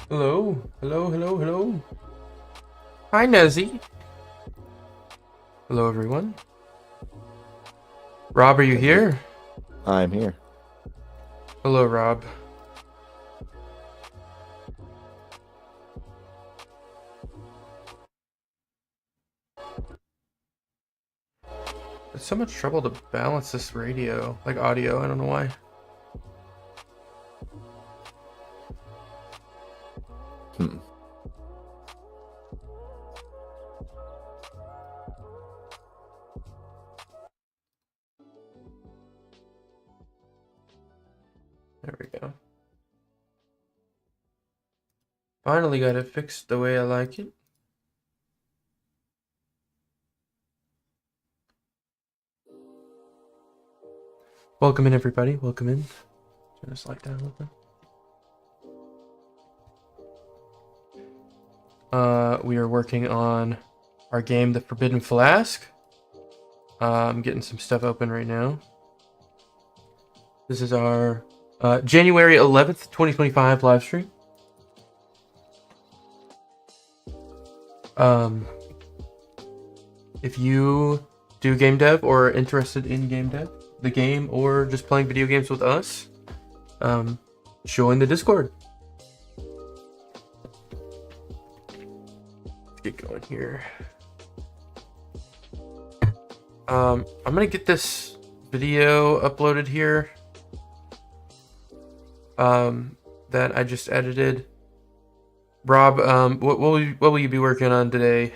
Hello, hello, hello, hello. Hi, Nezzy. Hello, everyone. Rob, are you here? I'm here. Hello, Rob. It's so much trouble to balance this radio, like audio. I don't know why. Hmm. There we go. Finally got it fixed the way I like it. Welcome in, everybody. Welcome in. Turn this light down a little bit. We are working on our game, The Forbidden Flask. I'm getting some stuff open right now. This is our January 11th, 2025 live stream. If you do game dev or are interested in game dev, the game, or just playing video games with us, join the Discord. Let's get going here. I'm gonna get this video uploaded here. That I just edited. Rob, what will you be working on today?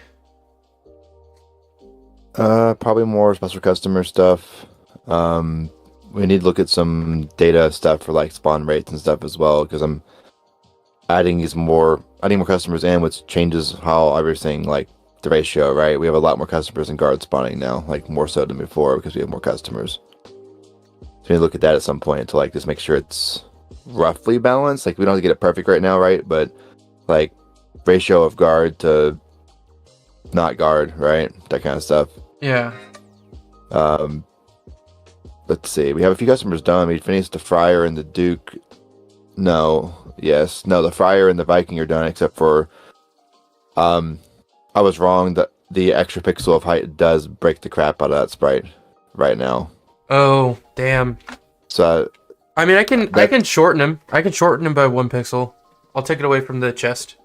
Probably more special customer stuff. We need to look at some data stuff for like spawn rates and stuff as well, because I'm adding more customers in, which changes how everything, like the ratio, right? We have a lot more customers in guard spawning now, like more so than before because we have more customers. So we need to look at that at some point to like just make sure it's roughly balanced. Like we don't have to get it perfect right now, right? But like ratio of guard to not guard, right? That kind of stuff. Yeah. Let's see. We have a few customers done. We finished the Friar and the Duke. No. Yes. No, the Friar and the Viking are done, except for I was wrong. The extra pixel of height does break the crap out of that sprite right now. Oh, damn. So I mean, I that can shorten him. I can shorten him by 1 pixel. I'll take it away from the chest.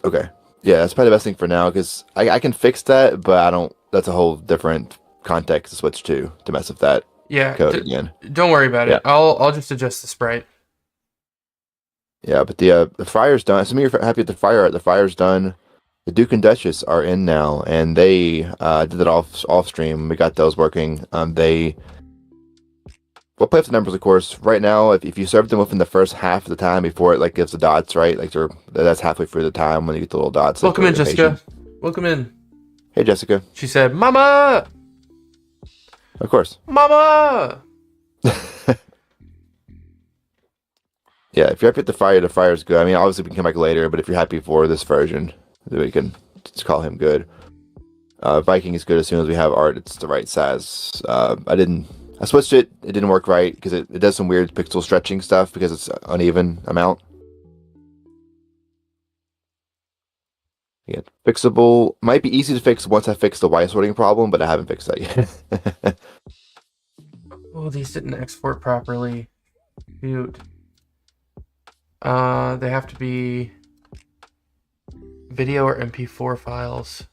okay. Yeah, that's probably the best thing for now because I can fix that, but I don't. That's a whole different context to switch to mess with that Yeah, code again. don't worry about Yeah. it. I'll just adjust the sprite. Yeah, but the Friar's done. Assuming you're happy with the Friar, the Friar's done. The Duke and Duchess are in now, and they did it off stream. We got those working. We'll play with the numbers, of course. Right now, if you serve them within the first half of the time before it like gives the dots, right? Like that's halfway through the time when you get the little dots. Like Welcome for in, Jessica. impatience. Welcome in. Hey, Jessica. She said, "Mama, Of course. Mama." Yeah, if you're happy with the Friar's good. I mean, obviously we can come back later, but if you're happy for this version, then we can just call him good. Viking is good as soon as we have art. It's the right size. I switched it. It didn't work right because it does some weird pixel stretching stuff because it's uneven amount. Yeah, fixable. Might be easy to fix once I fix the Y sorting problem, but I haven't fixed that yet. Oh, these didn't export properly. Shoot. They have to be video or MP4 files.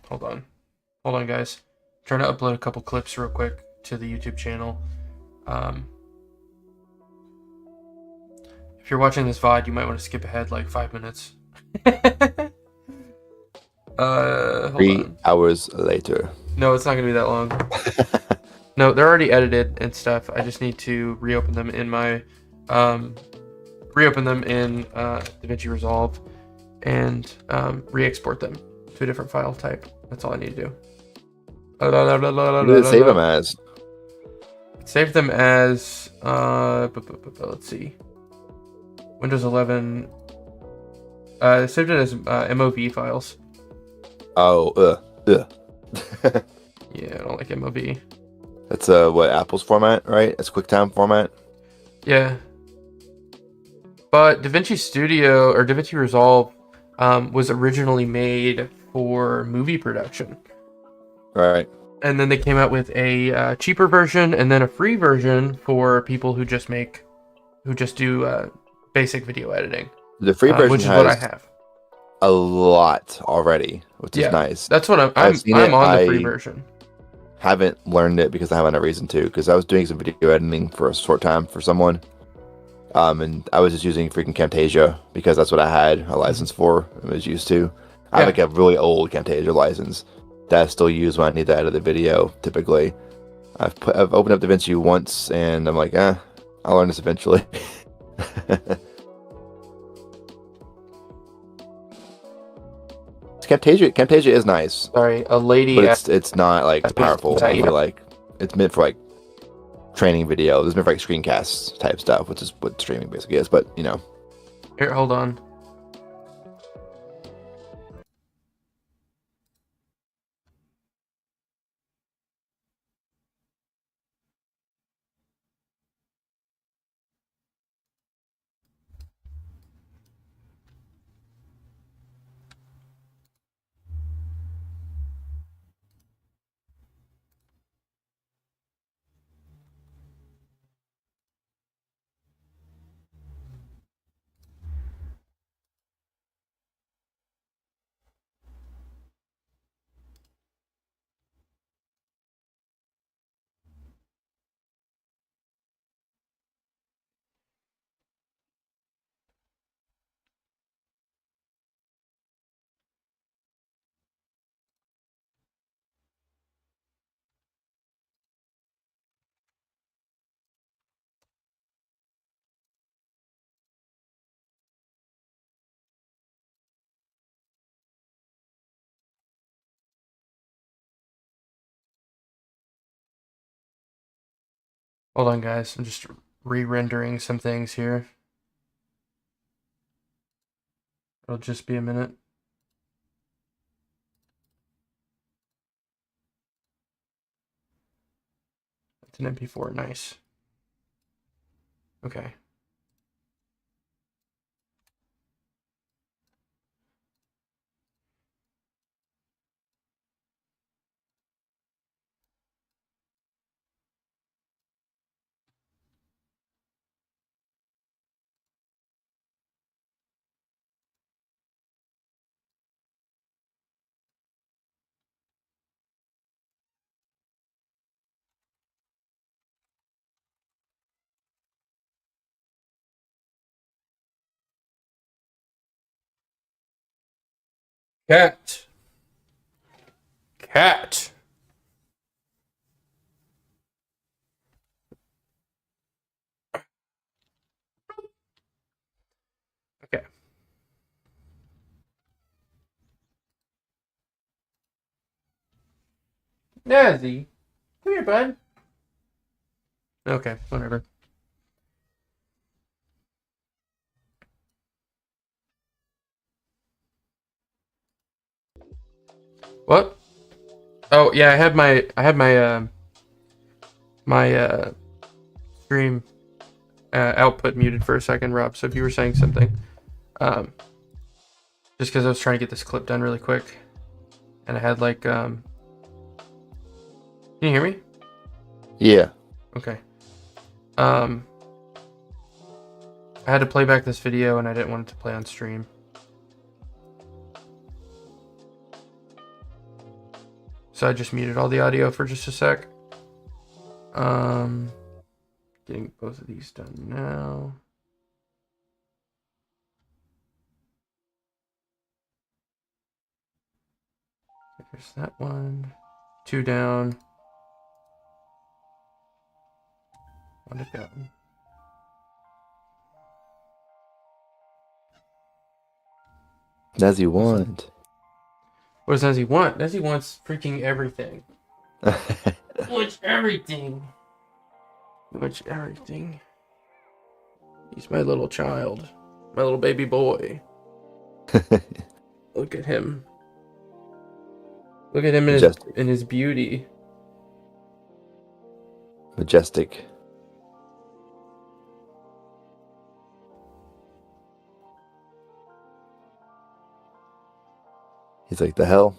Hold on. Hold on, guys. Trying to upload a couple clips real quick to the YouTube channel. If you're watching this VOD, you might want to skip ahead like 5 minutes. Hold 3 on. hours later. No, it's not gonna be that long. No, they're already edited and stuff. I just need to reopen them in my DaVinci Resolve and re-export them to a different file type. That's all I need to do. What did it save them as? Save them as let's see, Windows 11. Saved it as MOV files. Oh, Yeah, I don't like MOV. That's what Apple's format, right? It's QuickTime format. Yeah. But DaVinci Studio or DaVinci Resolve was originally made for movie production. Right. And then they came out with a cheaper version and then a free version for people who just do basic video editing, The free version which is what I has have. a lot already, which is Yeah, nice. that's what I've seen I'm it. on the free I version. haven't learned it because I haven't had a reason to. Because I was doing some video editing for a short time for someone, and I was just using freaking Camtasia because that's what I had a license for and was used to. I have like a really old Camtasia license that I still use when I need to edit the video. Typically, I've opened up DaVinci once, and I'm like, I'll learn this eventually. Camtasia is nice, Sorry, a lady. but it's not like powerful. I Yeah. feel like it's meant for like training videos. It's meant for like screencasts type stuff, which is what streaming basically is. But Here, hold on. Hold on, guys. I'm just re-rendering some things here. It'll just be a minute. It's an MP4. Nice. Okay. Cat. Cat. Okay. Nazzy. Come here, bud. Okay, whatever. What? Oh yeah, I had my stream output muted for a second, Rob. So if you were saying something, um, just because I was trying to get this clip done really quick, and I had can you hear me? yeah. Okay. I had to play back this video, and I didn't want it to play on stream. So I just muted all the audio for just a sec. Getting both of these done now. There's that one. 2 down. 1 to go. As you want. What does Nezzy want? Nezzy wants freaking everything. Wants everything. Wants everything. He's my little child. My little baby boy. Look at him. Look at him in his beauty. Majestic. He's like, the hell?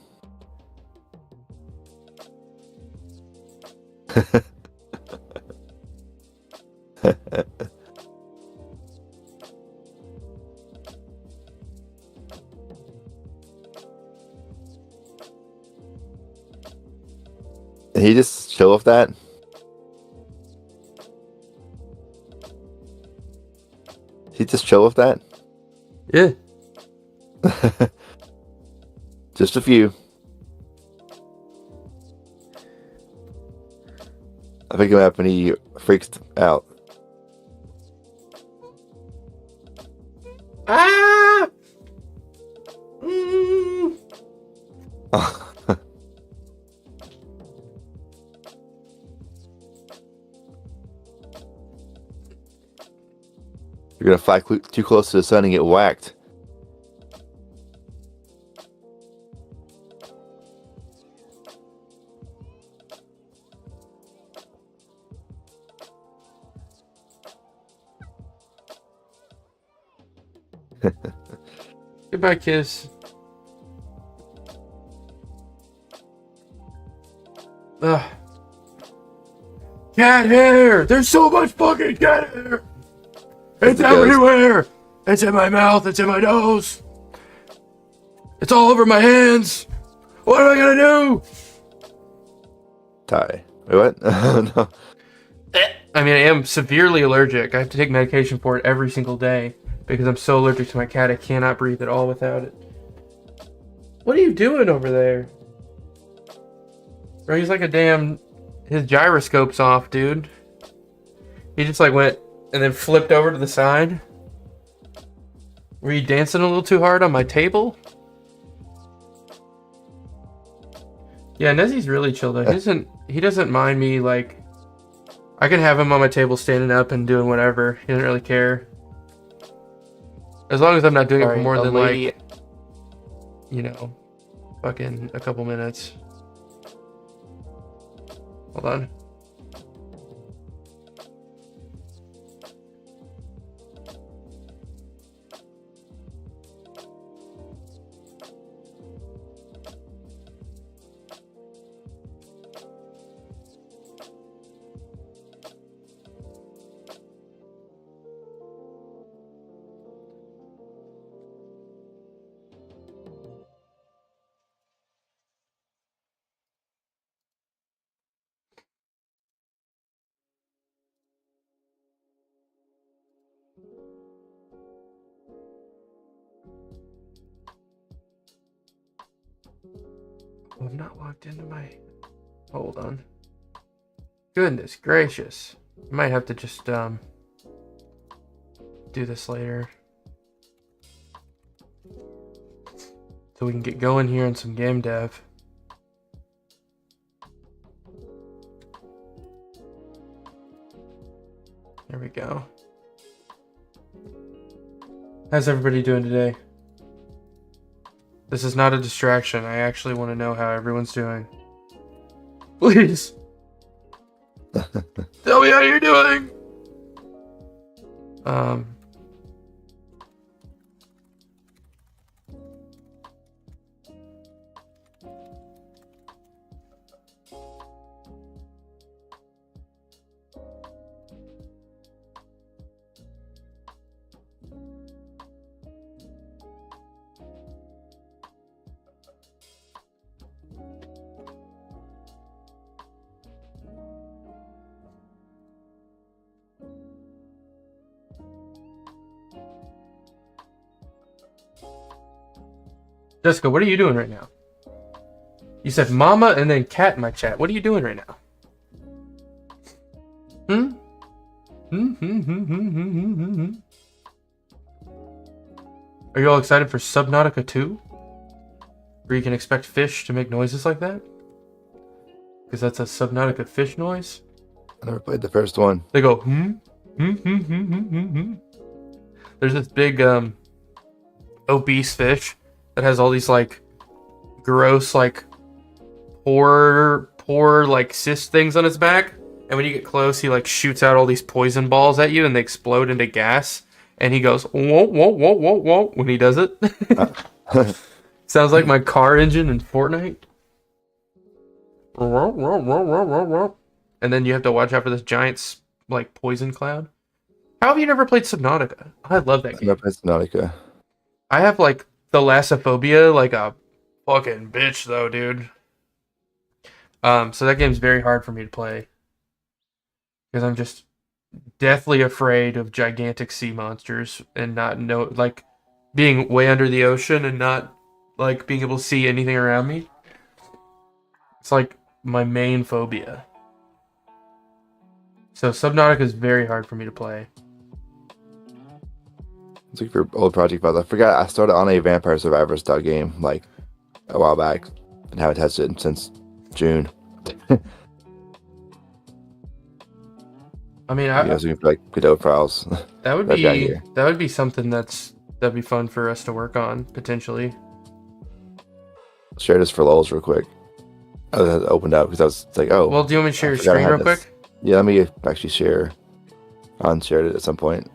Did he just chill with that? He just chill with that? Yeah. Just a few. I pick him up and he freaks out. Ah! Mm. You're gonna fly too close to the sun and get whacked. Goodbye, kiss. Ugh. Cat hair! There's so much fucking cat hair! It's everywhere! It's in my mouth, it's in my nose! It's all over my hands! What am I gonna do? Die. Wait, what? No. I mean, I am severely allergic. I have to take medication for it every single day because I'm so allergic to my cat. I cannot breathe at all without it. What are you doing over there? Bro, he's like a damn... His gyroscope's off, dude. He just like went and then flipped over to the side. Were you dancing a little too hard on my table? Yeah, Nezzy's really chill though. He doesn't mind me, like... I can have him on my table standing up and doing whatever. He doesn't really care. As long as I'm not doing it for more than like... You know... Fucking a couple minutes. Hold on. I've not logged into my... Hold on. Goodness gracious. I might have to just, do this later. So we can get going here on some game dev. There we go. How's everybody doing today? This is not a distraction. I actually want to know how everyone's doing. Please. Tell me how you're doing. Jessica, what are you doing right now? You said mama and then cat in my chat. What are you doing right now? Are you all excited for Subnautica 2? Where you can expect fish to make noises like that? Because that's a Subnautica fish noise. I never played the first one. They go, There's this big, obese fish that has all these, like, gross, like, poor, like, cyst things on its back. And when you get close, he like shoots out all these poison balls at you, and they explode into gas. And he goes whoa whoa whoa whoa whoa when he does it. Uh, Sounds like my car engine in Fortnite. And then you have to watch out for this giant like poison cloud. How have you never played Subnautica? I love that game. Nautica. I have like thalassophobia, like a fucking bitch though, dude. So that game's very hard for me to play because I'm just deathly afraid of gigantic sea monsters and not know like being way under the ocean and not like being able to see anything around me. It's like my main phobia. So Subnautica is very hard for me to play. It's like for old project files. I forgot I started on a Vampire Survivors style game like a while back and haven't tested it since June. I mean, I was looking for like Godot files. that would be something that'd be fun for us to work on potentially. Share this for lulz real quick. I opened up because I was like, oh. Well, do you want me to share I your forgot I screen had real this. quick? Yeah, let me actually share. I unshared it at some point.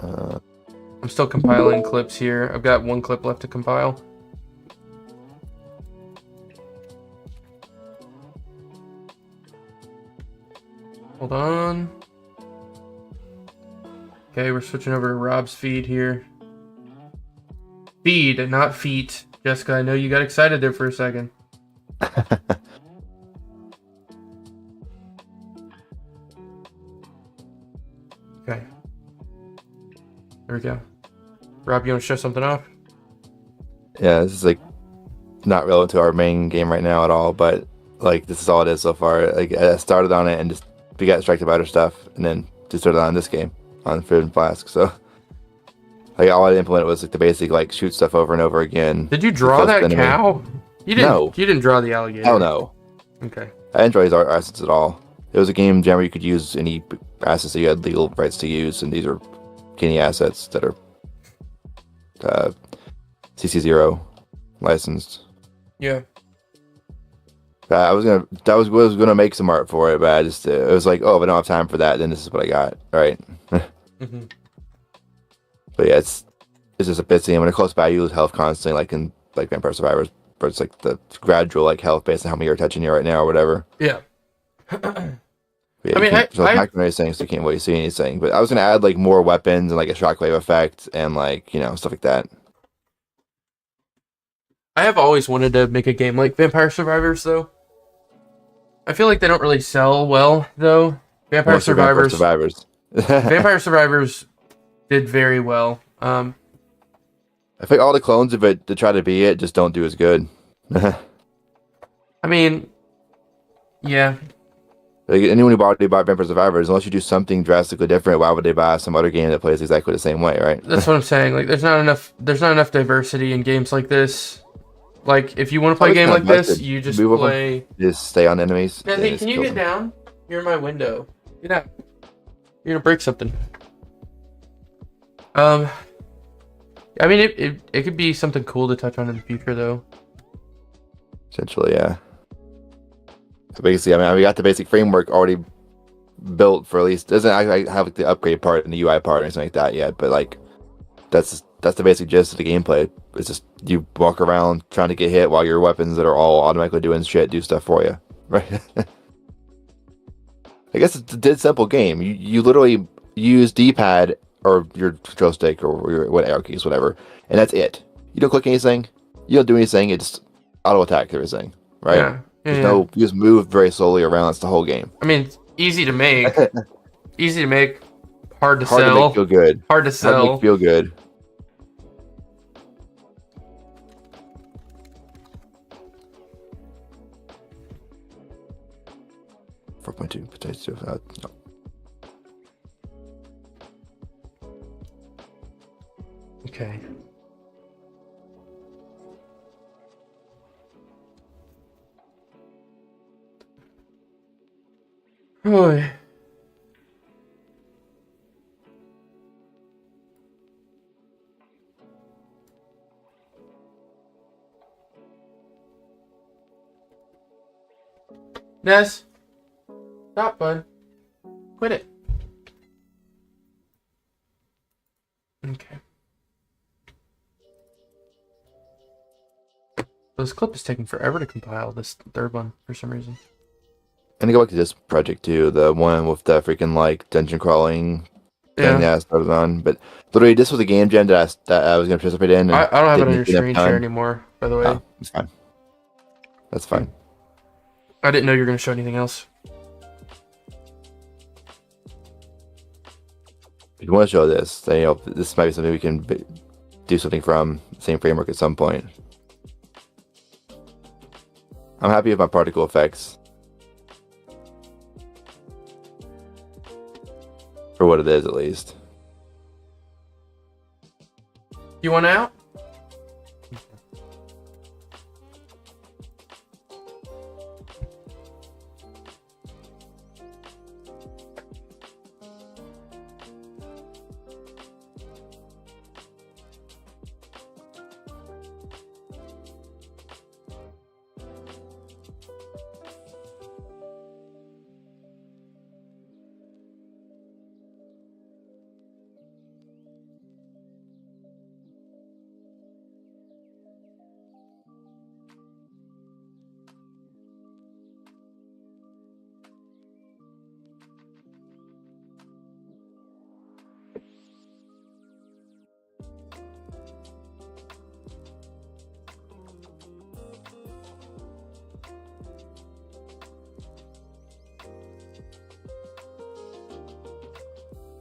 I'm still compiling clips here. I've got one clip left to compile. Hold on. Okay, we're switching over to Rob's feed here. Feed, not feet. Jessica, I know you got excited there for a second. Okay. There we go. Rob, you want to show something off? Yeah, this is like not relevant to our main game right now at all, but like this is all it is so far. Like I started on it and just we got distracted by other stuff, and then just started on this game on Forbidden Flask. So like all I implemented was like the basic like shoot stuff over and over again. Did you draw that cow? You didn't. No. You didn't draw the alligator. Hell no. Okay. I didn't draw these assets at all. It was a game jam where you could use any assets that you had legal rights to use, and these are Kenny assets that are CC0 licensed. Yeah. I was gonna make some art for it, but I just it was like, oh, if I don't have time for that, then this is what I got. All right. Mm-hmm. But yeah, it's just a bit scene. When it close by, you lose health constantly, like in like Vampire Survivors, but it's like the gradual like health based on how many you're touching you right now or whatever. Yeah. Yeah, I mean, I'm not gonna say so you can't really see anything. But I was gonna add like more weapons and like a shockwave effect and like stuff like that. I have always wanted to make a game like Vampire Survivors, though. I feel like they don't really sell well, though. Vampire Survivors. Vampire Survivors did very well. I think all the clones of it to try to be it just don't do as good. I mean, yeah. Like anyone who bought Vampire Survivors, unless you do something drastically different, why would they buy some other game that plays exactly the same way, right? That's what I'm saying. Like, there's not enough diversity in games like this. Like, if you want to play a game like this, you just play. Just stay on enemies. Nathan, can you get down? You're in my window. Get out. You're gonna break something. I mean, it could be something cool to touch on in the future, though. Essentially, yeah. So basically, I mean, we got the basic framework already built for at least. Doesn't actually have like the upgrade part and the UI part or anything like that yet, but like that's the basic gist of the gameplay. It's just you walk around trying to get hit while your weapons that are all automatically doing shit do stuff for you, right? I guess it's a dead simple game. You literally use D-pad or your control stick or your arrow keys, whatever, and that's it. You don't click anything. You don't do anything. It just auto attack everything, right? Yeah. You just move very slowly around. That's the whole game. I mean, it's easy to make. Easy to make. Hard to Hard sell. to make feel good. Hard to sell. Hard to make feel good. Potato. No. Okay. Oh. Ness. Stop, bud. Quit it. Okay. This clip is taking forever to compile, this third one, for some reason. And to go back to this project too, the one with the freaking like dungeon crawling thing that I started on. But literally, this was a game jam that I was going to participate in, and I don't have it on didn't your get enough screen share time. anymore, by the way. Oh, it's fine. That's fine. I didn't know you were going to show anything else. If you want to show this, then, you know, this might be something we can do something from the same framework at some point. I'm happy with my particle effects. For what it is, at least. You want out?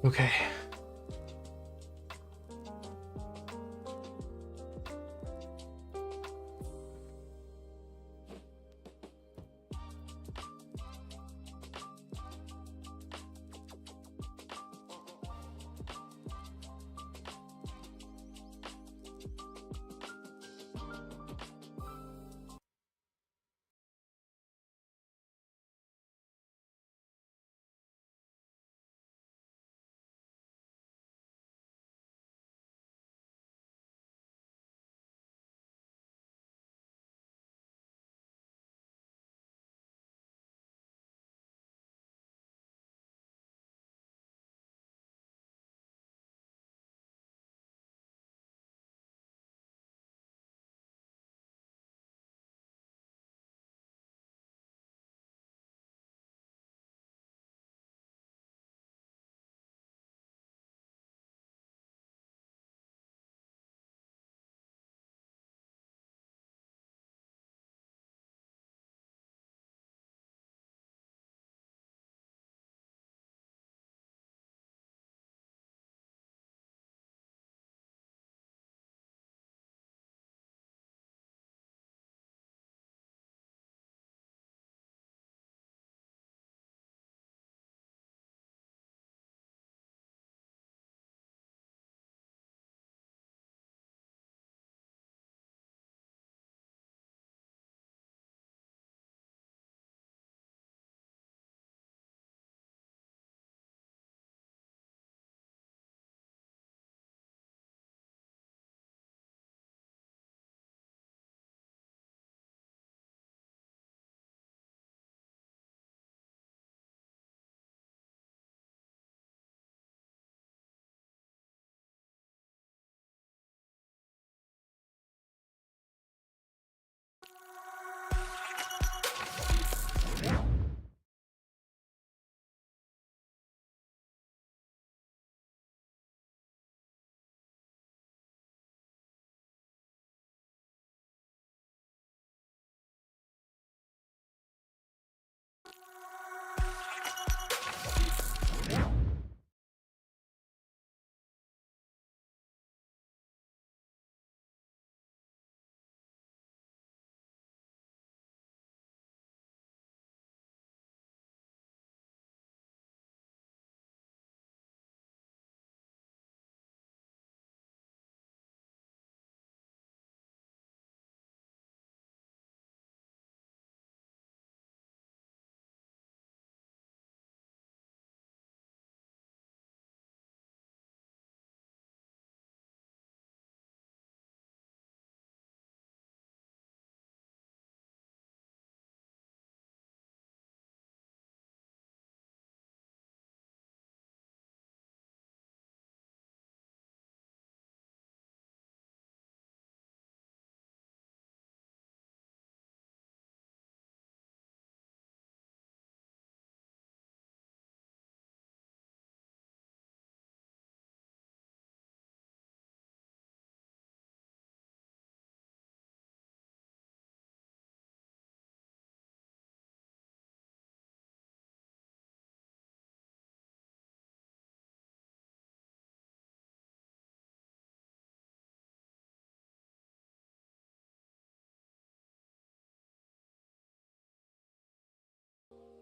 Okay.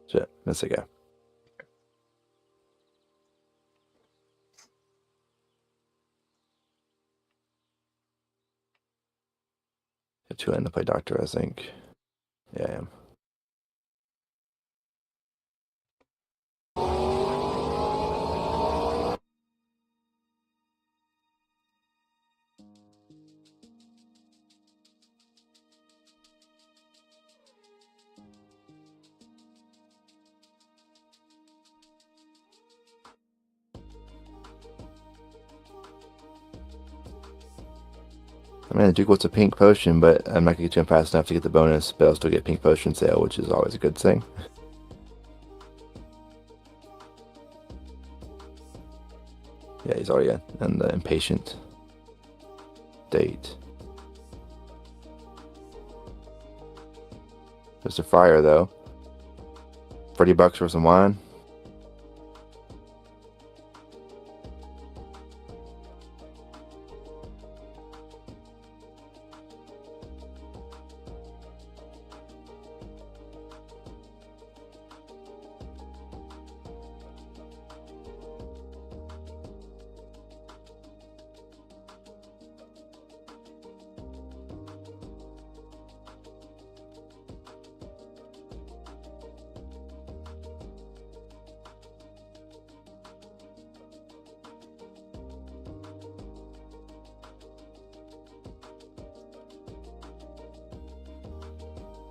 Shit, that's a guy. Got 2 in to play doctor, I think. Yeah, I am. I mean, Duke wants a pink potion, but I'm not gonna get to him fast enough to get the bonus, but I'll still get pink potion sale, which is always a good thing. Yeah, he's already on the impatient date. Mr. Fryer, though. $30 for some wine.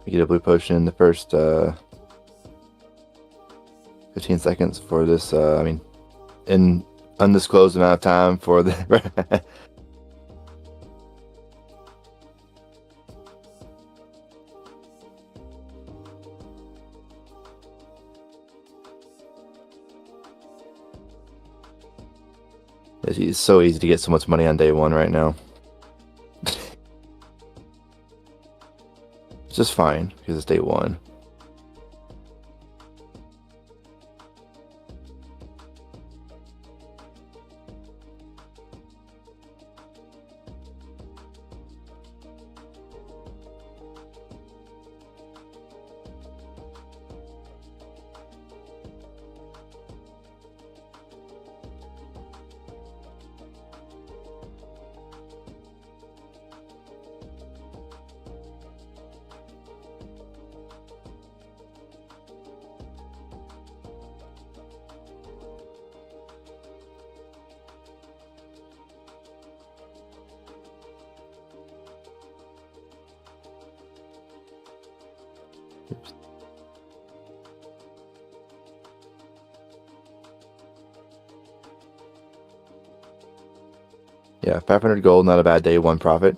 You get a blue potion in the first 15 seconds for this, I mean, in undisclosed amount of time for the... It's so easy to get so much money on day 1 right now. It's just fine, because it's day 1. Oops. Yeah, 500 gold, not a bad day 1 profit.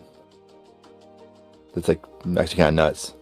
That's like actually kind of nuts.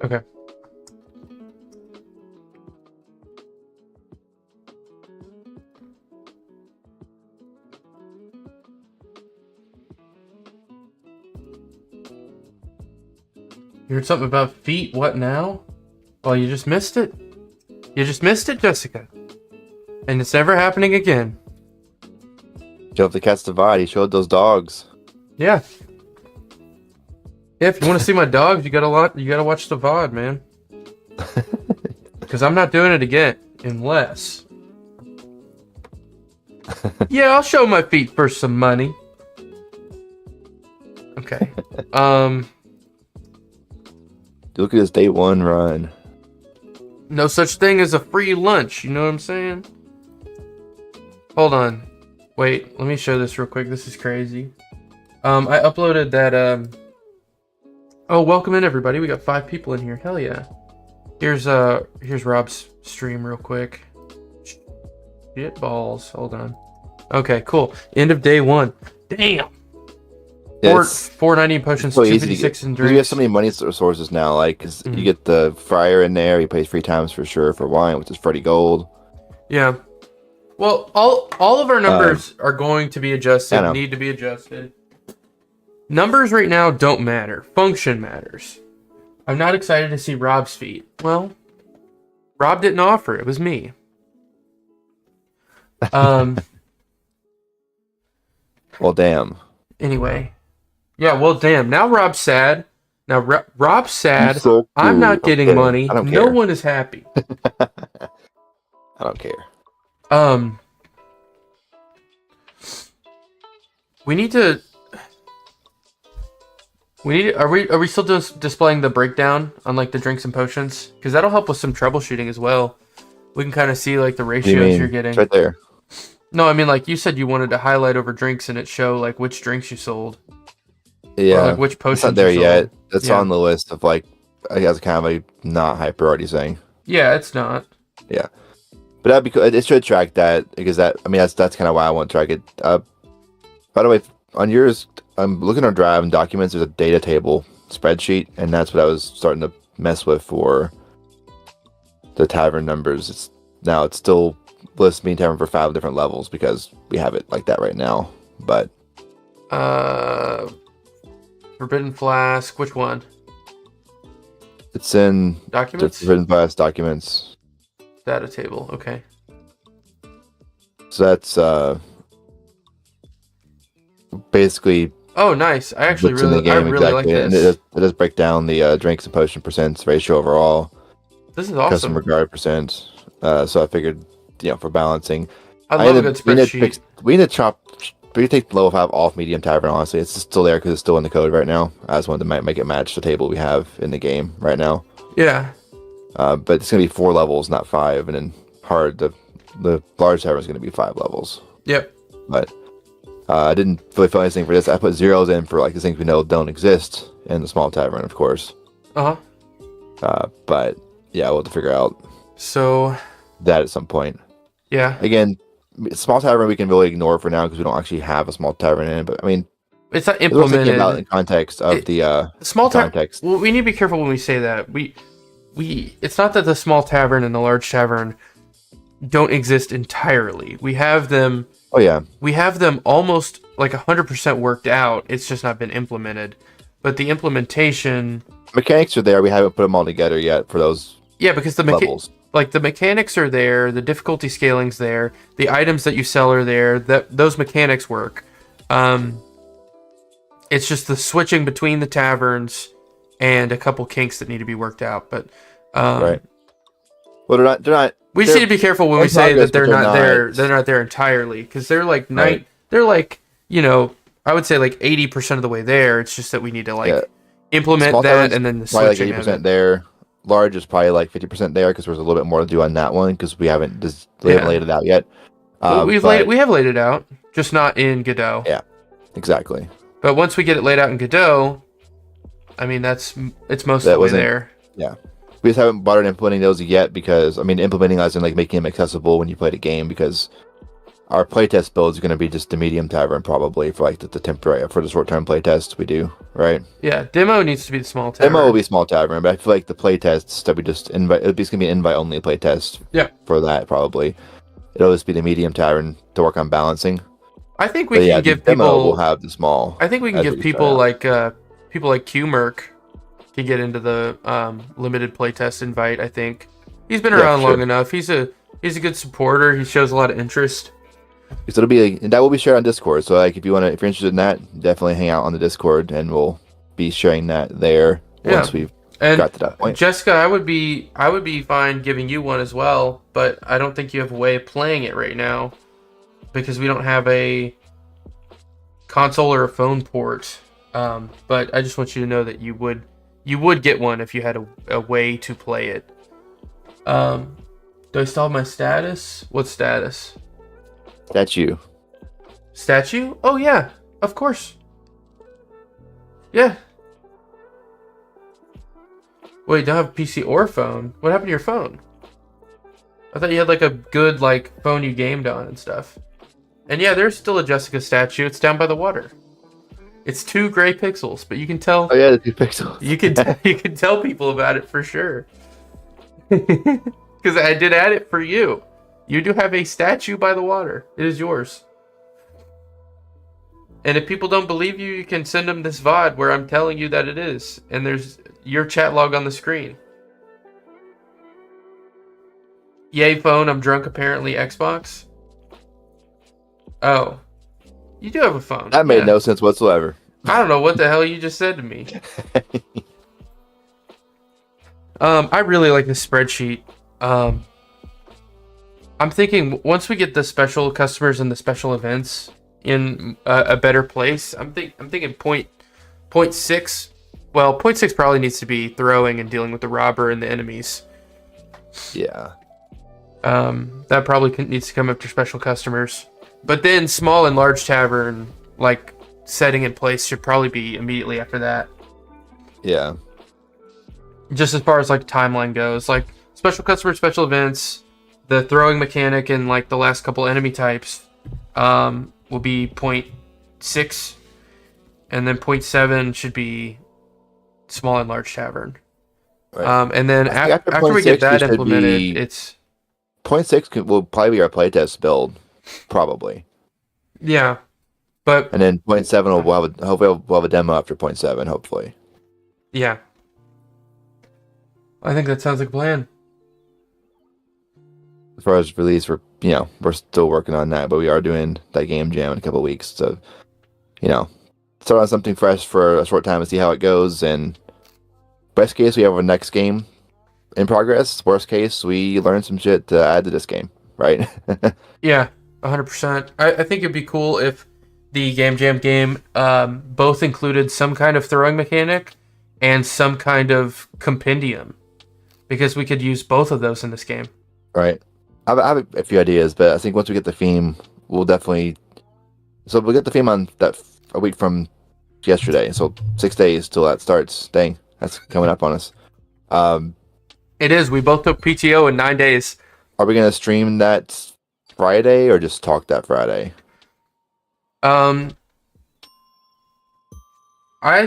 Okay. You heard something about feet? What now? Well, you just missed it. You just missed it, Jessica. And it's never happening again. Joe, the Cats Divide, he showed those dogs. Yeah. Yeah, if you want to see my dogs, you gotta watch the VOD, man. Because I'm not doing it again, unless... Yeah, I'll show my feet for some money. Okay. Look at his day one run. No such thing as a free lunch, you know what I'm saying? Hold on. Wait, let me show this real quick. This is crazy. I uploaded that, Oh, welcome in, everybody. We got 5 people in here. Hell yeah. Here's Rob's stream real quick. Shit balls. Hold on. Okay, cool. End of day 1. Damn. $4.90 potions, so $2.56 in drinks. We have so many money sources now. Like, you get the fryer in there. He pays 3 times for sure for wine, which is pretty gold. Yeah. Well, all of our numbers are going to be adjusted. Need to be adjusted. Numbers right now don't matter. Function matters. I'm not excited to see Rob's feet. Well, Rob didn't offer. It was me. Well, damn. Anyway. Yeah, well, damn. Now Rob's sad. Now Rob's sad. So I'm not getting money. No one is happy. I don't care. We need to... Are we still displaying the breakdown on like the drinks and potions? Because that'll help with some troubleshooting as well. We can kind of see like the ratios you're getting. It's right there. No, I mean like you said you wanted to highlight over drinks and it show like which drinks you sold. Yeah. Or, like which potions. It's not there you yet. It's on the list of like I guess kind of a not high priority thing. Yeah, it's not. Yeah, but that'd be cool. It should track that because that's kind of why I want to track it. By the way, on yours, I'm looking at Drive and Documents. There's a data table spreadsheet, and that's what I was starting to mess with for the tavern numbers. It's still lists me tavern for 5 different levels because we have it like that right now. But Forbidden Flask. Which one? it's in Documents. Forbidden Flask Documents. Data table. Okay. So that's basically. Oh, nice! I actually what's in the game, really like exactly. this. And it does break down the drinks and potion percents ratio overall. This is awesome. Customer guard percent. So I figured, for balancing. I love a good spreadsheet. We need to take level 5 off medium tavern. Honestly, it's still there because it's still in the code right now. I just wanted to make it match the table we have in the game right now. Yeah. But it's gonna be 4 levels, not 5, and then the large tavern is gonna be 5 levels. Yep. But I didn't really feel anything for this. I put zeros in for like the things we know don't exist in the small tavern, of course. But yeah, we'll have to figure out that at some point. Yeah. Again, small tavern we can really ignore for now because we don't actually have a small tavern in it. But I mean, it's not implemented about in context of the small context. Well, we need to be careful when we say that. It's not that the small tavern and the large tavern don't exist entirely. We have them. Oh yeah. We have them almost like 100% worked out. It's just not been implemented. But the implementation mechanics are there. We haven't put them all together yet for those. Yeah, because the mechanics are there. The difficulty scaling's there. The items that you sell are there. Those mechanics work. It's just the switching between the taverns and a couple kinks that need to be worked out. But right. Well, they're not. We just need to be careful when we say that they're not there. They're not there entirely because they're like They're like I would say like 80% of the way there. It's just that we need to implement that and then the switching. Probably like 80% there. Large is probably like 50% there because there's a little bit more to do on that one because we haven't laid it out yet. We have laid it out, just not in Godot. Yeah, exactly. But once we get it laid out in Godot, I mean it's most of the way there. Yeah. We just haven't bothered implementing those yet because implementing as in like making them accessible when you play the game because our playtest build is going to be just the medium tavern probably for like the temporary for the short-term playtests we do, right? Yeah, demo needs to be the small tavern. Demo will be small tavern, but I feel like the playtests that we just invite, it's going to be an invite only playtest. Yeah. For that probably, it'll just be the medium tavern to work on balancing. I think we can give people. Demo will have the small. I think we can give people like Q-Merc can get into the limited playtest invite. I think he's been Yeah, around sure. long enough. He's a good supporter. He shows a lot of interest. So that will be shared on Discord. So like if you're interested in that, definitely hang out on the Discord, and we'll be sharing that there Yeah. once we've And got to that point. Jessica, I would be fine giving you one as well, but I don't think you have a way of playing it right now because we don't have a console or a phone port. But I just want you to know that you would get one if you had a way to play it. Do I still have my status? What status? That's you. Statue? Oh yeah, of course. Yeah. Wait, you don't have a PC or phone? What happened to your phone? I thought you had like a good like phone you gamed on and stuff. And yeah, there's still a Jessica statue. It's down by the water. It's 2 gray pixels, but you can tell. Oh yeah, the 2 pixels. You can tell people about it for sure. Because I did add it for you. You do have a statue by the water. It is yours. And if people don't believe you, you can send them this VOD where I'm telling you that it is. And there's your chat log on the screen. Yay phone, I'm drunk apparently, Xbox. Oh. You do have a phone. That made no sense whatsoever. I don't know what the hell you just said to me. I really like this spreadsheet. I'm thinking once we get the special customers and the special events in a better place, I'm thinking point 0.6. Well, 0.6 probably needs to be throwing and dealing with the robber and the enemies. Yeah. That probably needs to come after special customers. But then small and large tavern, like setting in place, should probably be immediately after that. Yeah. Just as far as like timeline goes, like special customers, special events, the throwing mechanic, and like the last couple enemy types will be 0.6, and then 0.7 should be small and large tavern. Right. And then after we get that implemented, it's 0.6 will probably be our playtest build, probably. Yeah, but and then 0.7 hopefully we'll have a demo after 0.7, hopefully. Yeah, I think that sounds like a plan. As far as release, we're still working on that, but we are doing that game jam in a couple of weeks to, start on something fresh for a short time and see how it goes. And best case, we have our next game in progress. Worst case, we learn some shit to add to this game, right? Yeah, 100%. I think it'd be cool if the game jam game both included some kind of throwing mechanic and some kind of compendium, because we could use both of those in this game. Right. I have a few ideas, but I think once we get the theme, we'll definitely. So we'll get the theme on that a week from yesterday. So 6 days till that starts. Dang, that's coming up on us. It is. We both took PTO in 9 days. Are we gonna stream that Friday or just talk that Friday? I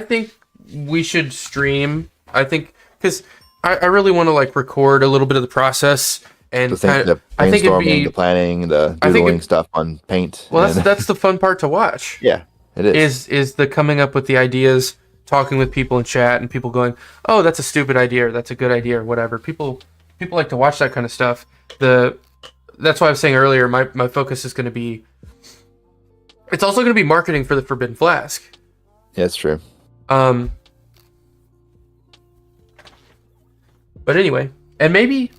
think we should stream. I think because I really want to like record a little bit of the process and the I think it'd be the planning, the doodling stuff on Paint. Well, that's the fun part to watch. Yeah, it is the coming up with the ideas, talking with people in chat, and people going, "Oh, that's a stupid idea," or "That's a good idea," or whatever. People like to watch that kind of stuff. That's why I was saying earlier, my focus is going to be. It's also going to be marketing for the Forbidden Flask. Yeah, it's true. But anyway, and maybe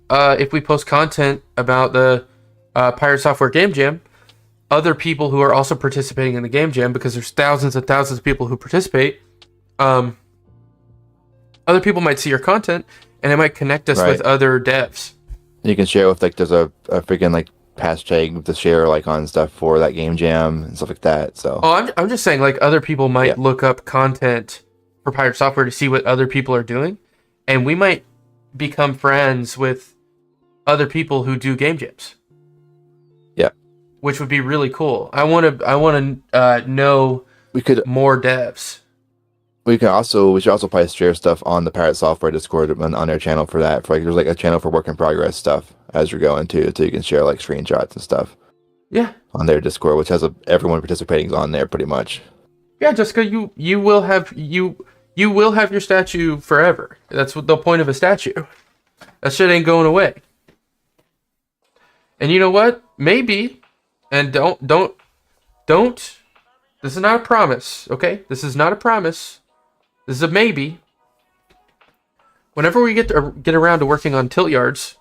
if we post content about the Pirate Software Game Jam, other people who are also participating in the Game Jam, because there's thousands and thousands of people who participate, other people might see your content, and it might connect us with other devs. You can share with, there's a freaking, hashtag to share, on stuff for that Game Jam and stuff like that, so. Oh, I'm just saying, other people might look up content for Pirate Software to see what other people are doing, and we might become friends with other people who do game jams. Yeah, which would be really cool. I want to know more devs. We should also probably share stuff on the Pirate Software Discord on their channel for that. There's a channel for work in progress stuff as you're going to, so you can share screenshots and stuff. Yeah, on their Discord, which has everyone participating on there pretty much. Yeah, Jessica, you will have you will have your statue forever. That's what the point of a statue. That shit ain't going away. And you know what? Maybe, and don't. This is not a promise, okay? This is not a promise. This is a maybe. Whenever we get around to working on tilt yards,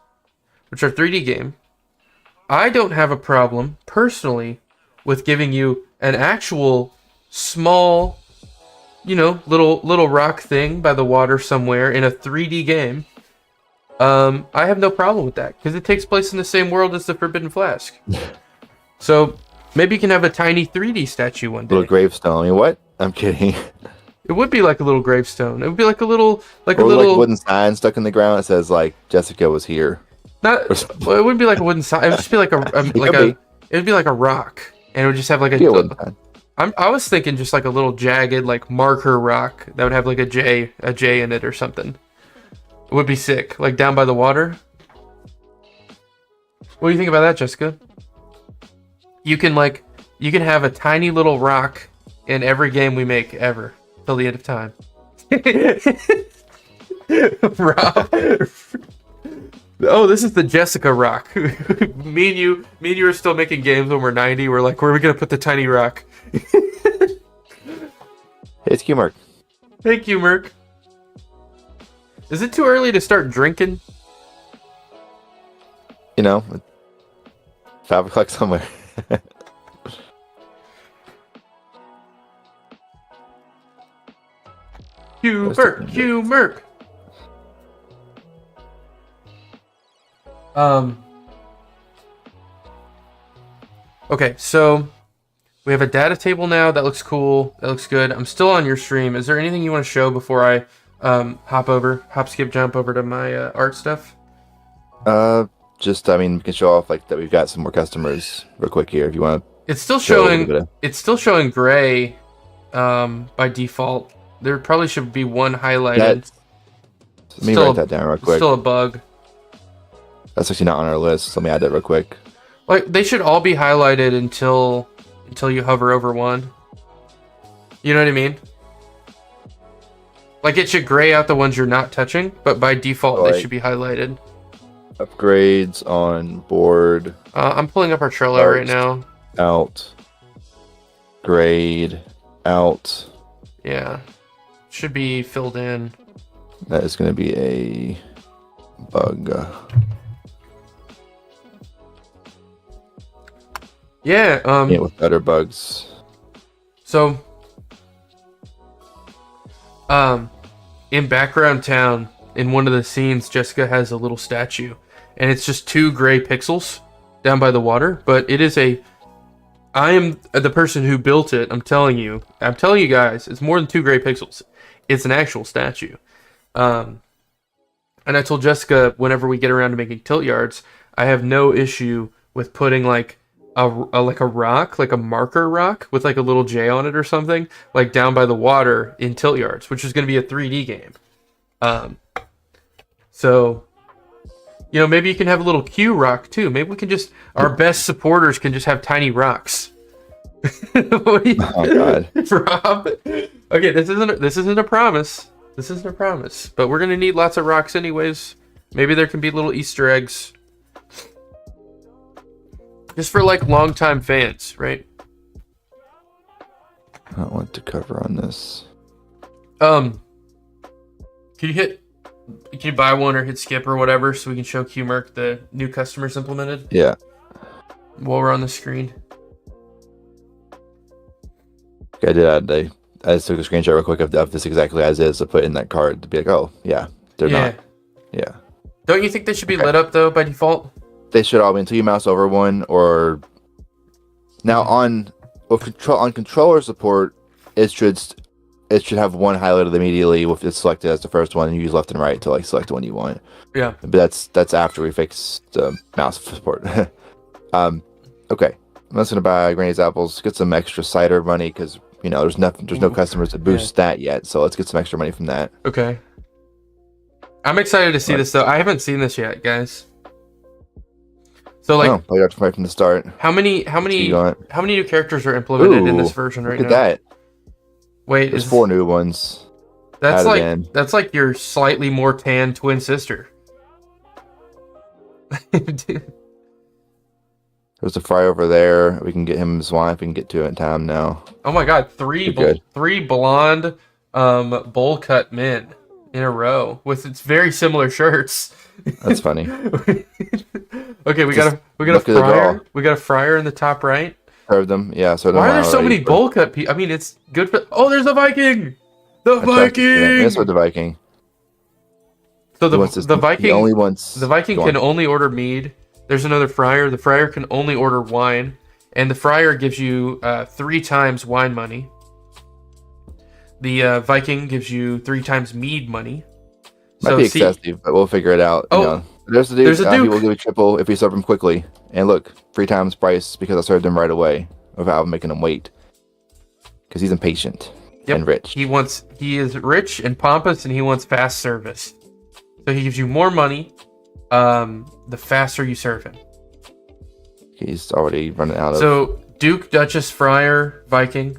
which are 3D game, I don't have a problem personally with giving you an actual small, little rock thing by the water somewhere in a 3D game. I have no problem with that because it takes place in the same world as the Forbidden Flask. So maybe you can have a tiny 3D statue one day. Little gravestone. I mean, what? I'm kidding. It would be like a little gravestone. It would be like a little, Like a wooden sign stuck in the ground that says like Jessica was here. Well, it wouldn't be like a wooden sign. It would just be like it would be like a rock, and it would just have like I was thinking just like a little jagged like marker rock that would have like a J in it or something. It would be sick, like down by the water. What do you think about that, Jessica? You can have a tiny little rock in every game we make ever till the end of time. Rob. Oh, this is the Jessica rock. me and you are still making games when we're 90. We're like, where are we gonna put the tiny rock? Hey, it's Q-Mark. Hey, Q-Merk. Is it too early to start drinking? 5 o'clock somewhere. Q-Merk. Okay, so we have a data table now. That looks cool. That looks good. I'm still on your stream. Is there anything you want to show before I hop, skip, jump over to my art stuff? We can show off like that we've got some more customers real quick here if you want to. It's still showing. It's still showing gray by default. There probably should be one highlighted. Let me write that down real quick. Still a bug. That's actually not on our list. So let me add that real quick. Like they should all be highlighted until you hover over one. You know what I mean? Like it should gray out the ones you're not touching, but by default they should be highlighted. Upgrades on board. I'm pulling up our Trello right now. Out. Grade. Out. Yeah. Should be filled in. That is going to be a bug. Yeah. With better bugs. So, in background town, in one of the scenes, Jessica has a little statue, and it's just 2 gray pixels down by the water. But it is I am the person who built it. I'm telling you guys, it's more than 2 gray pixels. It's an actual statue. And I told Jessica whenever we get around to making tilt yards, I have no issue with putting like a rock, like a marker rock with like a little J on it or something, like down by the water in tilt yards, which is going to be a 3D game. So, maybe you can have a little Q rock too. Maybe we can our best supporters can just have tiny rocks. Oh God, Rob. Okay, this isn't a promise. This isn't a promise, but we're gonna need lots of rocks anyways. Maybe there can be little Easter eggs, just for like longtime fans, right? I don't want to cover on this. Can you buy one or hit skip or whatever so we can show Q-Merk the new customers implemented? Yeah. While we're on the screen. Okay, I just took a screenshot real quick of this exactly as is to put in that card to be like, oh, yeah, they're not. Yeah. Don't you think they should be lit up, though, by default? They should all be until you mouse over one or... Now, on controller support, it should have one highlighted immediately if it's selected as the first one, and you use left and right to like select the one you want. Yeah. But that's after we fix the mouse support. Okay. I'm just gonna buy Granny's apples, get some extra cider money because there's no customers to boost that yet. So let's get some extra money from that. Okay. I'm excited to see this though. I haven't seen this yet, guys. So like, right from the start. How many new characters are implemented in this version right now? Look at that. Wait, there's 4 new ones. That's added like in. that's like your slightly more tan twin sister. There's a fry over there. We can get him his wife. We can get to it in time now. Oh my god, We're good. three blonde bowl cut men in a row with its very similar shirts. That's funny. Okay, we Just got a look at the draw. fryer. We got a fryer in the top right. Serve them. Yeah, serve them. Why are there so already. many bowl cut people? I mean, it's good for. Oh, there's a Viking. The I trust you. Yeah, that's Viking. what the Viking. So He wants this- the He Viking only wants. the Viking go can on. only order mead. There's another fryer. The fryer can only order wine, and the fryer gives you 3 times wine money. The Viking gives you 3 times mead money. Might be excessive, but we'll figure it out. Oh, you know. There's a dude. there's a He duke. will give a triple if we serve him quickly. And look, 3 times price because I served him right away without making him wait. Because he's impatient and rich. He is rich and pompous, and he wants fast service. So he gives you more money, the faster you serve him. He's already running out of. So Duke, Duchess, Friar, Viking.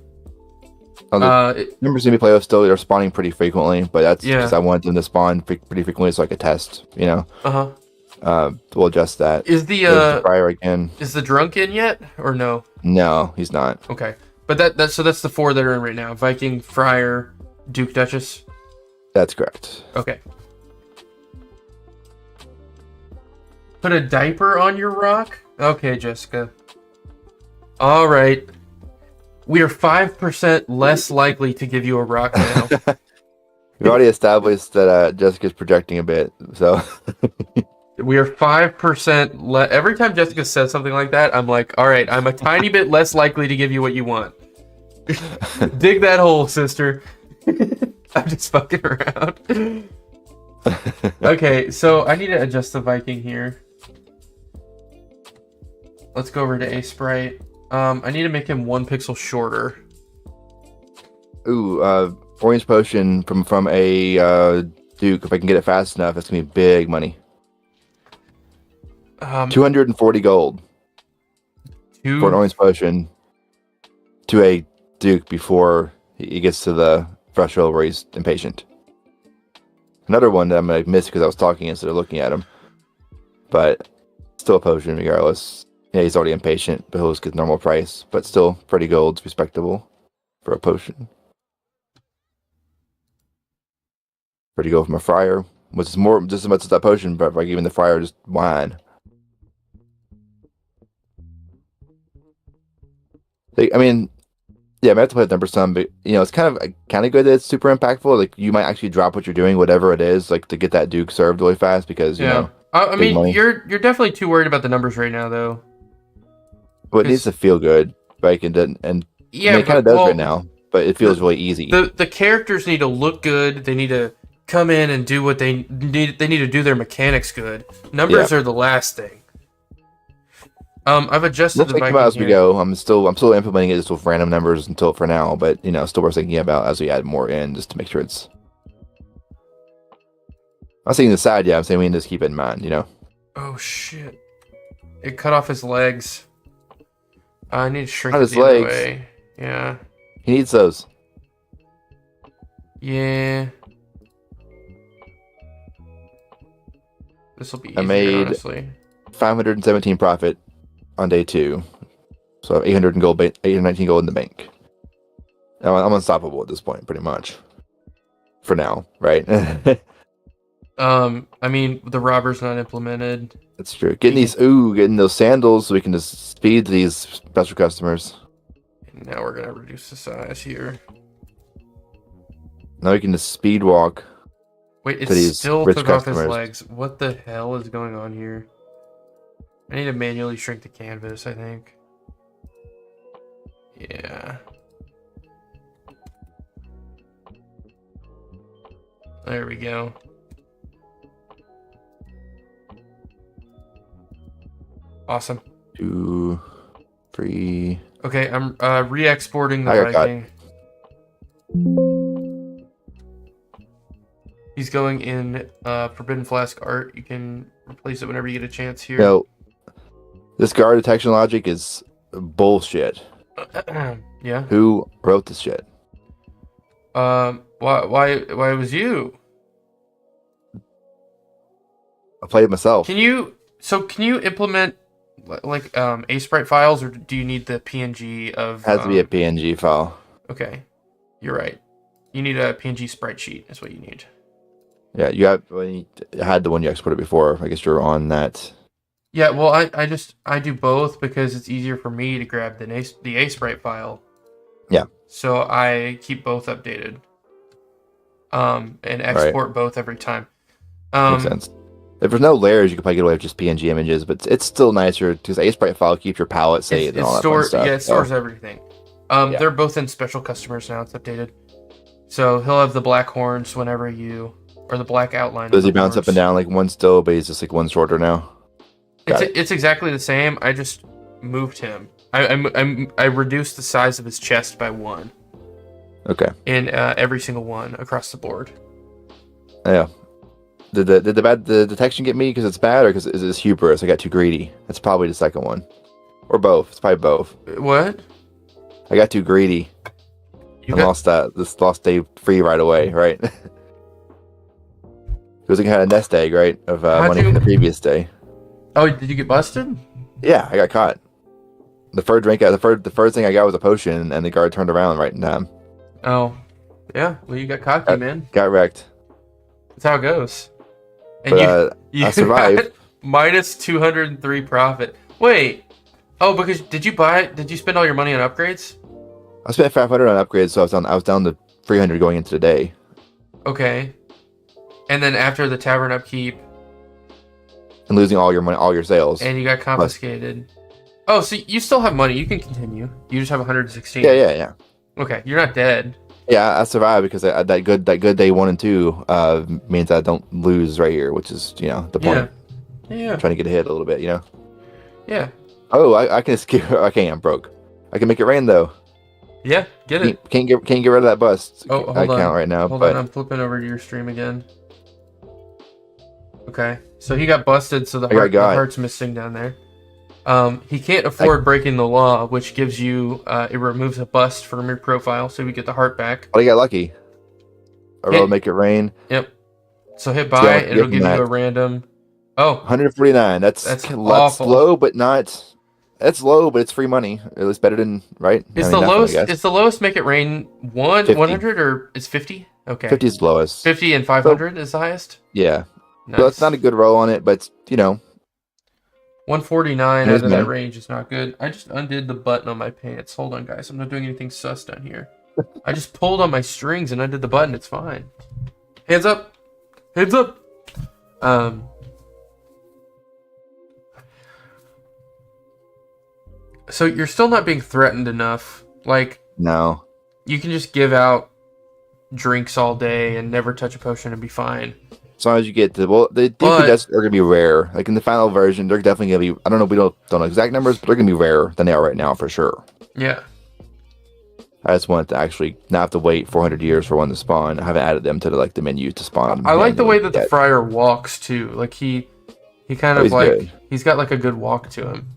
Numbers gonna be playoffs still. They're spawning pretty frequently, but that's Yeah. because I wanted them to spawn pretty frequently. So like a test, you know. We'll adjust that. Is There's the Friar again? Is the drunk in yet or no? No, he's not. Okay, but that's the 4 that are in right now: Viking, Friar, Duke, Duchess. That's correct. Okay. Put a diaper on your rock. Okay, Jessica. All right. We are 5% less likely to give you a rock now. We've already established that Jessica's projecting a bit, so. We are 5% every time Jessica says something like that, I'm like, all right, I'm a tiny bit less likely to give you what you want. Dig that hole, sister. I'm just fucking around. Okay, so I need to adjust the Viking here. Let's go over to A Sprite. I need to make him 1 pixel shorter. Ooh, orange potion from a Duke. If I can get it fast enough, it's gonna be big money. 240 gold for an orange potion to a Duke before he gets to the threshold where he's impatient. Another one that I'm gonna miss because I was talking instead of looking at him, but still a potion regardless. Yeah, he's already impatient, but he'll just get normal price, but still 30 gold's respectable for a potion. 30 gold from a friar, which is more just as much as that potion, but by giving the friar just wine. I mean, yeah, I might have to play with number some, but you know, it's kind of good that it's super impactful. Like you might actually drop what you're doing, whatever it is, like to get that Duke served really fast because you know. I mean, money. you're definitely too worried about the numbers right now, though. Well, it needs to feel good, like and yeah, it kind of does right now, but it feels really easy. The characters need to look good. They need to come in and do what they need. They need to do their mechanics good. Numbers are the last thing. I've adjusted the Viking as we here. go. I'm still implementing it just with random numbers until for now, but you know, still worth thinking about as we add more in, just to make sure it's. I'm not saying the side, I'm saying we need to just keep it in mind, you know. Oh shit! It cut off his legs. I need to shrink Not it his the other legs. way. Yeah. He needs those. Yeah. This will be easier, I made honestly. 517 profit on day 2, so 819 gold in the bank. I'm unstoppable at this point, pretty much. For now, right? I mean, the robber's not implemented. That's true. Getting those sandals so we can just speed these special customers. Now we're gonna reduce the size here. Now we can just speed walk. Wait, it to these still rich took off his customers. legs. What the hell is going on here? I need to manually shrink the canvas, I think. Yeah. There we go. Awesome. 2, 3. Okay, I'm re-exporting the I got Viking. He's going in Forbidden Flask art. You can replace it whenever you get a chance here. No, this guard detection logic is bullshit. Yeah. Who wrote this shit? Why it was you? I played it myself. Can you implement like sprite files, or do you need the PNG of? It has to be a PNG file. Okay, you're right. You need a PNG sprite sheet. That's what you need. Yeah, you have. Well, you had the one you exported before. I guess you're on that. Yeah, well, I do both because it's easier for me to grab the sprite file. Yeah. So I keep both updated. And export both every time. Makes sense. If there's no layers, you could probably get away with just PNG images, but it's still nicer because the sprite file keeps your palette saved and all that fun stuff. Yeah, it stores everything. They're both in special customers now. It's updated. So he'll have the black horns whenever or the black outline. Does he bounce up and down like one still, but he's just like one shorter now? It's exactly the same. I just moved him. I reduced the size of his chest by 1. Okay. In every single one across the board. Yeah. Did the detection get me because it's bad, or because it's hubris? I got too greedy. That's probably the second one, or both. It's probably both. What? I got too greedy. Lost day free right away. Right. It was like I had a nest egg, right, of money from the previous day. Oh, did you get busted? Yeah, I got caught. The first thing I got was a potion, and the guard turned around right in time. Oh, yeah. Well, you got cocky, man. Got wrecked. That's how it goes. And but, you I survived. Minus 203 profit. Wait. Oh, because did you spend all your money on upgrades? I spent 500 on upgrades, so I was down to 300 going into the day. Okay. And then after the tavern upkeep. And losing all your money, all your sales. And you got confiscated. Oh, so you still have money. You can continue. You just have 116. Yeah. Okay, you're not dead. Yeah, I survived because that good day 1 and 2 means I don't lose right here, which is the point. Yeah. I'm trying to get ahead a little bit, Yeah. Oh, I can skip. Okay, I'm broke. I can make it rain though. Yeah, get it. Can't get rid of that bust. Oh, hold account on. right now. Hold on, I'm flipping over to your stream again. Okay, so he got busted, so the heart's missing down there. He can't afford breaking the law, which gives you it removes a bust from your profile, so we get the heart back. Oh, you got lucky. I will make it rain. Yep. So hit buy, and it'll give you a random. Oh, 149. That's awful. Low, but not. That's low, but it's free money. At least better than right. It's the lowest. It's the lowest. Make it rain 100 or it's 50. Okay. 50 is the lowest. 50 and 500 is the highest. Yeah. Nice. So it's not a good roll on it, but 149 out of that range is not good. I just undid the button on my pants. Hold on, guys. I'm not doing anything sus down here. I just pulled on my strings and undid the button. It's fine. Hands up. Hands up. So you're still not being threatened enough. Like, no. You can just give out drinks all day and never touch a potion and be fine. As long as you get the the DPS are gonna be rare. Like in the final version, they're definitely gonna be. I don't know. We don't know exact numbers, but they're gonna be rarer than they are right now for sure. Yeah. I just want to actually not have to wait 400 years for one to spawn. I haven't added them to the menu to spawn. I like the way that the friar walks too. Like he kind of good. He's got like a good walk to him.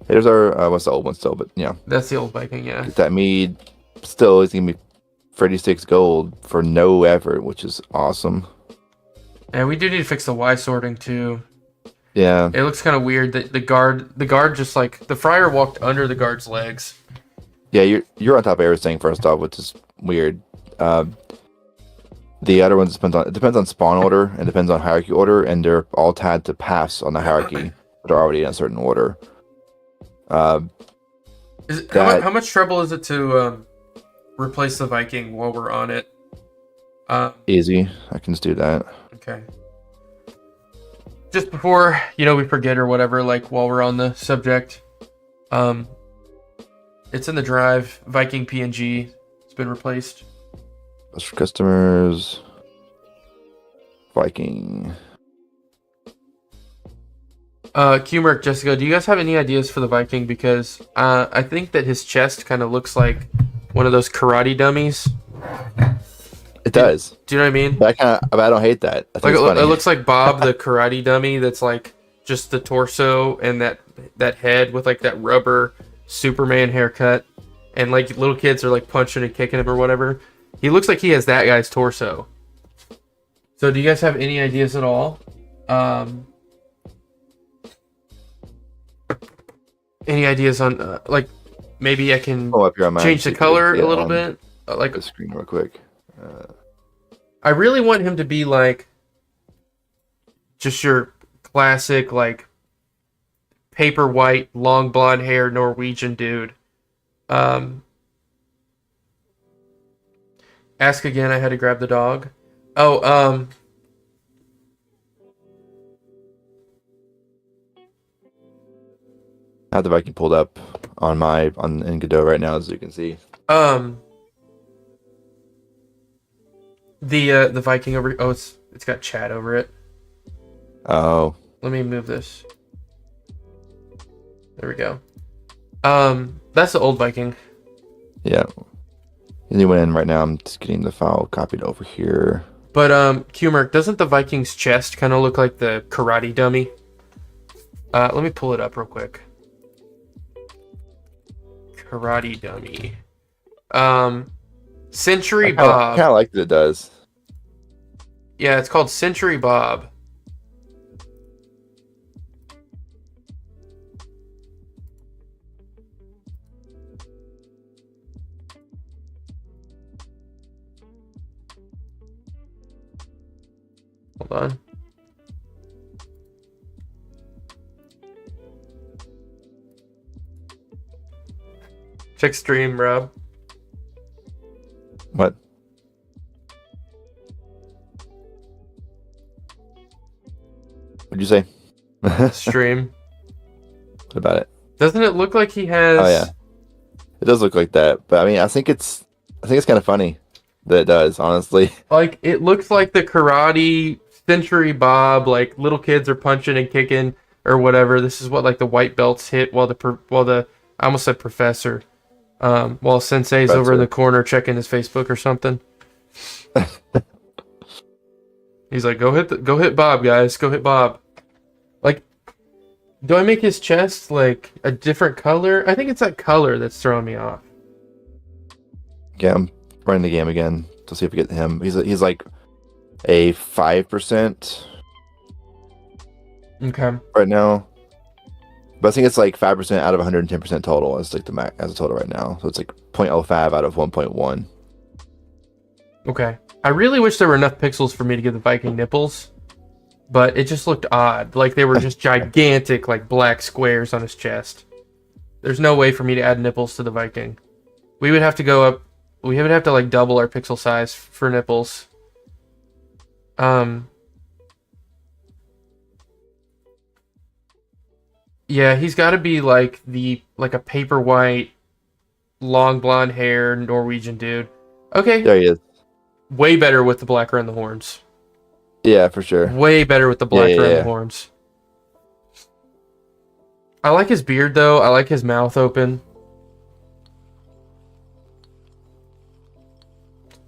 There's our what's the old one still, but that's the old Viking. Yeah. Get that mead. Still, it's gonna be 36 gold for no effort, which is awesome. And we do need to fix the Y sorting too. Yeah. It looks kind of weird that the guard just like the friar walked under the guard's legs. Yeah, you're on top of everything first off, which is weird. The other ones depends on spawn order and depends on hierarchy order, and they're all tied to paths on the hierarchy, but are already in a certain order. How much trouble is it to replace the Viking while we're on it? Easy. I can just do that. Okay. Just before, we forget or whatever, like while we're on the subject, it's in the drive. Viking PNG. It's been replaced. That's for customers. Viking. Qmerk, Jessica, do you guys have any ideas for the Viking? Because I think that his chest kind of looks like one of those karate dummies. It does. Do you know what I mean? But I don't hate that. Like it looks like Bob the karate dummy. That's like just the torso and that head with like that rubber Superman haircut, and like little kids are like punching and kicking him or whatever. He looks like he has that guy's torso. So do you guys have any ideas at all? Any ideas on like maybe I can Up here on mine, change so the you can color see a it little on bit? Like the screen real quick. I really want him to be like just your classic like paper white, long blonde hair Norwegian dude. Ask again, I had to grab the dog. Oh, I have the Viking pulled up on in Godot right now, as you can see. the Viking over. Oh, it's got chat over it. Oh, Let me move this. There we go. That's the old Viking. yeah. He went in right now. I'm just getting the file copied over here. But Qmerk, doesn't the Viking's chest kind of look like the karate dummy? Let me pull it up real quick. Karate dummy. Century Bob. Kind of like that it does. Yeah, it's called Century Bob. Hold on. Check stream, Rob. What? What'd you say? Stream. What about it? Doesn't it look like he has... Oh yeah, it does look like that. But I mean, I think it's kind of funny that it does. Honestly, Like, it looks like the karate Century Bob, like, little kids are punching and kicking or whatever. This is what, like, the white belts hit while the I almost said professor. While Sensei's over in the corner checking his Facebook or something. He's like, go hit Bob, guys. Go hit Bob. Like, do I make his chest, like, a different color? I think it's that color that's throwing me off. yeah, I'm running the game again to see if we get him. He's like a 5% Okay. right now. But I think it's like 5% out of 110% total as like the max as a total right now. So it's like 0.05 out of 1.1. Okay. I really wish there were enough pixels for me to get the Viking nipples, but it just looked odd. Like they were just gigantic, like black squares on his chest. There's no way for me to add nipples to the Viking. We would have to go up. We would have to like double our pixel size for nipples. Yeah, he's got to be like a paper white, long blonde hair Norwegian dude. Okay. There he is. Way better with the black around the horns. Yeah, for sure. Way better with the black around the horns. I like his beard though. I like his mouth open.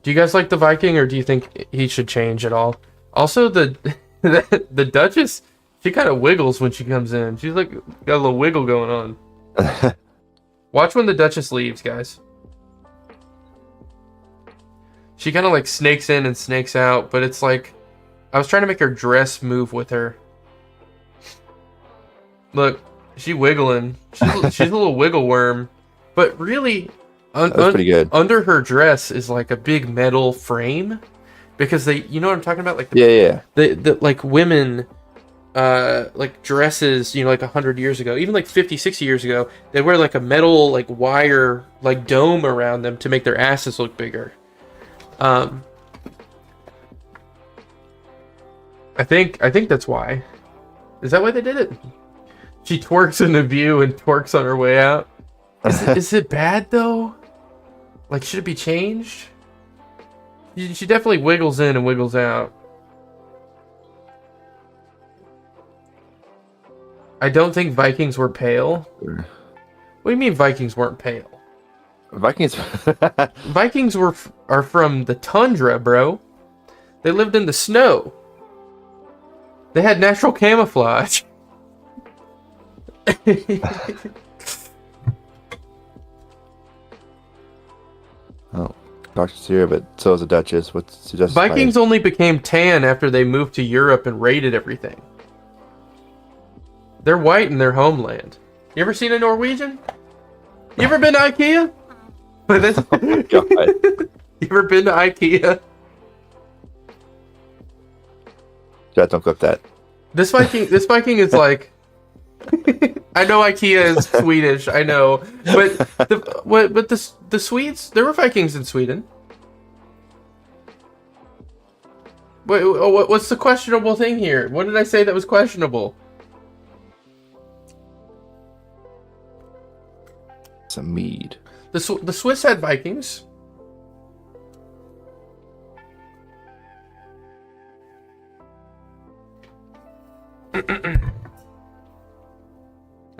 Do you guys like the Viking, or do you think he should change at all? Also, the Duchess, she kind of wiggles when she comes in. She's like got a little wiggle going on. Watch when the Duchess leaves, guys. She kind of like snakes in and snakes out, but it's like I was trying to make her dress move with her. Look, she wiggling. She's a little wiggle worm, but really, That's pretty good. Under her dress is like a big metal frame, because you know what I'm talking about, like the like women, like dresses, you know, like 100 years ago, even like 50, 60 years ago, they wear like a metal like wire like dome around them to make their asses look bigger. I think that's why. Is that why they did it? She twerks in the view and twerks on her way out. Is it bad though? Like, should it be changed? She definitely wiggles in and wiggles out. I don't think Vikings were pale. What do you mean Vikings weren't pale? Vikings. Vikings are from the tundra, bro. They lived in the snow. They had natural camouflage. Oh, Doctor's here, but so is the Duchess. What's suggested? Vikings only became tan after they moved to Europe and raided everything. They're white in their homeland. You ever seen a Norwegian? You ever been to IKEA? Oh my God. You ever been to IKEA? Don't clip that. This Viking is like. I know IKEA is Swedish. I know, but the Swedes, there were Vikings in Sweden. What's the questionable thing here? What did I say that was questionable? Some mead. The Swiss had Vikings.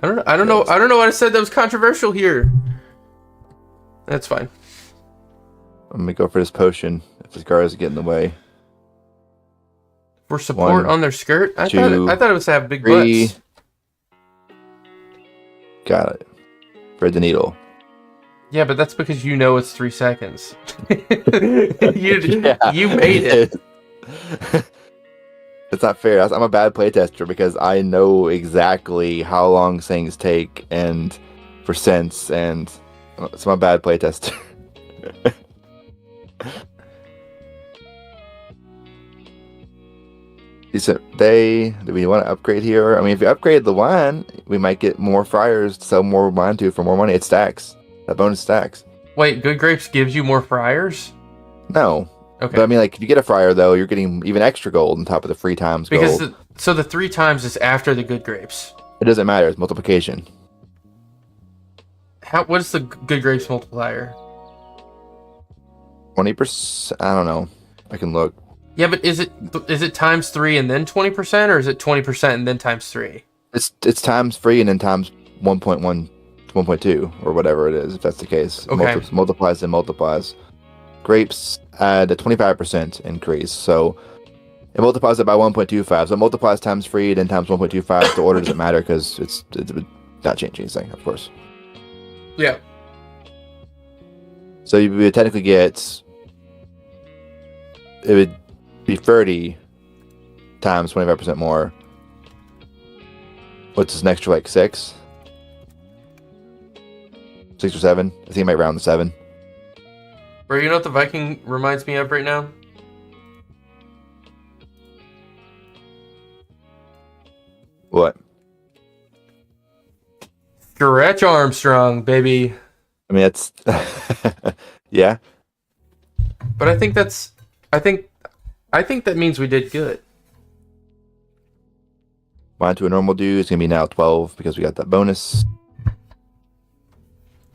I don't know what I said that was controversial here. That's fine. I'm gonna go for this potion if this guard doesn't get in the way. For support on their skirt? I thought it was to have big 3. butts. Got it. Thread the needle. Yeah, but that's because you know it's 3 seconds. You made it. It's not fair. I'm a bad playtester because I know exactly how long things take and for sense, and so I'm a bad playtester. Do we want to upgrade here? I mean, if we upgrade the wine, we might get more friars to sell more wine to for more money. It stacks. That bonus stacks. Wait, Good Grapes gives you more friars? No. Okay. But I mean, like, if you get a friar, though, you're getting even extra gold on top of the 3 times gold. Because so the 3 times is after the Good Grapes. It doesn't matter. It's multiplication. What is the Good Grapes multiplier? 20%? I don't know. I can look. Yeah, but is it times 3 and then 20%, or is it 20% and then times 3? It's times 3 and then times 1.2 or whatever it is, if that's the case. Okay. Multiplies and multiplies. Grapes add a 25% increase, so it multiplies it by 1.25. So it multiplies times 3, then times 1.25. The order doesn't matter because it's not changing anything, of course. Yeah. So you would technically get, it would be 30 times 25% more. What's this, an extra like 6? 6 or 7? I think I might round to 7. Bro, you know what the Viking reminds me of right now? What? Stretch Armstrong, baby. I mean, that's yeah. But I think that means we did good. Mine to a normal dude is gonna be now 12 because we got that bonus.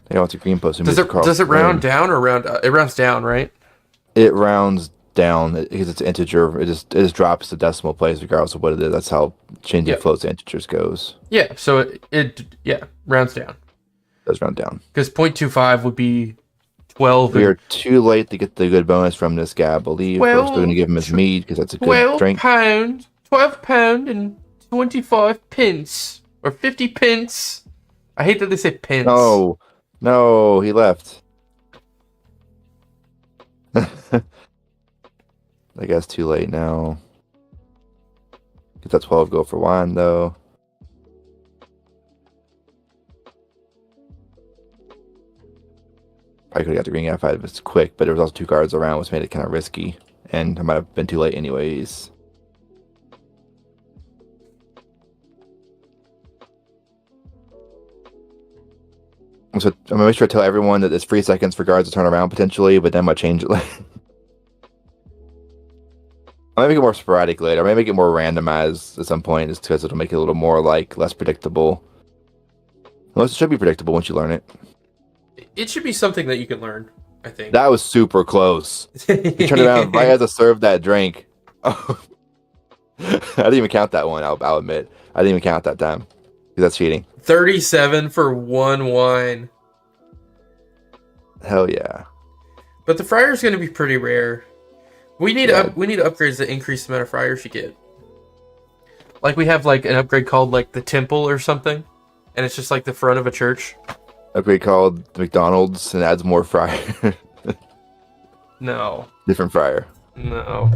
I want to green post. Does it round down or round up? It rounds down, right? It rounds down because it's integer. It just drops the decimal place regardless of what it is. That's how changing floats to integers goes. Yeah, so it rounds down. It does round down. Because 0.25 would be 12. We are too late to get the good bonus from this guy, I believe. We're still going to give him his mead because that's a good drink. £12 and 25 pence. Or 50 pence. I hate that they say pence. No, he left. I guess too late now. Get that 12 go for wine, though. I could have got the green F5 if it's quick, but there was also 2 cards around, which made it kind of risky. And I might have been too late anyways. So I'm going to make sure to tell everyone that it's 3 seconds for guards to turn around potentially, but then I might change it later. I might make it more sporadic later. I might make it more randomized at some point, just because it'll make it a little more less predictable. Unless it should be predictable once you learn it. It should be something that you can learn, I think. That was super close. You turned around right as I served that drink. Oh. I didn't even count that one, I'll admit. I didn't even count that time. Because that's cheating. 37 for 1 wine. Hell yeah. But the friar's going to be pretty rare. We need upgrades that increase the amount of friars you get. Like we have an upgrade called the temple or something, and it's just the front of a church. Upgrade called the McDonald's and adds more friars. No. Different fryer. No.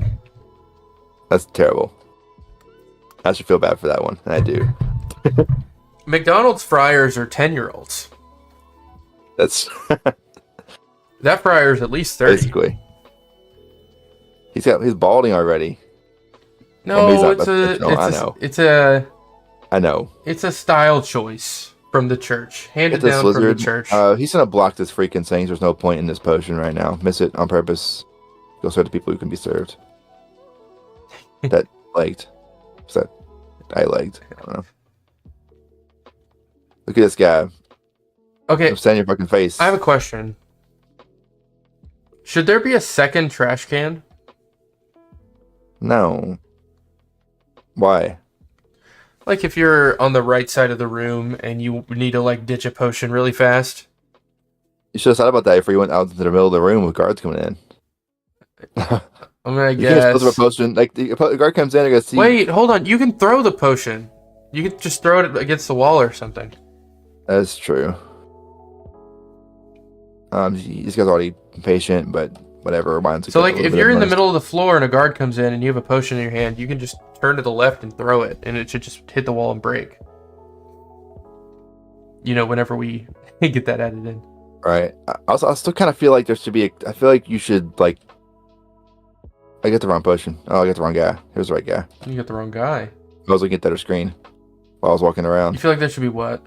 That's terrible. I should feel bad for that one. And I do. McDonald's fryers are 10-year-olds. That's That fryer's at least 30. basically. He's balding already. No, he's not it's a. professional, I know. It's I know. a style choice from the church, handed It's a down from the lizard. church. He's gonna block this freaking saying there's no point in this potion right now. Miss it on purpose. Go serve the people who can be served. That legged. What's that? I legged. I don't know. Look at this guy. Okay, Stand in your fucking face. I have a question. Should there be a second trash can? No. Why? Like if you're on the right side of the room and you need to like ditch a potion really fast. You should have thought about that before you went out into the middle of the room with guards coming in. I'm gonna You can just guess. put a potion. Like the guard comes in, I gotta see. Wait, hold on. You can throw the potion. You could just throw it against the wall or something. That's true. This guy's already patient, but whatever. So like if you're in the middle of the floor and a guard comes in and you have a potion in your hand, you can just turn to the left and throw it, and it should just hit the wall and break. You know, whenever we get that added in. Right. I still kind of feel like there should be. I feel like you should like. I get the wrong potion. Oh, I got the wrong guy. Here's the right guy. You got the wrong guy. I was looking at that screen while I was walking You around. feel like there should be what?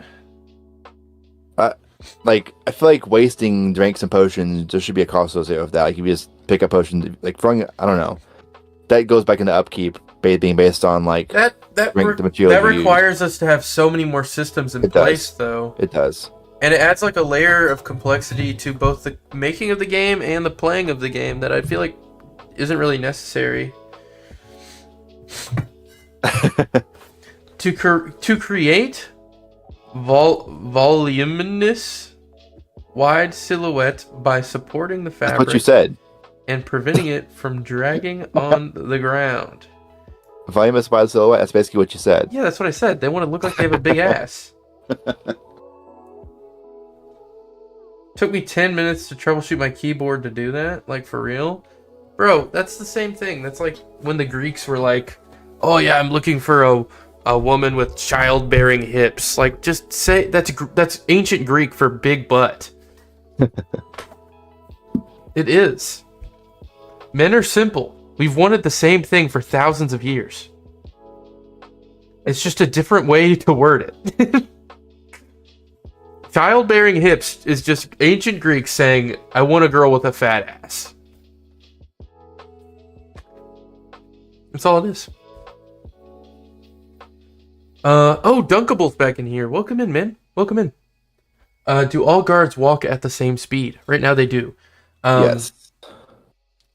Like I feel like wasting drinks and potions. There should be a cost associated with that. Like if you just pick up potions, like throwing. I don't know. That goes back into upkeep, being based on like That drink the material. that requires us to have so many more systems in It place, does. though. It does. And it adds like a layer of complexity to both the making of the game and the playing of the game that I feel like isn't really necessary. To create voluminous wide silhouette by supporting the That's fabric what you said. and preventing it from dragging on the ground. Voluminous by silhouette. That's basically what you said. Yeah, that's what I said. They want to look like they have a big ass. Took me 10 minutes to troubleshoot my keyboard to do that. Like, for real? Bro, that's the same thing. That's like when the Greeks were like, oh yeah, I'm looking for a woman with childbearing hips. Like, just say, that's ancient Greek for big butt. It is. Men are simple. We've wanted the same thing for thousands of years. It's just a different way to word it. Childbearing hips is just ancient Greek saying, I want a girl with a fat ass. That's all it is. Oh, Dunkable's back in here. Welcome in, man. Welcome in. Do all guards walk at the same speed? Right now they do. Yes.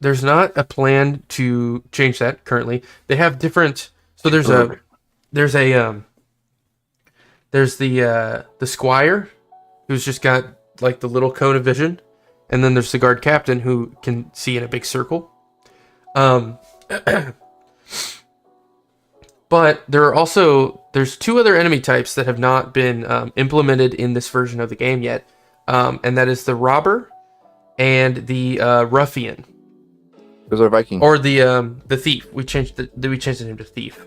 There's not a plan to change that currently. They have different. So there's the squire, who's just got like the little cone of vision, and then there's the guard captain who can see in a big circle. But there's two other enemy types that have not been implemented in this version of the game yet, and that is the robber and the ruffian. Those are Viking. Or the thief. We changed the name to thief.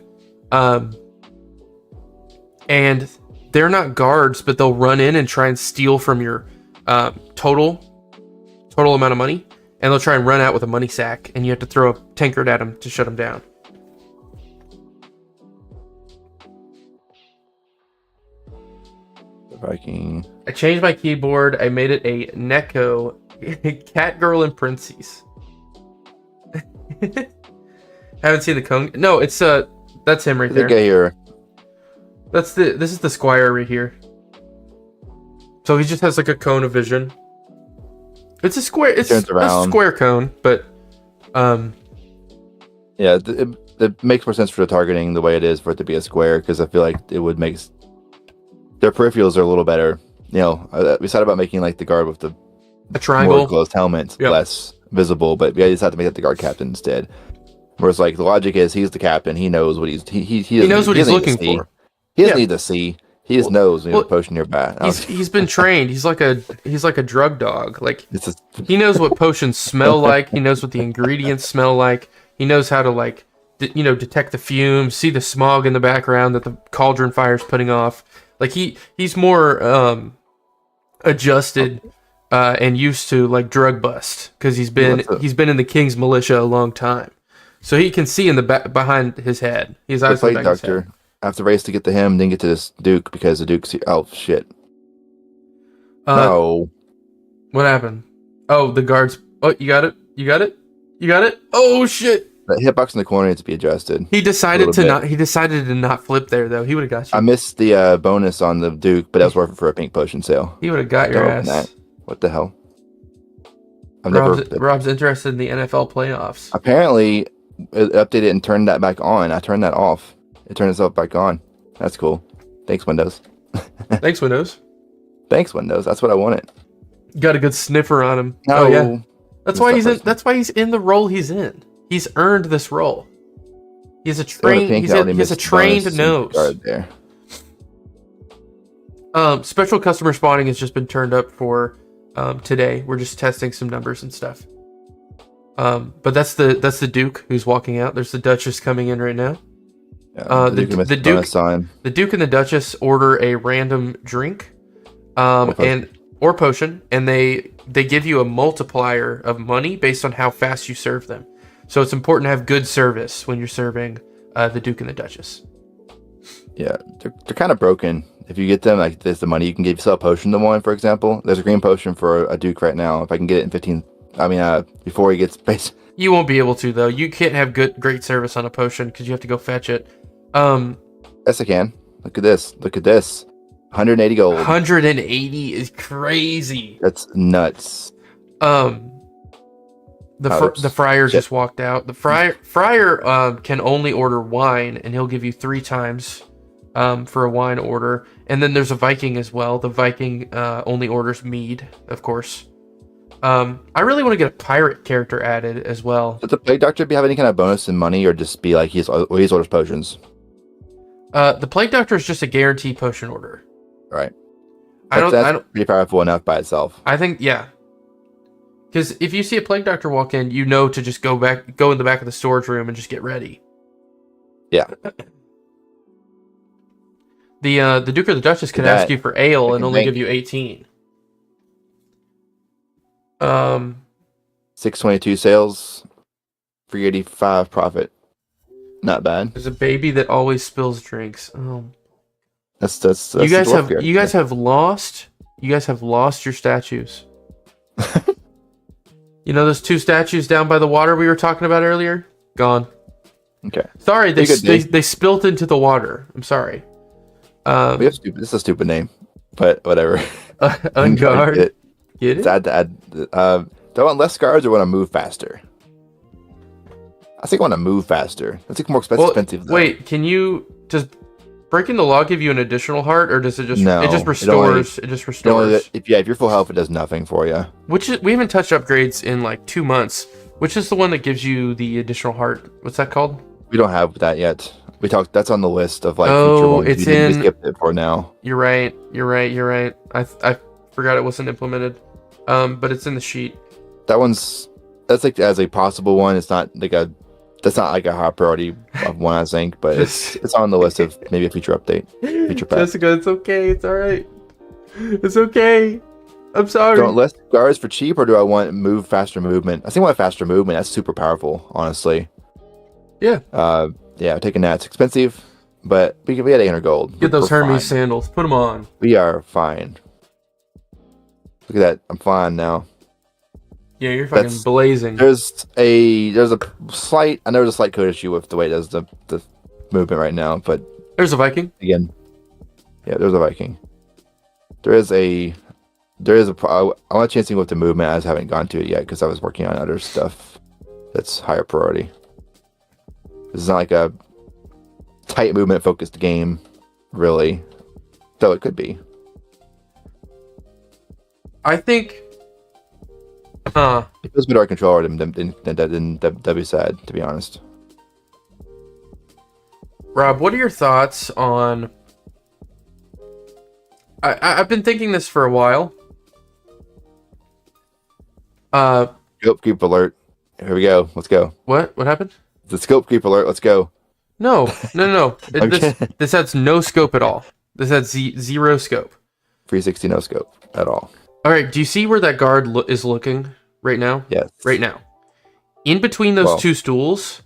And they're not guards, but they'll run in and try and steal from your total amount of money, and they'll try and run out with a money sack, and you have to throw a tankard at them to shut them down. Viking. I changed my keyboard. I made it a Neko cat girl and princess. Haven't seen the cone. No, it's that's him right there. The guy here. This is the squire right here. So he just has like a cone of vision. It's a square. It's a square cone, but yeah, it makes more sense for the targeting the way it is for it to be a square, because I feel like it would make their peripherals are a little better. You know, we thought about making like the guard with the a triangle more closed helmet, less visible, but we decided to make it the guard captain instead. Whereas like the logic is he's the captain, he knows what he knows what he's looking for. He doesn't need to see. He just knows when you well, have a potion nearby. he's been trained. He's like a drug dog. Like It's just, he knows what potions smell like. He knows what the ingredients smell like. He knows how to like detect the fumes, see the smog in the background that the cauldron fire's putting off. Like he's more adjusted and used to like drug bust because he's been in the King's militia a long time. So he can see in the back behind his head. His eyes in the back of his head. I have to race to get to him, then get to this Duke because the Duke's here. Oh shit! No. What happened? Oh, the guards. Oh, you got it. You got it. You got it. Oh shit! The hitbox in the corner needs to be adjusted. He decided to not. He decided to not flip there though. He would have got you. I missed the bonus on the Duke, but that was worth it for a pink potion sale. He would have got your ass. What the hell? Rob's interested in the NFL playoffs. Apparently, it updated and turned that back on. I turned that off. It turned itself back on. That's cool. Thanks, Windows. Thanks, Windows. Thanks, Windows. That's what I wanted. Got a good sniffer on him. No. Oh yeah. That's why he's in the role he's in. He's earned this role. He has a trained nose. There. Special customer spawning has just been turned up for today. We're just testing some numbers and stuff. But that's the Duke who's walking out. There's the Duchess coming in right now. Yeah, the Duke and the Duchess order a random drink, or potion, and they give you a multiplier of money based on how fast you serve them. So it's important to have good service when you're serving the Duke and the Duchess. Yeah, they're kind of broken. If you get them, like there's the money you can give yourself a potion to one, for example. There's a green potion for a Duke right now. If I can get it in 15, before he gets base. You won't be able to though. You can't have great service on a potion because you have to go fetch it. Yes, I can. Look at this. 180 gold. 180 is crazy. That's nuts. The friar just walked out. The friar can only order wine, and he'll give you 3 times for a wine order. And then there's a Viking as well. The Viking only orders mead, of course. I really want to get a pirate character added as well. Does the Plague Doctor have any kind of bonus in money, or just be like he's orders potions? The Plague Doctor is just a guaranteed potion order. Right. That's pretty powerful enough by itself. I think, yeah. Because if you see a Plague Doctor walk in, you know to just go in the back of the storage room and just get ready. Yeah. The Duke or the Duchess can ask you for ale and only give you 18. 622 sales, 385 profit. Not bad. There's a baby that always spills drinks. Oh. That's you guys have lost your statues. You know those 2 statues down by the water we were talking about earlier? Gone. Okay. Sorry, they spilt into the water. I'm sorry. This is a stupid name, but whatever. Unguard. Get it? Do I want less guards or want to move faster? I think I want to move faster. That's like more expensive. Though. Wait, does breaking the law give you an additional heart, or does it just no, it just restores? It just restores. If you're full health, it does nothing for you. We haven't touched upgrades in like 2 months. Which is the one that gives you the additional heart? What's that called? We don't have that yet. We talked. That's on the list of like. Oh, future ones. We skipped it for now. You're right. I forgot it wasn't implemented. But it's in the sheet. That's like as a possible one. It's not like that's not like a high priority of one, I think, but it's on the list of maybe a future update, future pack. Jessica, it's okay. It's all right. It's okay. I'm sorry. Do I want less guards for cheap, or do I want faster movement? I think I want faster movement. That's super powerful, honestly. Yeah. Taking that. It's expensive, but we had 800 gold. Get those Hermes sandals. Put them on. We are fine. Look at that. I'm fine now. Yeah, you're fucking blazing. There's a slight code issue with the way it does the movement right now, but there's a Viking again. Yeah, there's a Viking. I want chancing with the movement. I just haven't gone to it yet because I was working on other stuff that's higher priority. This is not like a tight movement focused game, really. Though it could be. I think. If it was with our controller, then that'd be sad, to be honest. Rob, what are your thoughts on I've been thinking this for a while. Scope creep alert. Here we go. Let's go. What happened? The scope creep alert. Let's go. No. Okay. This has no scope at all. This has zero scope. 360 no scope at all. All right. Do you see where that guard is looking right now? Yes. Right now. In between those two stools,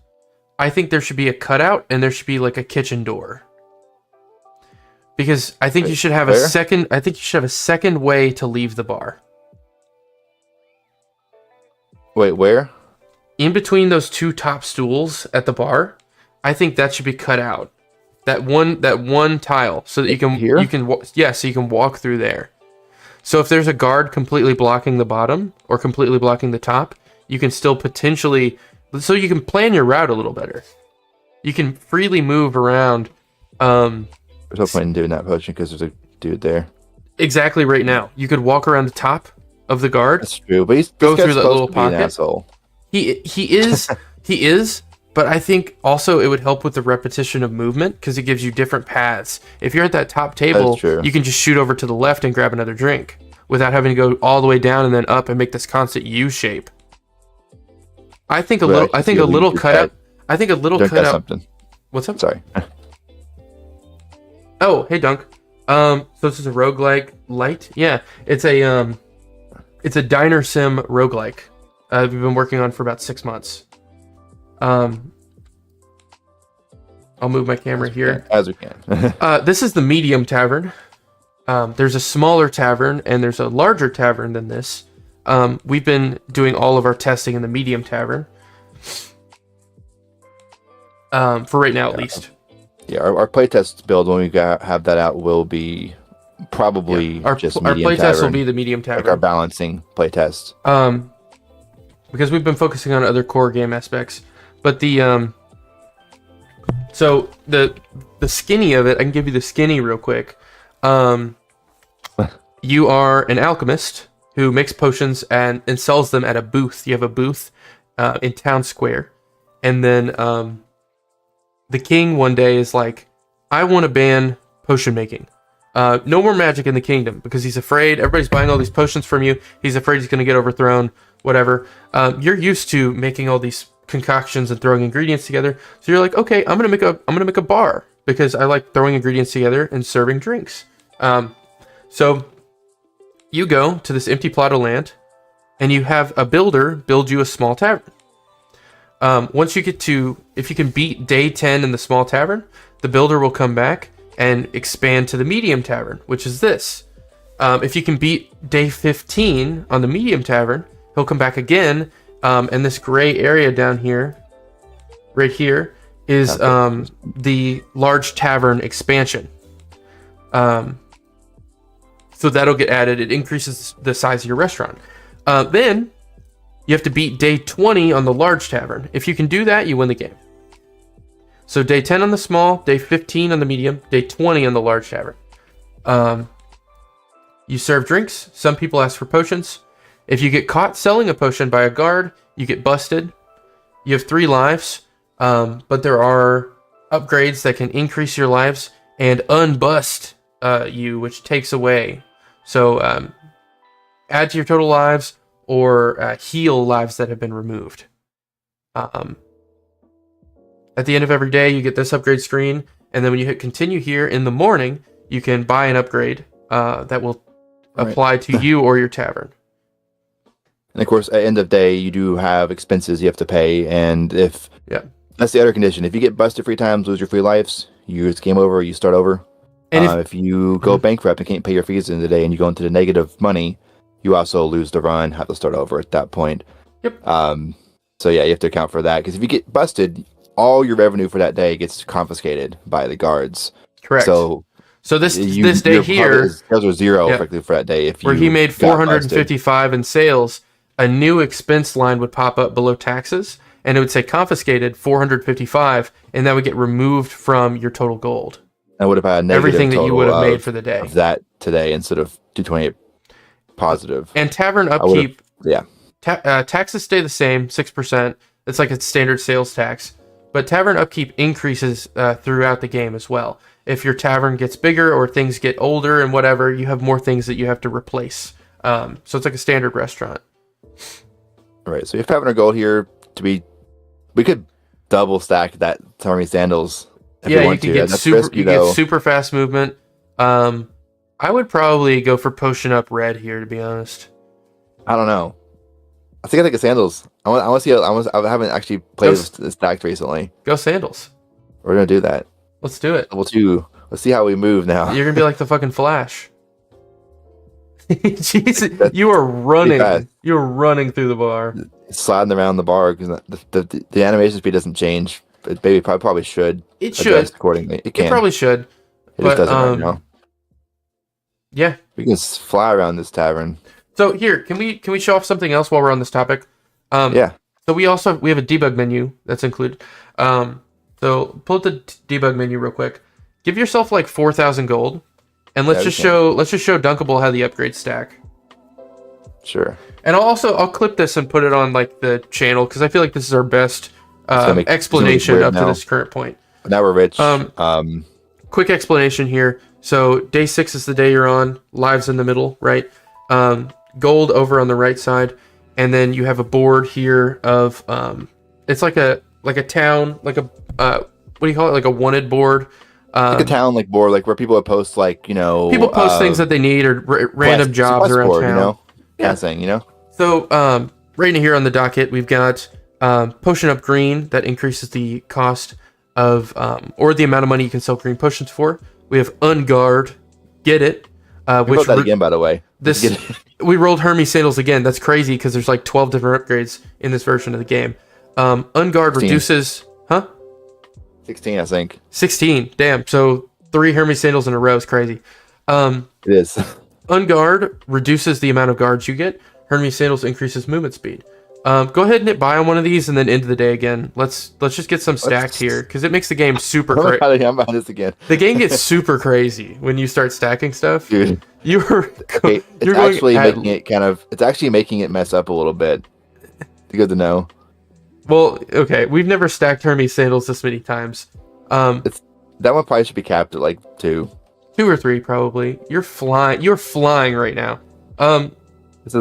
I think there should be a cutout and there should be like a kitchen door. Because I think you should have a second. I think you should have a second way to leave the bar. Wait, where? In between those two top stools at the bar, I think that should be cut out. That one tile, so that so you can walk through there. So if there's a guard completely blocking the bottom or completely blocking the top, you can still potentially, so you can plan your route a little better. You can freely move around. There's no point in doing that potion because there's a dude there. Exactly right now. You could walk around the top of the guard. That's true, but go through that little pocket. Asshole. He is, but I think also it would help with the repetition of movement because it gives you different paths. If you're at that top table, you can just shoot over to the left and grab another drink without having to go all the way down and then up and make this constant U shape. I think a little cutout. I think a little cutout. Something. What's up? Sorry. Oh, hey Dunk. So this is a roguelike light. Yeah, it's a diner sim roguelike. We've been working on for about 6 months. I'll move my camera here. As we can. This is the medium tavern. There's a smaller tavern and there's a larger tavern than this. We've been doing all of our testing in the medium tavern. For right now, at least. Yeah, our playtest build when we have that out will be probably just medium our playtest tavern, will be the medium tavern. like our balancing playtest. Because we've been focusing on other core game aspects, but so the skinny of it, I can give you the skinny real quick. You are an alchemist who makes potions and sells them at a booth. You have a booth in town square, and then the king one day is like, I want to ban potion making. No more magic in the kingdom because he's afraid. Everybody's buying all these potions from you. He's afraid he's going to get overthrown. Whatever. You're used to making all these concoctions and throwing ingredients together. So you're like, okay, I'm gonna make a bar because I like throwing ingredients together and serving drinks. So you go to this empty plot of land, and you have a builder build you a small tavern. Once you get to, if you can beat day 10 in the small tavern, the builder will come back and expand to the medium tavern, which is this. If you can beat day 15 on the medium tavern, he'll come back again, and this gray area down here, right here, is the large tavern expansion. So that'll get added. It increases the size of your restaurant. Then you have to beat day 20 on the large tavern. If you can do that, you win the game. So day 10 on the small, day 15 on the medium, day 20 on the large tavern. You serve drinks. Some people ask for potions. If you get caught selling a potion by a guard, you get busted. You have 3 lives, but there are upgrades that can increase your lives and unbust you, which takes away. So add to your total lives or heal lives that have been removed. At the end of every day, you get this upgrade screen, and then when you hit continue here in the morning, you can buy an upgrade that will apply to you or your tavern. And of course, at the end of day, you do have expenses you have to pay, and if that's the other condition. If you get busted 3 times, lose your free lives, it's game over. You start over. And if you go bankrupt and can't pay your fees in the day, and you go into the negative money, you also lose the run, have to start over at that point. Yep. So yeah, you have to account for that, because if you get busted, all your revenue for that day gets confiscated by the guards. Correct. So this day here, those are zero effectively for that day. If where he made 455 in sales, a new expense line would pop up below taxes, and it would say confiscated 455, and that would get removed from your total gold. I would have had a negative everything that you would have made for the day of that today instead of 228 positive. And tavern upkeep, taxes stay the same, 6%. It's like a standard sales tax. but tavern upkeep increases throughout the game as well. If your tavern gets bigger or things get older and whatever, you have more things that you have to replace. So it's like a standard restaurant. All right, so you have 500 gold here we could double stack that Tommy Sandals. If Yeah, we you want could to. get That's super. risky, You though. get super fast movement. I would probably go for potion up red here, to be honest. I don't know. I think a Sandals. I want to see. I haven't actually played this stacked recently. Go sandals. We're gonna do that. Let's do it. Level 2. Let's see how we move now. You're gonna be like the fucking Flash. Jesus, you are running. You're running through the bar. Sliding around the bar because the animation speed doesn't change. It maybe probably should. It should accordingly. It can. It probably should. It just doesn't right now. Yeah, we can fly around this tavern. So here, can we show off something else while we're on this topic? Yeah. So we have a debug menu that's included. So pull up the debug menu real quick. Give yourself like 4,000 gold, and let's just show Dunkable how the upgrades stack. Sure. And I'll clip this and put it on like the channel because I feel like this is our best explanation up to this current point. Now we're rich. Quick explanation here. So day 6 is the day you're on. Lives in the middle, right? Gold over on the right side, and then you have a board here of it's like a town, like a what do you call it? Like a wanted board. Like a town like board, like where people would post people post things that they need or random jobs around town. You know? Yeah. Kind of thing, So right in here on the docket, we've got potion up green that increases the cost of or the amount of money you can sell green potions for. We have unguard, get it. We wrote that again, by the way. We rolled Hermes Sandals again. That's crazy because there's like 12 different upgrades in this version of the game. Unguard 16. reduces, 16, I think. 16. Damn. So 3 Hermes Sandals in a row is crazy. It is. Unguard reduces the amount of guards you get. Hermes Sandals increases movement speed. Go ahead and hit buy on one of these and then end of the day again. Let's just get some stacked here because it makes the game super crazy. I'm behind this again. The game gets super crazy when you start stacking stuff. Dude. It's actually making it mess up a little bit. It's good to know. Well, okay, we've never stacked Hermes Sandals this many times. That one probably should be capped at like 2. 2 or 3 probably. You're flying right now. This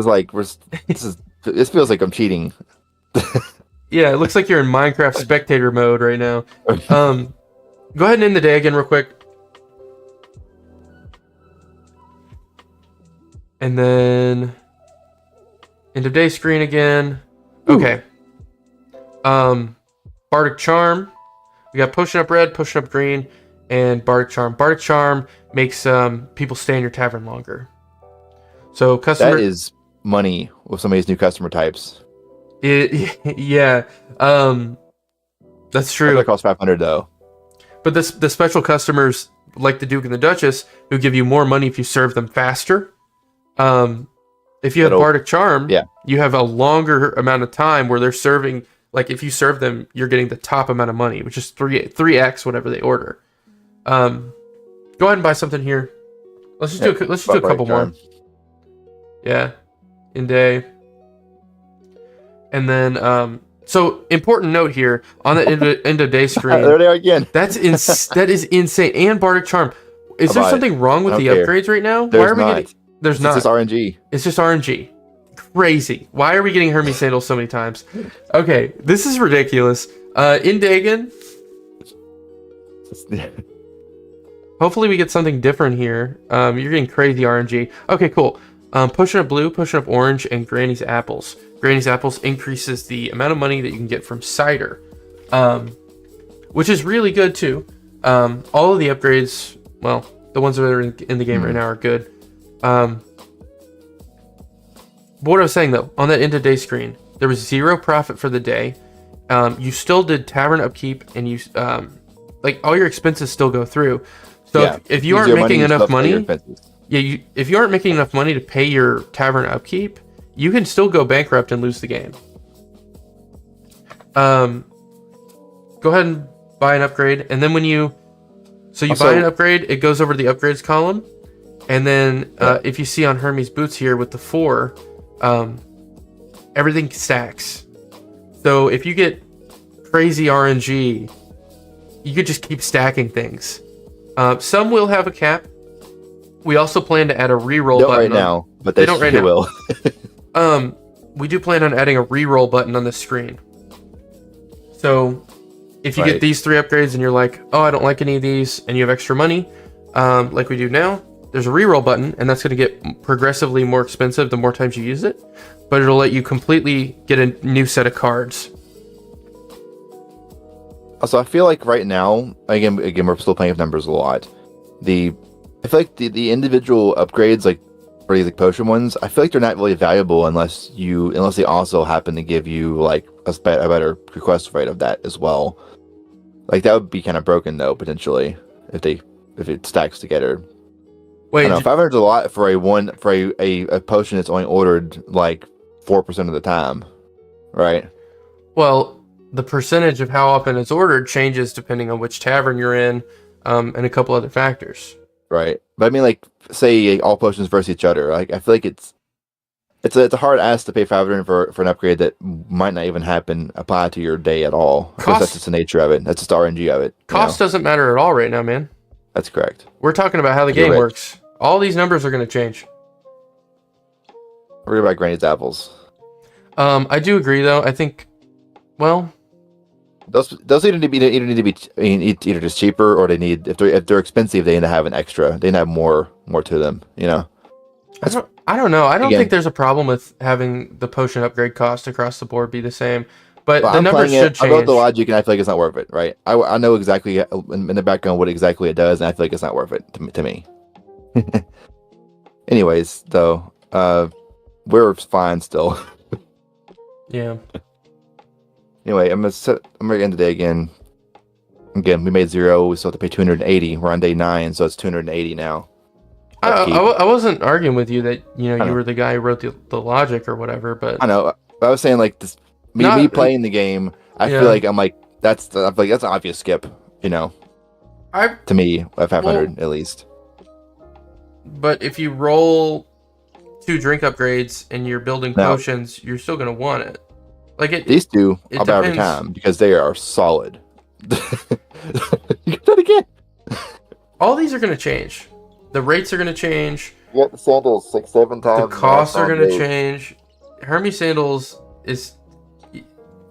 feels like I'm cheating. Yeah, it looks like you're in Minecraft spectator mode right now. Go ahead and end the day again real quick. And then end of day screen again. Okay. Bardic Charm. We got Potion Up Red, Potion Up Green, and Bardic Charm. Bardic Charm makes people stay in your tavern longer. So that is money with some of these new customer types. Yeah. That's true. That costs 500 though. But the special customers like the Duke and the Duchess who give you more money if you serve them faster. If you have Bardic Charm, you have a longer amount of time where they're serving. Like if you serve them, you're getting the top amount of money, which is 3x whatever they order. Go ahead and buy something here. Let's just do a couple more. Yeah, in day. And then so important note here on the end of day screen. There they are again. That is insane. And Bardic Charm. Is there something wrong with the upgrades right now? Why are we getting? There's not. It's just RNG. It's just RNG. Crazy. Why are we getting Hermes Sandals so many times? Okay, this is ridiculous. In Dagon. Hopefully we get something different here. You're getting crazy RNG. Okay, cool. Pushing up blue, pushing up orange, and Granny's apples. Granny's apples increases the amount of money that you can get from cider, which is really good too. All of the upgrades, well, the ones that are in the game right now are good. But what I was saying though, on that end of day screen, there was 0 profit for the day. You still did tavern upkeep, and you like all your expenses still go through. So if you aren't making enough money, if you aren't making enough money to pay your tavern upkeep, you can still go bankrupt and lose the game. Go ahead and buy an upgrade, and then when you buy an upgrade, it goes over to the upgrades column, and then if you see on Hermes boots here with the 4, everything stacks. So if you get crazy RNG, you could just keep stacking things. Some will have a cap. We also plan to add a reroll Don't button right now, but they don't right sure now. will. We do plan on adding a reroll button on the screen. So if you get these 3 upgrades and you're like, oh, I don't like any of these, and you have extra money, like we do now, there's a reroll button, and that's going to get progressively more expensive the more times you use it, but it'll let you completely get a new set of cards. Also, I feel like right now, again, we're still playing with numbers a lot. I feel like the individual upgrades, like for these like potion ones, I feel like they're not really valuable unless they also happen to give you like a better request rate of that as well. Like that would be kind of broken though, potentially, if it stacks together. Wait, I don't know, 500 is a lot for a potion that's only ordered like 4% of the time, right? well, the percentage of how often it's ordered changes depending on which tavern you're in, and a couple other factors. Right, but I mean, like, say all potions versus each other. Like, I feel like it's a hard ask to pay 500 for an upgrade that might not even apply to your day at all. Because that's just the nature of it. That's just the RNG of it. Cost doesn't matter at all right now, man. That's correct. We're talking about how the game works. All these numbers are going to change. Worry about Granny's apples. I do agree, though. I think, well, those either need to be either just cheaper, or they need, if they're expensive, they need to have an extra. They need to have more to them. You know. I don't know. I don't think there's a problem with having the potion upgrade cost across the board be the same, but the numbers should change. I wrote the logic, and I feel like it's not worth it. Right? I know exactly in the background what exactly it does, and I feel like it's not worth it to me. Anyways, though, we're fine still. Yeah. Anyway, I'm gonna end the day again. Again, we made 0. We still have to pay 280. We're on day 9, so it's 280 now. I wasn't arguing with you that you were the guy who wrote the logic or whatever, but I know. I was saying like this. Me playing the game, I feel like that's an obvious skip. You know, to me at 500 at least. But if you roll 2 drink upgrades and you're building potions, you're still gonna want it. Like these two about every time because they are solid. You get that again. All these are gonna change. The rates are gonna change. You got the sandals 6-7 times. The costs are gonna change. Hermes sandals is.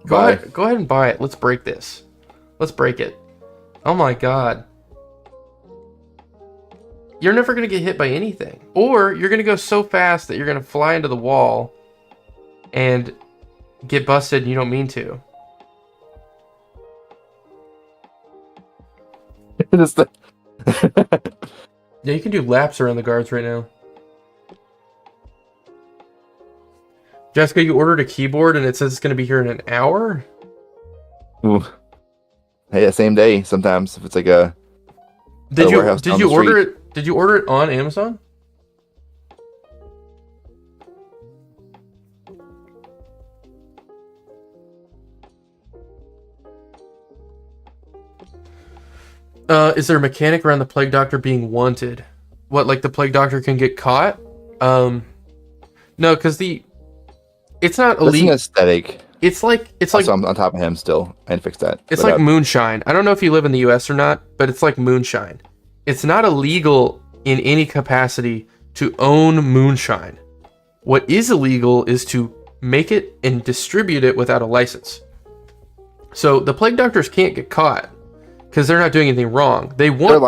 Go ahead and buy it. Let's break this. Let's break it. Oh my god. You're never gonna get hit by anything, or you're gonna go so fast that you're gonna fly into the wall and get busted and you don't mean to. Yeah, you can do laps around the guards right now. Jessica, you ordered a keyboard and it says it's going to be here in an hour? Ooh. Hey, same day sometimes if it's like a Did you order it? Did you order it on Amazon? Is there a mechanic around the Plague Doctor being wanted? What, like the Plague Doctor can get caught? No, because it's not illegal. It's an aesthetic. It's like I'm on top of him still. I didn't fix that. It's like moonshine. I don't know if you live in the US or not, but it's like moonshine. It's not illegal in any capacity to own moonshine. What is illegal is to make it and distribute it without a license. So the Plague Doctors can't get caught because they're not doing anything wrong. They are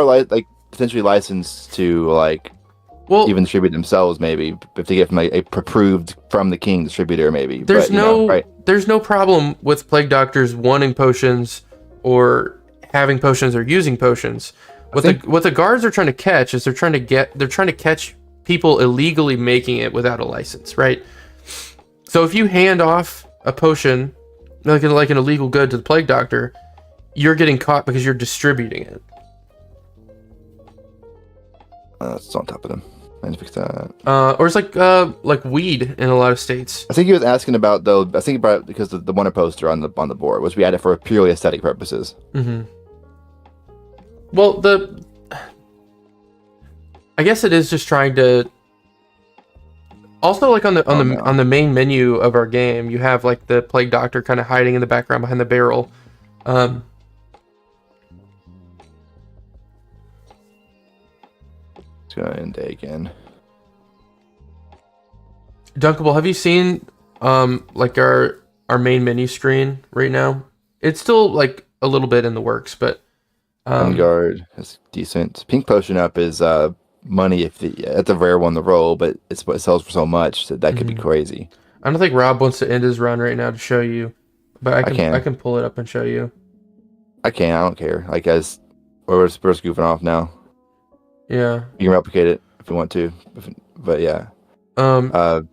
like potentially licensed to like even distribute themselves, maybe if they get from a approved from the king distributor, maybe. There's no problem with Plague Doctors wanting potions or having potions or using potions. What the guards are trying to catch is they're trying to catch people illegally making it without a license, right? So if you hand off a potion like an illegal good to the Plague Doctor, you're getting caught because you're distributing it. It's on top of them. I didn't fix that. Or it's like weed in a lot of states. I think he was asking about because the Wonder poster on the board was we added for purely aesthetic purposes. Mm-hmm. Well, I guess it is just trying to Also, like Oh no. on the main menu of our game, you have like the Plague Doctor kind of hiding in the background behind the barrel. Um, It's gonna end day again. Dunkable, have you seen like our main menu screen right now? It's still like a little bit in the works, but Vanguard is decent. Pink Potion up is money if that's a rare one to roll, but it's what sells for so much that could be crazy. I don't think Rob wants to end his run right now to show you, but I can pull it up and show you. I can. I don't care. Like as we're goofing off now. Yeah. You can replicate it if you want to, but yeah.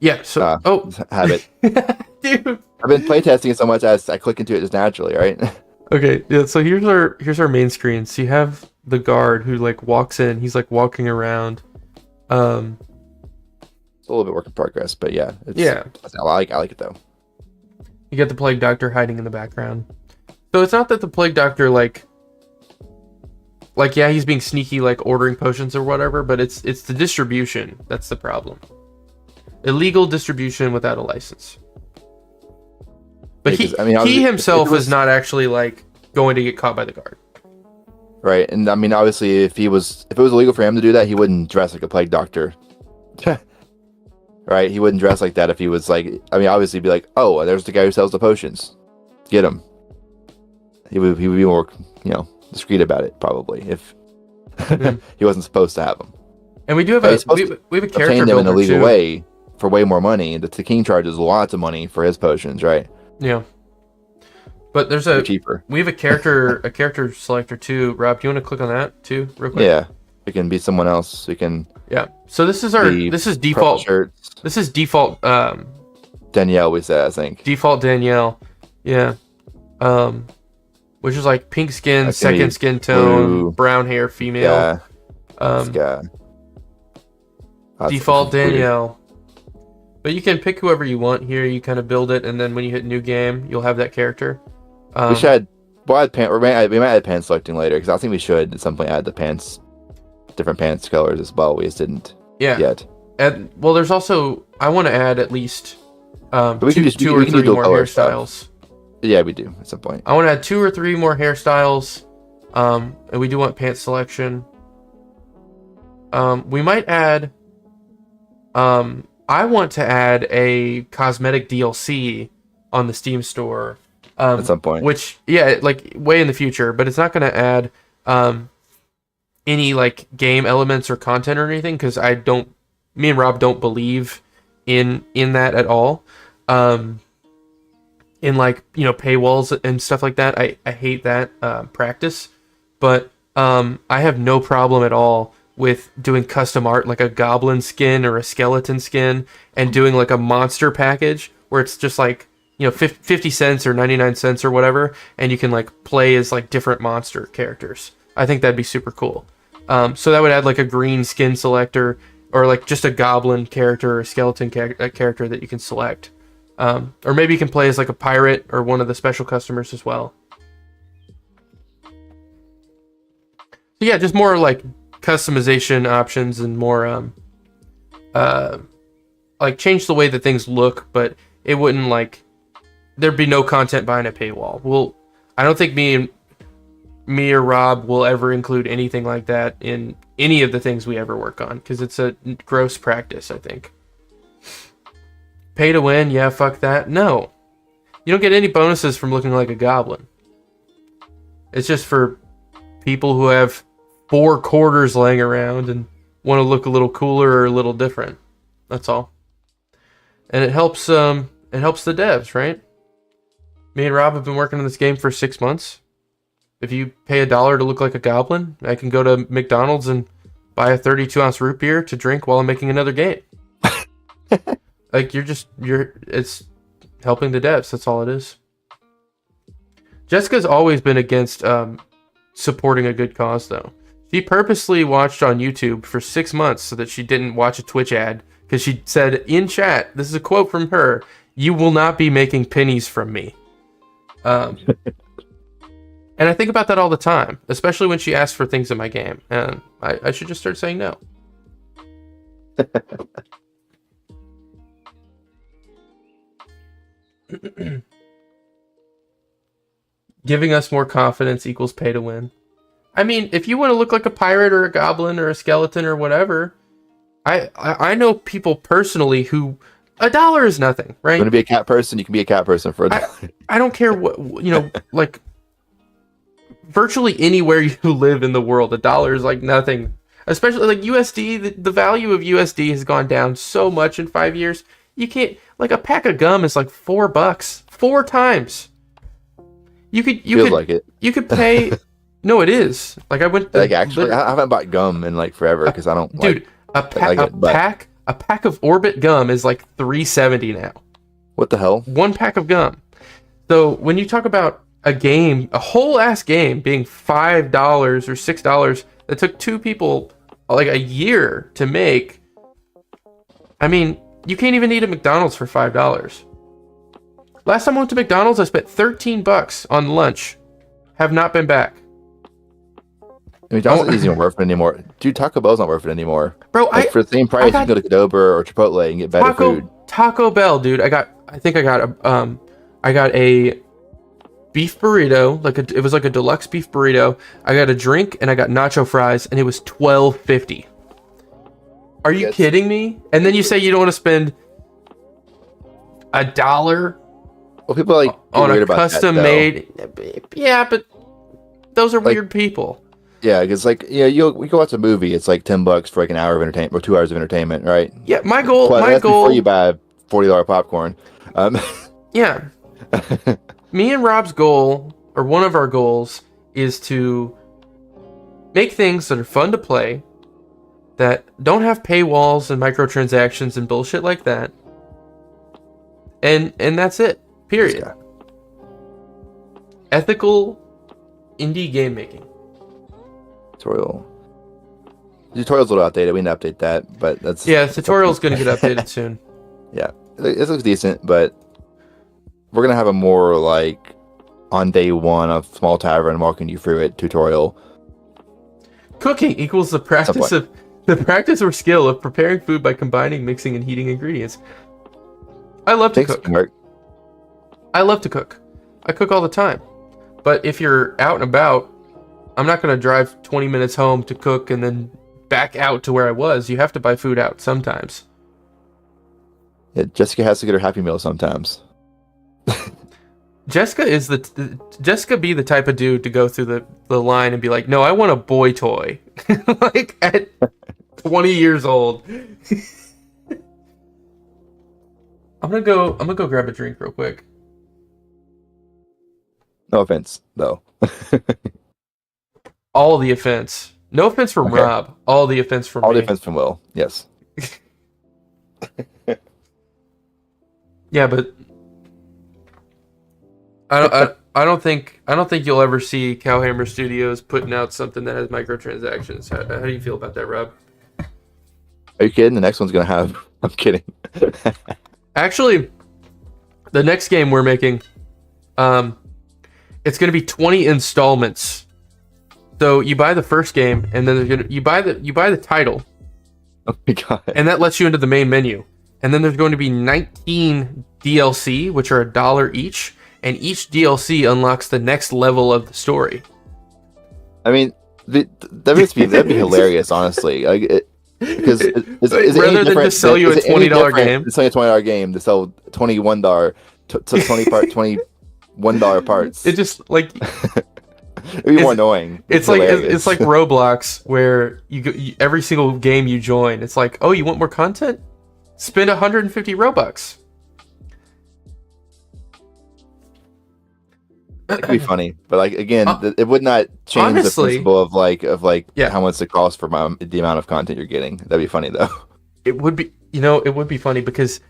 Yeah. So have it, dude. I've been playtesting it so much as I click into it just naturally, right? Okay. Yeah. So here's our main screen. So you have the guard who like walks in. He's like walking around. It's a little bit work in progress, but yeah. I like it though. You get the Plague Doctor hiding in the background. So it's not that the Plague Doctor like yeah, he's being sneaky like ordering potions or whatever, but it's the distribution that's the problem. Illegal distribution without a license. But yeah, he himself is not actually like going to get caught by the guard. Right, and I mean obviously if it was illegal for him to do that, he wouldn't dress like a Plague Doctor. Right, he wouldn't dress like that if he was like, I mean obviously he'd be like, oh, there's the guy who sells the potions. Get him. He would be more, discreet about it probably if he wasn't supposed to have them. And we do have we have a character them in a builder legal too. way for way more money. The king charges lots of money for his potions, right? Yeah. But there's cheaper. We have a character selector too. Rob, do you want to click on that too, real quick? Yeah, we can be someone else. We can. Yeah. So this is default shirts. This is default. Danielle, we said, I think. Default Danielle. Yeah. Which is like pink skin, second skin tone, blue, brown hair, female. Yeah. Default Danielle. But you can pick whoever you want here. You kind of build it, and then when you hit new game, you'll have that character. We should. We might add pants selecting later because I think we should at some point add the pants, different pants colors as well. We just didn't. Yeah. Yet. And well, there's also I want to add at least two or three more hairstyles. Stuff. Yeah, we do at some point. I want to add 2 or 3 more hairstyles, and we do want pants selection. We might add. I want to add a cosmetic DLC on the Steam store. At some point. Which, yeah, like way in the future, but it's not going to add any like game elements or content or anything because me and Rob don't believe in that at all. In like, paywalls and stuff like that. I hate that practice, but I have no problem at all with doing custom art like a goblin skin or a skeleton skin and doing like a monster package where it's just like 50 cents or 99 cents or whatever, and you can like play as like different monster characters. I think that'd be super cool. So that would add like a green skin selector or like just a goblin character or a skeleton character that you can select. Or maybe you can play as like a pirate or one of the special customers as well. So yeah, just more like customization options and more like change the way that things look, but it wouldn't like there'd be no content behind a paywall. I don't think me or Rob will ever include anything like that in any of the things we ever work on because it's a gross practice, I think. Pay to win, yeah, fuck that. No. You don't get any bonuses from looking like a goblin. It's just for people who have 4 quarters laying around and want to look a little cooler or a little different. That's all. And it helps the devs, right? Me and Rob have been working on this game for 6 months. If you pay $1 to look like a goblin, I can go to McDonald's and buy a 32-ounce root beer to drink while I'm making another game. Like it's helping the devs. That's all it is. Jessica's always been against supporting a good cause, though. She purposely watched on YouTube for 6 months so that she didn't watch a Twitch ad because she said in chat, this is a quote from her, "You will not be making pennies from me." And I think about that all the time, especially when she asks for things in my game. And I should just start saying no. Giving us more confidence equals pay to win. I mean, if you want to look like a pirate or a goblin or a skeleton or whatever, I know people personally who $1 is nothing, right? You want to be a cat person? You can be a cat person for $1. I don't care what, like virtually anywhere you live in the world, $1 is like nothing. Especially like USD, the value of USD has gone down so much in 5 years. You can't, like, a pack of gum is like $4, 4 times. You could pay. No, it is. Like, I went. Like, actually, I haven't bought gum in like forever because I don't. Dude, a pack of Orbit gum is like $3.70 now. What the hell? 1 pack of gum. So when you talk about a game, a whole ass game being $5 or $6, that took 2 people like a year to make. I mean, you can't even eat at McDonald's for $5. Last time I went to McDonald's, I spent $13 on lunch. Have not been back. I mean, McDonald's isn't even worth it anymore. Dude, Taco Bell's not worth it anymore. Bro, like, for the same price, you can go to Qdoba or Chipotle and get better food. Taco Bell, dude. I got a beef burrito, it was like a deluxe beef burrito. I got a drink and I got nacho fries, and it was $12.50. Are you kidding me? And then you say you don't want to spend $1? Well, people like on a custom made. Yeah, but those are weird people. Yeah, because we go watch a movie. It's like $10 for like an hour of entertainment or 2 hours of entertainment, right? Yeah, my goal. Before you buy $40 popcorn. Yeah. Me and Rob's goal, or one of our goals, is to make things that are fun to play, that don't have paywalls and microtransactions and bullshit like that. And that's it. Period. Yeah. Ethical indie game making. Tutorial's a little outdated. We need to update that, but that's... Yeah, tutorial's going to get updated soon. Yeah. It looks decent, but we're going to have a more, like, on day one of small tavern walking you through it tutorial. Cooking equals the practice or skill of preparing food by combining, mixing, and heating ingredients. I love to cook. I love to cook. I cook all the time. But if you're out and about, I'm not going to drive 20 minutes home to cook and then back out to where I was. You have to buy food out sometimes. Yeah, Jessica has to get her Happy Meal sometimes. Jessica be the type of dude to go through the line and be like, no, I want a boy toy. Like at 20 years old. I'm gonna go grab a drink real quick. No offense, though. All the offense. No offense from Rob. All the offense from me. All the offense from Will. Yes. Yeah, but I don't think you'll ever see Cowhammer Studios putting out something that has microtransactions. How do you feel about that, Rob? Are you kidding? The next one's gonna have. I'm kidding. Actually, the next game we're making, it's gonna be 20 installments. So you buy the first game, and then you buy the title. Oh my god! And that lets you into the main menu. And then there's going to be 19 DLC, which are $1 each, and each DLC unlocks the next level of the story. I mean, that'd be hilarious, honestly. Like, because rather than just sell you a $20 game, it's only a $20 game to sell $21 $21 parts. It just like. It'd be more annoying. It's like Roblox, where you every single game you join, it's like, oh, you want more content? Spend 150 Robux. It'd be funny, but like again, it would not change honestly, the principle of how much it costs for the amount of content you're getting. That'd be funny though. It would be, it would be funny because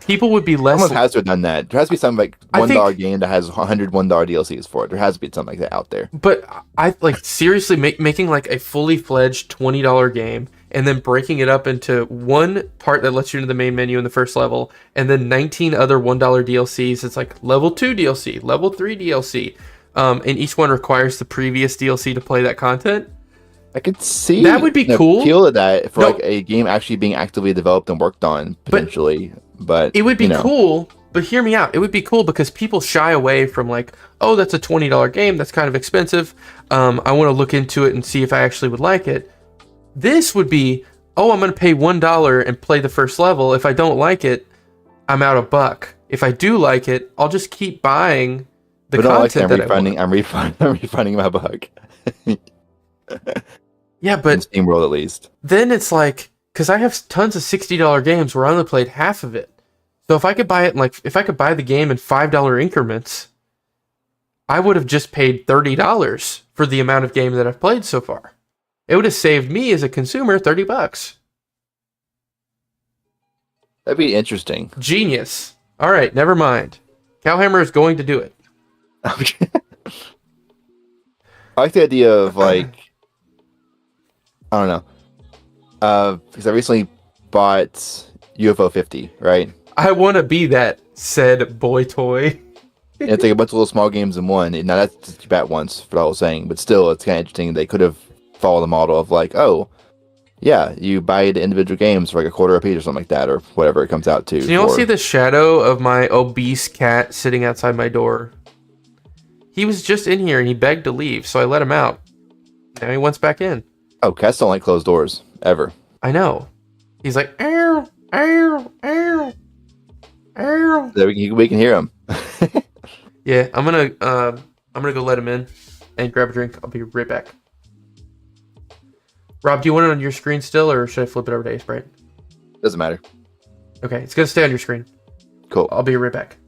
people would be less. Someone has to have done that. There has to be some like $1 game that has 100 $1 DLCs for it. There has to be something like that out there. But I like seriously making like a fully fledged $20 game and then breaking it up into one part that lets you into the main menu in the first level, and then 19 other $1 DLCs. It's like level 2 DLC, level 3 DLC, and each one requires the previous DLC to play that content. I could see that would be cool. Appeal to that for like a game actually being actively developed and worked on potentially, but it would be cool. but hear me out. It would be cool because people shy away from like, oh, that's a $20 game. That's kind of expensive. I want to look into it and see if I actually would like it. This would be, oh, I'm going to pay $1 and play the first level. If I don't like it, I'm out $1. If I do like it, I'll just keep buying the content that I want. I'm refunding my buck. Yeah, but in Steam World at least. Then it's like, because I have tons of $60 games where I only played half of it. So if I could buy it, if I could buy the game in $5 increments, I would have just paid $30 for the amount of game that I've played so far. It would have saved me as a consumer $30. That'd be interesting. Genius. All right, never mind. Cowhammer is going to do it. I like the idea of like, I don't know, because I recently bought UFO 50, right? I want to be that said boy toy. And it's like a bunch of little small games in one. Now that's just bat once for the whole thing, but still, it's kind of interesting. They could have followed the model of like, oh, yeah, you buy the individual games for like a quarter a piece or something like that, or whatever it comes out to. Can you all see the shadow of my obese cat sitting outside my door? He was just in here and he begged to leave, so I let him out. Now he wants back in. Oh, cats don't like closed doors ever. I know. He's like, ow, ow, ow, ow. So we can hear him. Yeah, I'm gonna go let him in and grab a drink. I'll be right back. Rob, do you want it on your screen still, or should I flip it over to Sprite? Doesn't matter. Okay, it's gonna stay on your screen. Cool. I'll be right back.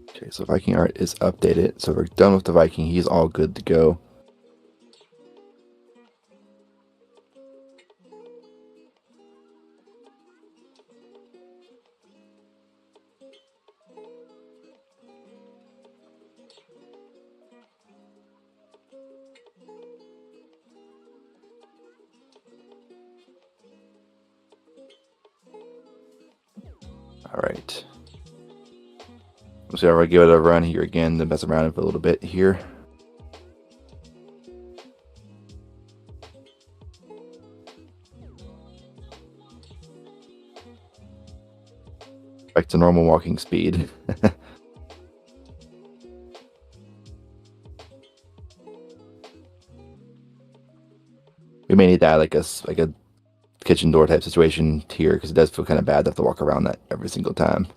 Okay, so Viking art is updated. So we're done with the Viking. He's all good to go. All right. So I'll give it a run here again, then mess around it a little bit here. Back to normal walking speed. We may need to add like a kitchen door type situation here because it does feel kind of bad to have to walk around that every single time.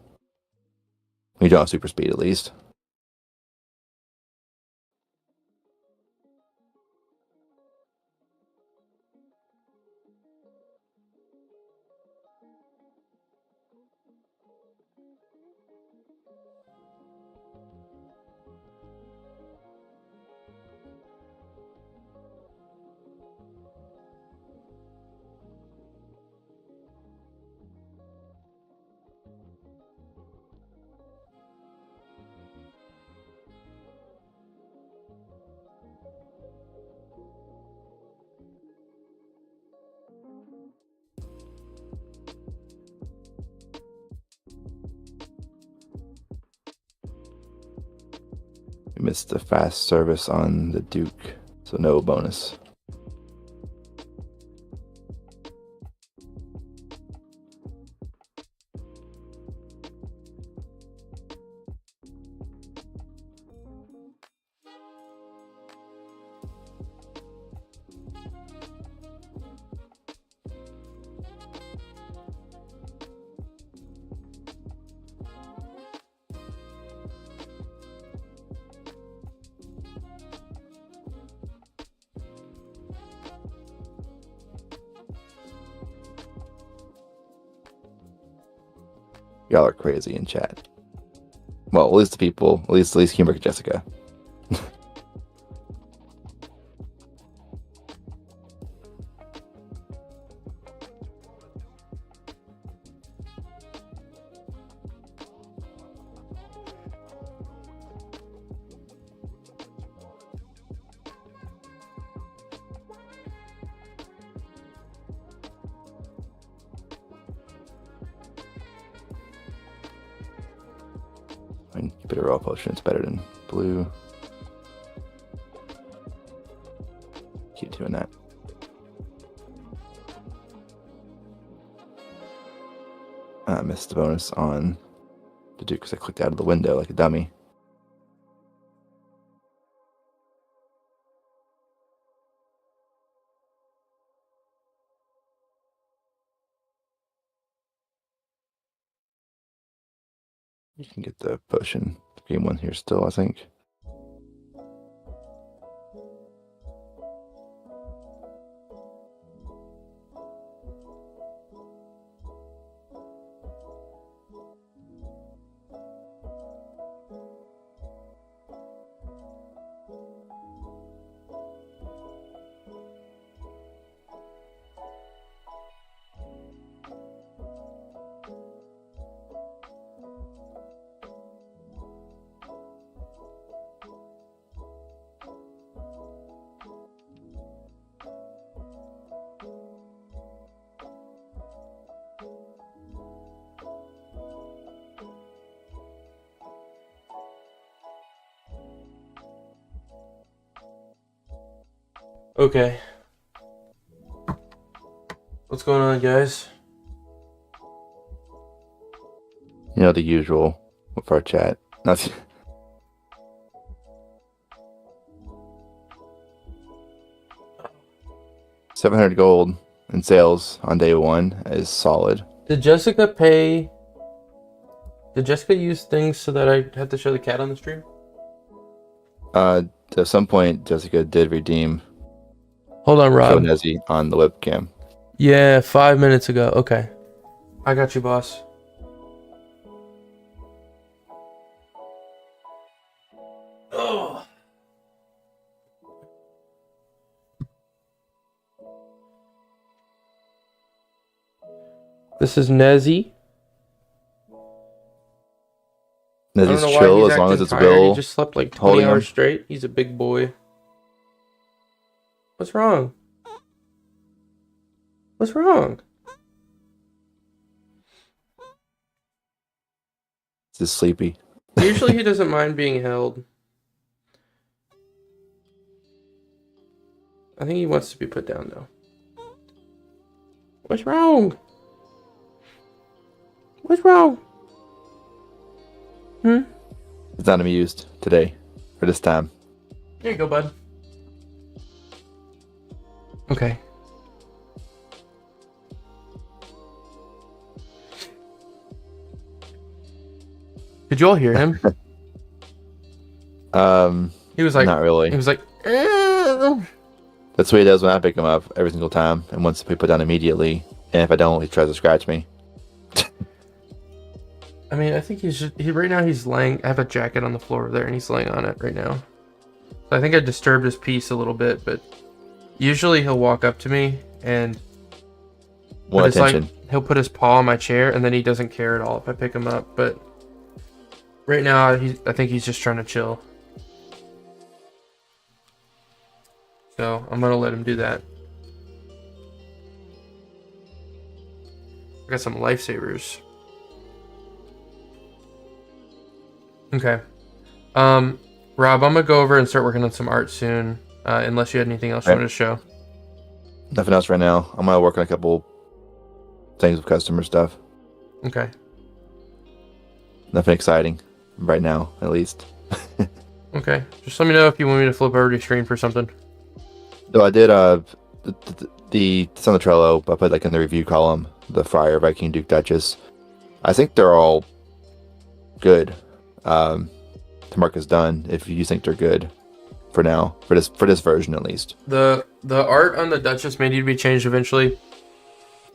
We don't have super speed at least. We missed the fast service on the Duke, so no bonus. Y'all are crazy in chat. Well, at least the people, at least Humor and Jessica. Keep it a raw potion. It's better than blue. Keep doing that. I missed the bonus on the Duke because I clicked out of the window like a dummy. You can get the potion. The green one here still, I think. Okay. What's going on, guys? You know, the usual with our chat. Nothing. $700 gold in sales on day one is solid. Did Jessica pay? Did Jessica use things so that I had to show the cat on the stream? At some point, Jessica did redeem Hold on, Rob. Konezi on the webcam. Yeah, 5 minutes ago. Okay. I got you, boss. Oh. This is Nezzy. Nezi's chill as long as it's Will. He just slept like 20 hours straight. He's a big boy. What's wrong? What's wrong? Just sleepy. Usually he doesn't mind being held. I think he wants to be put down though. What's wrong? What's wrong? It's not amused today or this time. Here you go, bud. Okay. Did you all hear him? He was like, not really. He was like, That's what he does when I pick him up every single time, and wants to be put down immediately. And if I don't, he tries to scratch me. I mean, I think he's just, right now he's laying. I have a jacket on the floor there, and he's laying on it right now. So I think I disturbed his peace a little bit, but usually he'll walk up to me and he'll put his paw on my chair, and then he doesn't care at all if I pick him up. But right now, I think he's just trying to chill. So I'm gonna let him do that. I got some lifesavers. Okay. Rob, I'm gonna go over and start working on some art soon. Unless you had anything else you wanted to show. Nothing else right now. I'm gonna work on a couple things with customer stuff. Okay. Nothing exciting right now, at least. Okay. Just let me know if you want me to flip over to your screen for something. So I did it's on the Trello. I put like in the review column the Friar, Viking, Duke, Duchess. I think they're all good. To mark as done if you think they're good for now, for this version at least. The art on the Duchess may need to be changed eventually.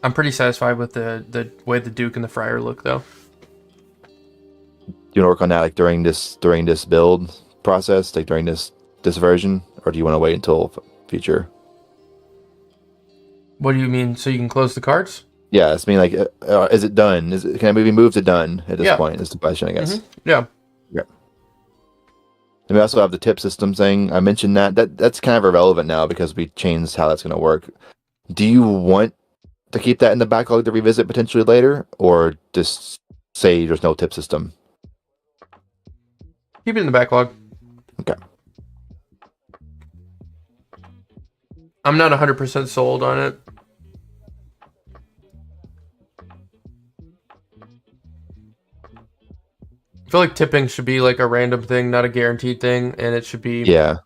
I'm pretty satisfied with the way the Duke and the Friar look though. Do you want to work on that like during this build process, like during this version, or do you want to wait until future? What do you mean? So you can close the cards? Yeah, it's mean like, is it done? Can I maybe move to done at this point? Is the question, I guess. Mm-hmm. Yeah. Yeah. And we also have the tip system thing. I mentioned that's kind of irrelevant now because we changed how that's going to work. Do you want to keep that in the backlog to revisit potentially later, or just say there's no tip system? Keep it in the backlog. Okay. I'm not 100% sold on it. I feel like tipping should be like a random thing, not a guaranteed thing, and it should be. Yeah.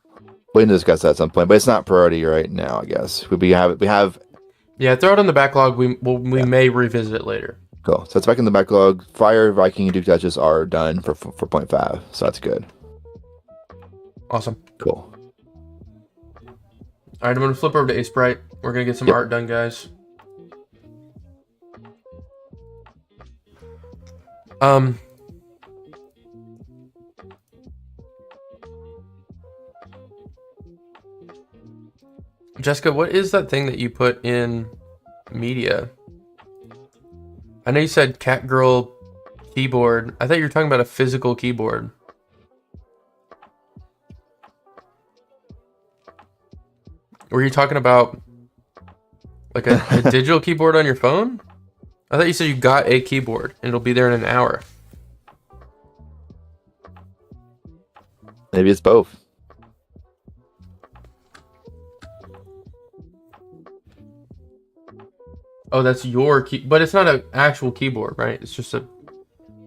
We can discuss that at some point, but it's not priority right now, I guess. We have Yeah, throw it in the backlog. We yeah. may revisit it later. Cool. So it's back in the backlog. Fire, Viking, and Duke Duchess are done for 0.5, so that's good. Awesome. Cool. All right, I'm gonna flip over to Ace Bright. We're gonna get some Yep. art done, guys. Jessica, what is that thing that you put in media? I know you said cat girl keyboard. I thought you were talking about a physical keyboard. Were you talking about like a digital keyboard on your phone? I thought you said you got a keyboard and it'll be there in an hour. Maybe it's both. Oh, that's your key, but it's not an actual keyboard, right? It's just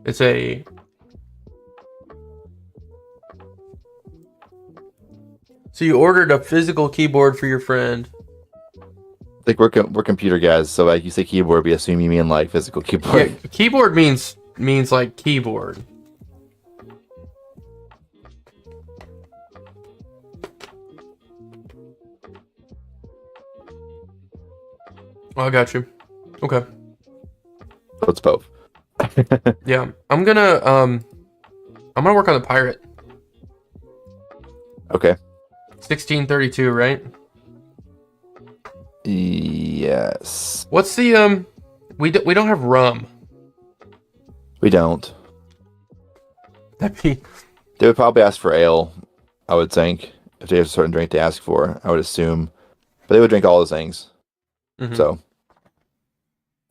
it's a. So you ordered a physical keyboard for your friend. Like we're computer guys, so like you say keyboard, we assume you mean like physical keyboard. Yeah, keyboard means like keyboard. Oh, I got you. Okay. So it's both. Yeah, I'm gonna work on the pirate. Okay. 1632, right? Yes. What's the we don't have rum. We don't. That'd be They would probably ask for ale, I would think. If they have a certain drink to ask for, I would assume. But they would drink all those things. So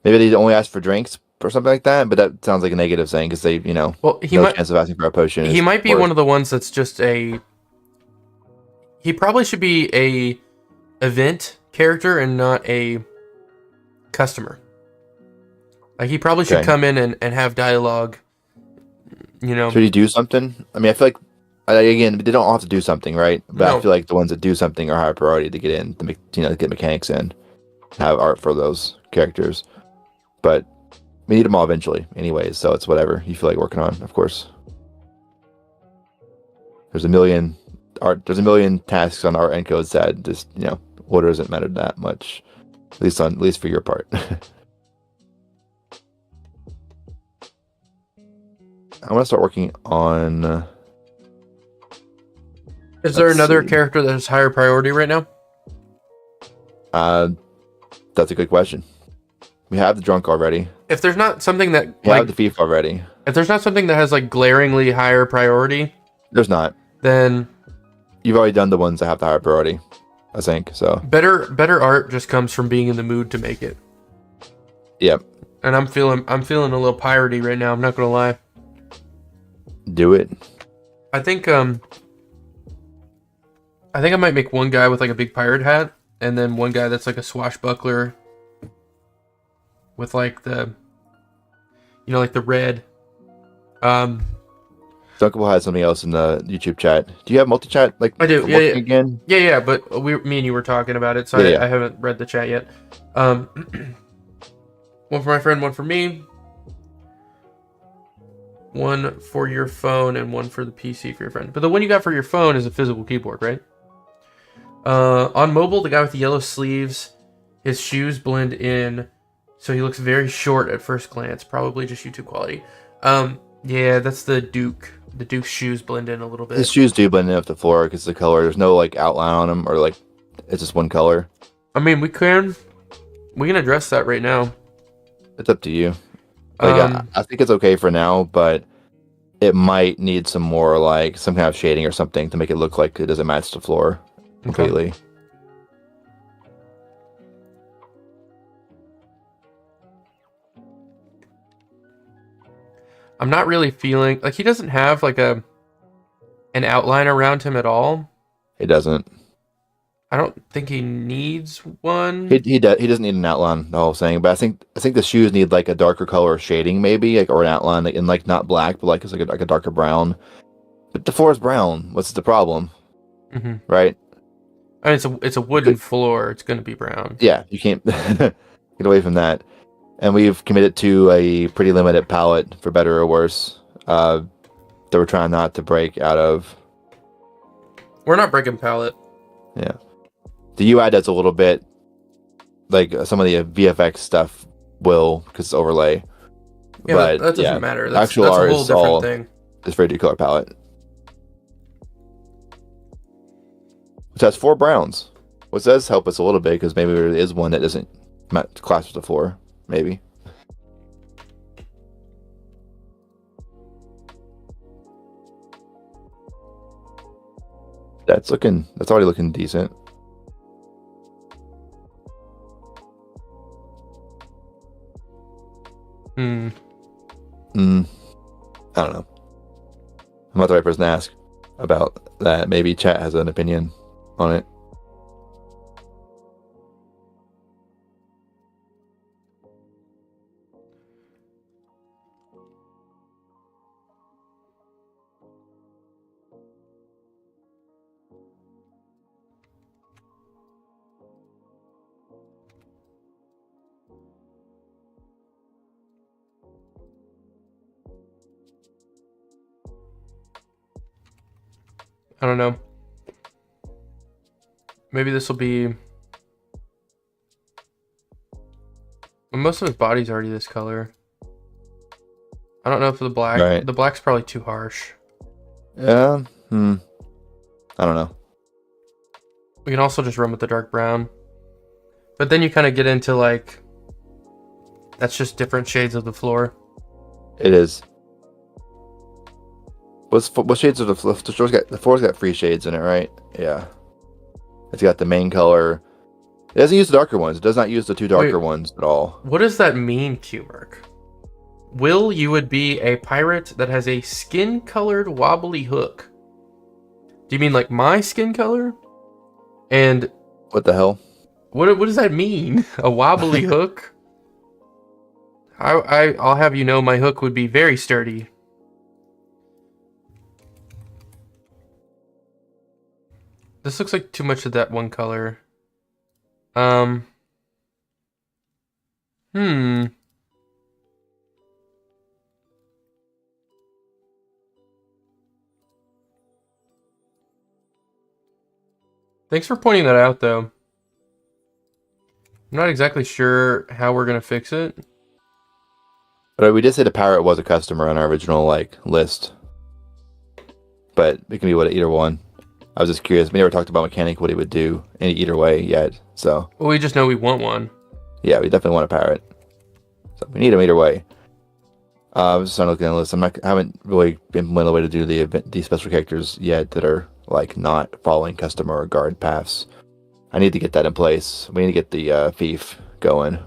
maybe they only ask for drinks or something like that, but that sounds like a negative thing because they, well, he no might chance of asking for a potion. he might be one of the ones that's just a. He probably should be a event character and not a customer. Like he probably should come in and have dialogue. Should he do something? I mean, I feel like again, they don't all have to do something, right? But No. I feel like the ones that do something are higher priority to get in, to make, to get mechanics in, have art for those characters. But we need them all eventually, anyways. So it's whatever you feel like working on, of course. There's a million tasks on art and codes that just order doesn't matter that much, at least for your part. I want to start working on. Is there another character that has higher priority right now? That's a good question. We have the drunk already. If there's not something that We have the thief already. if there's not something that has like glaringly higher priority, There's not. then You've already done the ones that have the higher priority, I think. So better art just comes from being in the mood to make it. Yep. And I'm feeling a little piratey right now. I'm not gonna lie. Do it. I think I might make one guy with like a big pirate hat, and then one guy that's like a swashbuckler with like the, like the red. Dunkable had something else in the YouTube chat. Do you have multi-chat? Like I do. Yeah. Again? Yeah. But me and you were talking about it, so I haven't read the chat yet. One for my friend, one for me. One for your phone and one for the PC for your friend. But the one you got for your phone is a physical keyboard, right? On mobile, the guy with the yellow sleeves, his shoes blend in, so he looks very short at first glance. Probably just YouTube quality. Yeah, that's the Duke. The Duke's shoes blend in a little bit. His shoes do blend in with the floor because the color. There's no like outline on them, or like it's just one color. I mean, we can address that right now. It's up to you. Like, I think it's okay for now, but it might need some more, like, some kind of shading or something to make it look like it doesn't match the floor completely. Okay. I'm not really feeling... Like, he doesn't have, like, a an outline around him at all. He doesn't. I don't think he needs one. He doesn't need an outline. The whole thing, but I think the shoes need like a darker color shading, maybe like or an outline, like in like not black, but like it's like a darker brown. But the floor is brown. What's the problem? Mm-hmm. Right? I mean, it's a wooden floor. It's going to be brown. Yeah, you can't get away from that. And we've committed to a pretty limited palette, for better or worse, that we're trying not to break out of. We're not breaking palette. Yeah. The UI does a little bit, like some of the VFX stuff will, because it's overlay. Yeah, but that doesn't matter. That's actual a art whole is different all thing. It's very color palette. Which has 4 browns. Which does help us a little bit, because maybe there is one that doesn't clash with the floor. Maybe. That's already looking decent. Hmm. I don't know. I'm not the right person to ask about that. Maybe chat has an opinion on it. I don't know. Maybe this will be... Well, most of his body's already this color. I don't know if the black... Right. The black's probably too harsh. Yeah. I don't know. We can also just run with the dark brown. But then you kind of get into like... That's just different shades of the floor. It is. What shades of the floor? The floor's got 3 shades in it, right? Yeah. It's got the main color. It doesn't use the darker ones. It does not use the 2 darker ones at all. What does that mean, Qmerk? Will, you would be a pirate that has a skin-colored wobbly hook. Do you mean like my skin color? And what the hell? What does that mean? A wobbly hook? I'll have you know my hook would be very sturdy. This looks like too much of that one color. Thanks for pointing that out, though. I'm not exactly sure how we're gonna fix it. But we did say the parrot was a customer on our original list. But it can be either one. I was just curious. We never talked about mechanic what he would do in either way yet. So well, we just know we want one. Yeah, we definitely want a parrot. So we need him either way. I was just trying to look at the list. I haven't really implemented a way to do the special characters yet that are not following customer or guard paths. I need to get that in place. We need to get the thief going.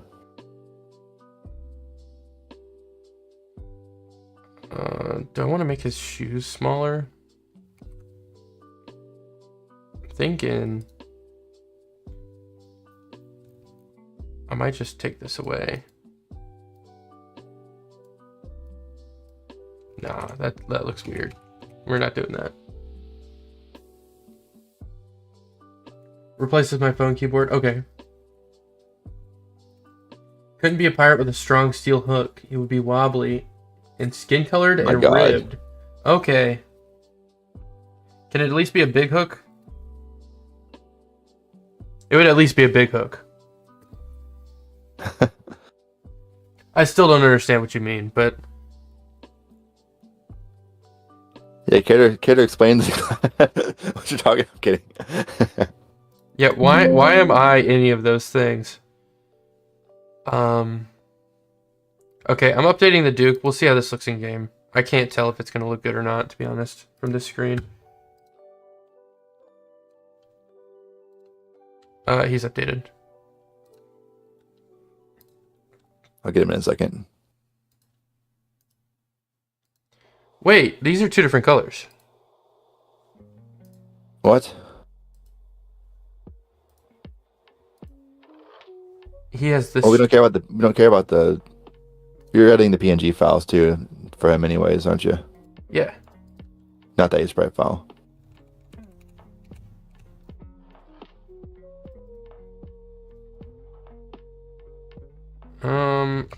Do I want to make his shoes smaller? I'm thinking I might just take this away. Nah, that looks weird. We're not doing that. Replaces my phone keyboard. Okay. Couldn't be a pirate with a strong steel hook. It would be wobbly and skin colored and ribbed. Okay. Can it at least be a big hook? It would at least be a big hook. I still don't understand what you mean, but yeah, care to explain what you're talking about? I'm kidding. Yeah, why am I any of those things? Okay, I'm updating the Duke. We'll see how this looks in game. I can't tell if it's going to look good or not, to be honest, from this screen. He's updated. I'll get him in a second. Wait, these are 2 different colors. What? He has this. Well, we don't care about the. We don't care about the. You're editing the PNG files too for him, anyways, aren't you? Yeah. Not that sprite file.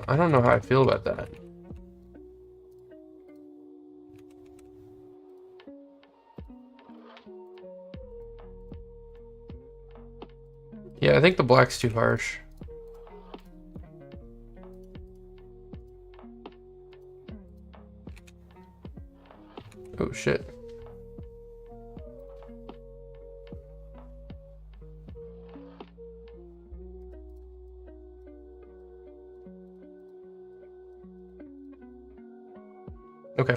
I don't know how I feel about that. Yeah, I think the black's too harsh. Oh shit. Okay.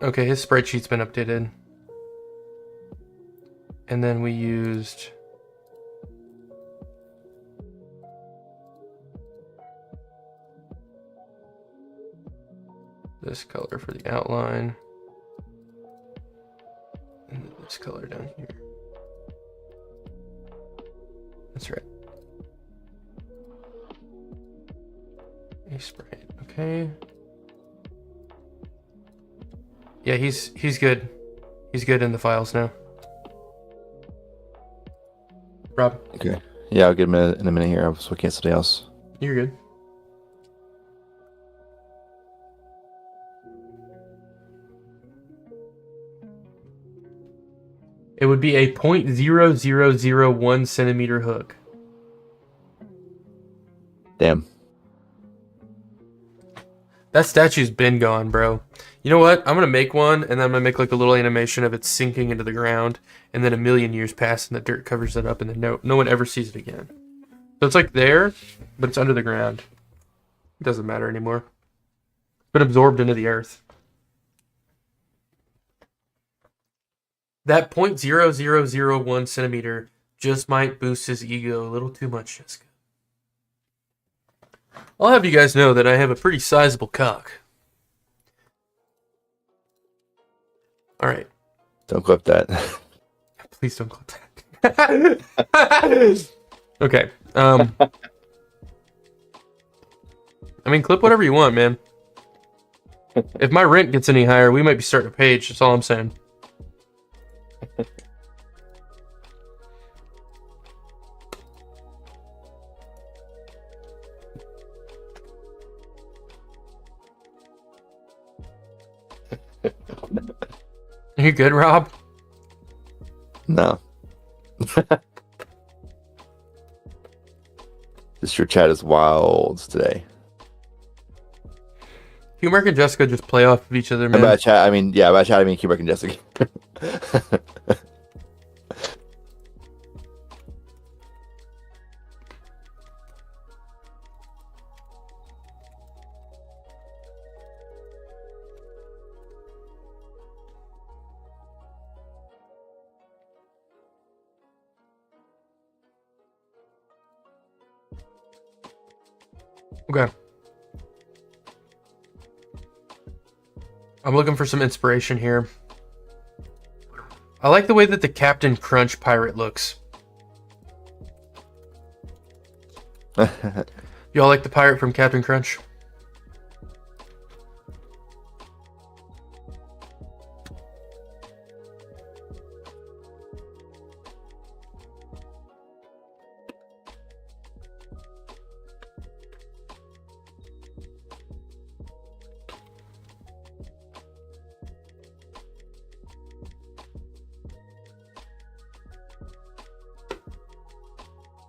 Okay, his sprite sheet's been updated. And then we used this color for the outline. And then this color down here. That's right. A sprite. Okay. Yeah, he's good. He's good in the files now. Rob, Okay. Yeah, I'll get him in a minute here. I was looking at something else. you're good. It would be a 0.0001 centimeter hook. Damn. That statue's been gone, bro. You know what? I'm gonna make one, and then I'm gonna make like a little animation of it sinking into the ground, and then a million years pass, and the dirt covers it up, and then no one ever sees it again. So it's like there, but it's under the ground. It doesn't matter anymore. It's been absorbed into the earth. That 0.0001 centimeter just might boost his ego a little too much, Jessica. I'll have you guys know that I have a pretty sizable cock. All right. Don't clip that. Please don't clip that. Okay. I mean, clip whatever you want, man. If my rent gets any higher, we might be starting a page. That's all I'm saying. Are you good, Rob? No. This your chat is wild today. Humor and Jessica just play off of each other, man. By chat, I mean, yeah, by chat, I mean Kubrick and Jessica. Okay. I'm looking for some inspiration here. I like the way that the Captain Crunch pirate looks. Y'all like the pirate from Captain Crunch?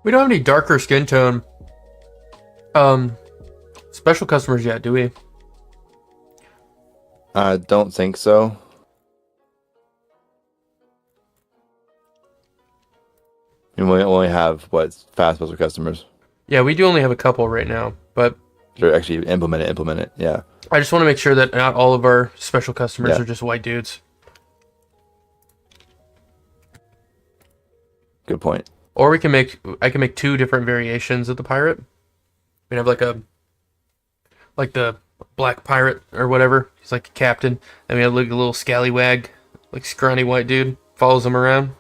We don't have any darker skin tone special customers yet, do we? I don't think so. I mean, we only have what fast special customers. Yeah, we do only have a couple right now, but They're actually implement it. Yeah. I just want to make sure that not all of our special customers Yeah. are just white dudes. Good point. Or I can make two different variations of the pirate. We have like the black pirate or whatever. He's like a captain. And we have like a little scallywag, like scrawny white dude, follows him around.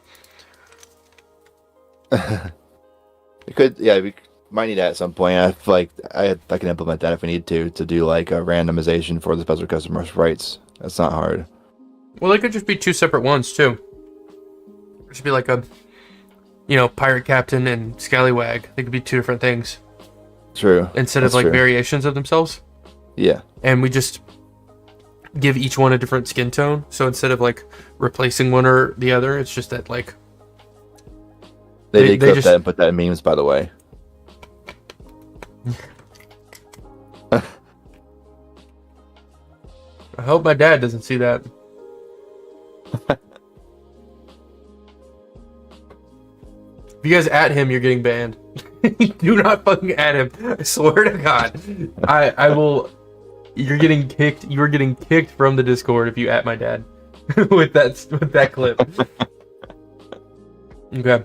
We could, yeah, we might need that at some point. I feel like I can implement that if we need to do like a randomization for the special customer rights. That's not hard. Well, they could just be two separate ones too. Just be like a, pirate captain and scallywag. They could be two different things True. instead That's of like true. variations of themselves. Yeah. And we just give each one a different skin tone. So instead of like replacing one or the other, it's just that like They did clip just that and put that in memes, by the way. I hope my dad doesn't see that. If you guys at him, you're getting banned. Do not fucking at him. I swear to God. I will. You're getting kicked. You are getting kicked from the Discord if you at my dad with that clip. Okay.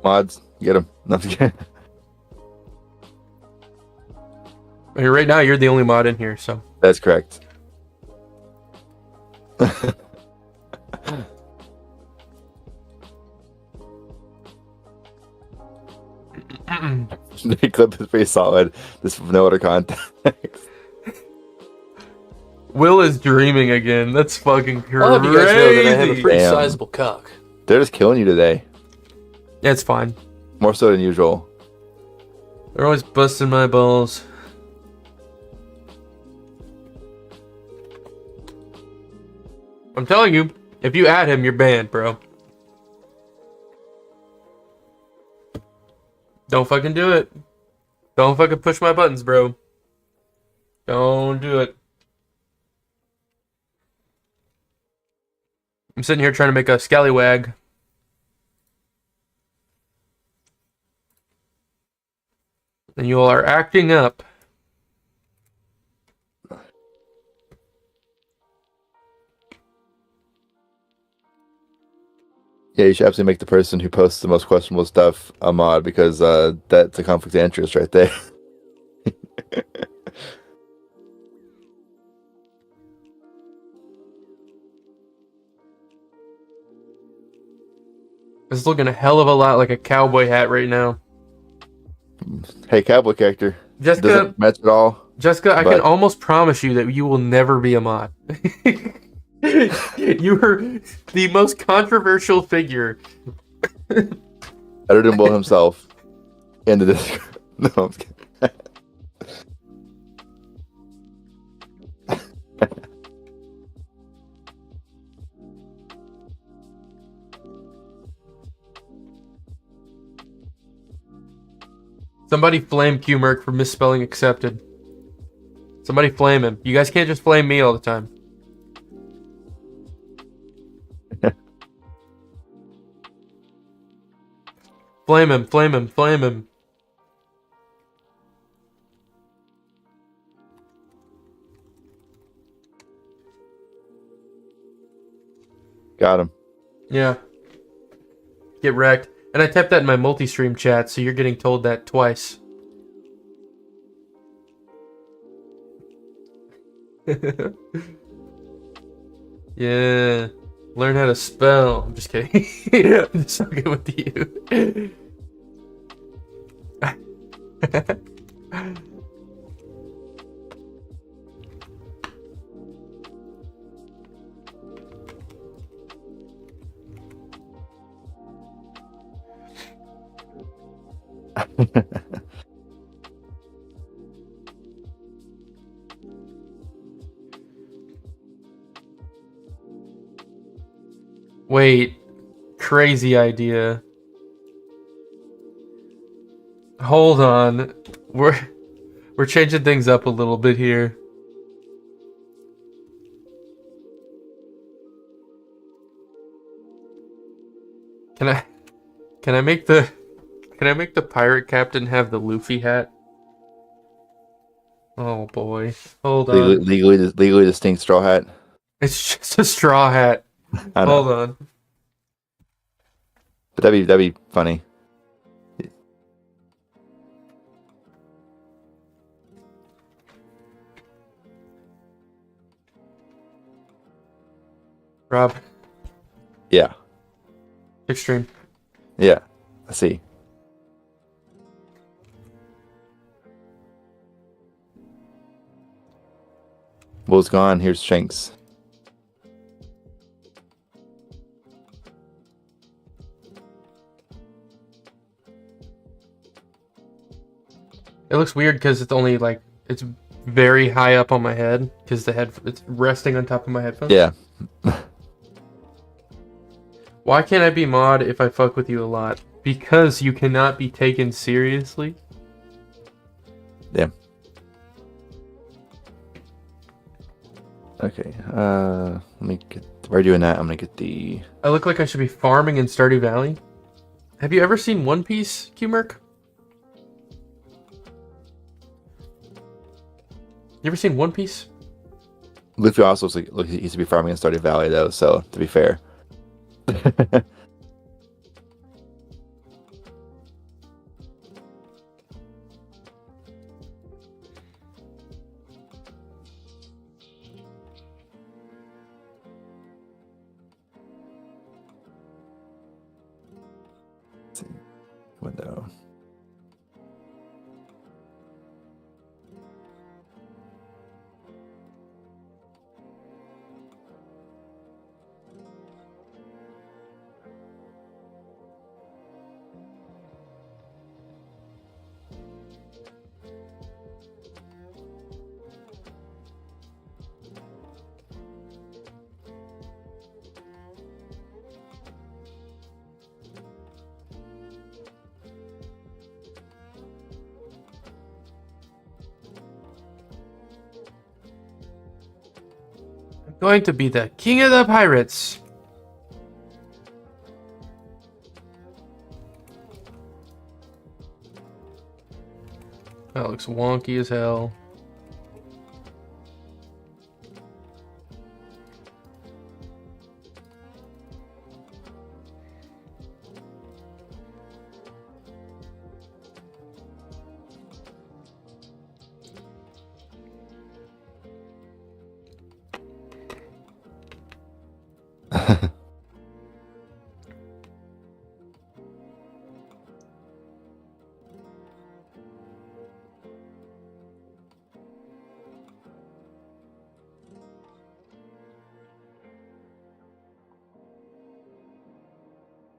Mods, get them. No, I'm just kidding. I mean, right now, you're the only mod in here, so. That's correct. The clip is pretty solid. This with no other context. Will is dreaming again. That's fucking crazy. I'll have you guys know that I have a pretty Damn. sizable cock. They're just killing you today. Yeah, it's fine. More so than usual. They're always busting my balls. I'm telling you, if you add him, you're banned, bro. Don't fucking do it. Don't fucking push my buttons, bro. Don't do it. I'm sitting here trying to make a scallywag. And you all are acting up. Yeah, you should absolutely make the person who posts the most questionable stuff a mod because that's a conflict of interest right there. It's looking a hell of a lot like a cowboy hat right now. Hey, cowboy character. Jessica, Doesn't match at all. Jessica, I but- can almost promise you that you will never be a mod. You were the most controversial figure. Better than Will himself. In the Discord. No, I'm just kidding. Somebody flame Q-Merc for misspelling accepted. Somebody flame him. You guys can't just flame me all the time. Flame him, flame him, flame him. Got him. Yeah. Get wrecked. And I typed that in my multi-stream chat, so you're getting told that twice. Yeah. Learn how to spell. I'm just kidding. I'm just fucking with you. Wait, crazy idea. Hold on. We're changing things up a little bit here. Can I make the pirate captain have the Luffy hat? Oh boy. Hold on. Legally distinct straw hat. It's just a straw hat. I know. Hold on. But that'd be funny. Rob, Yeah. extreme. Yeah. I see. Will's gone. Here's Shanks. It looks weird because it's only like it's very high up on my head because it's resting on top of my headphones. Yeah. Why can't I be mod if I fuck with you a lot? Because you cannot be taken seriously. Yeah. Okay. Let me get. While you're doing that, I'm gonna get the. I look like I should be farming in Stardew Valley. Have you ever seen One Piece, Q-Merc? You ever seen One Piece? Luffy also looks like he used to be farming in Stardew Valley though. So to be fair. Window. I'm going to be the king of the pirates. That looks wonky as hell.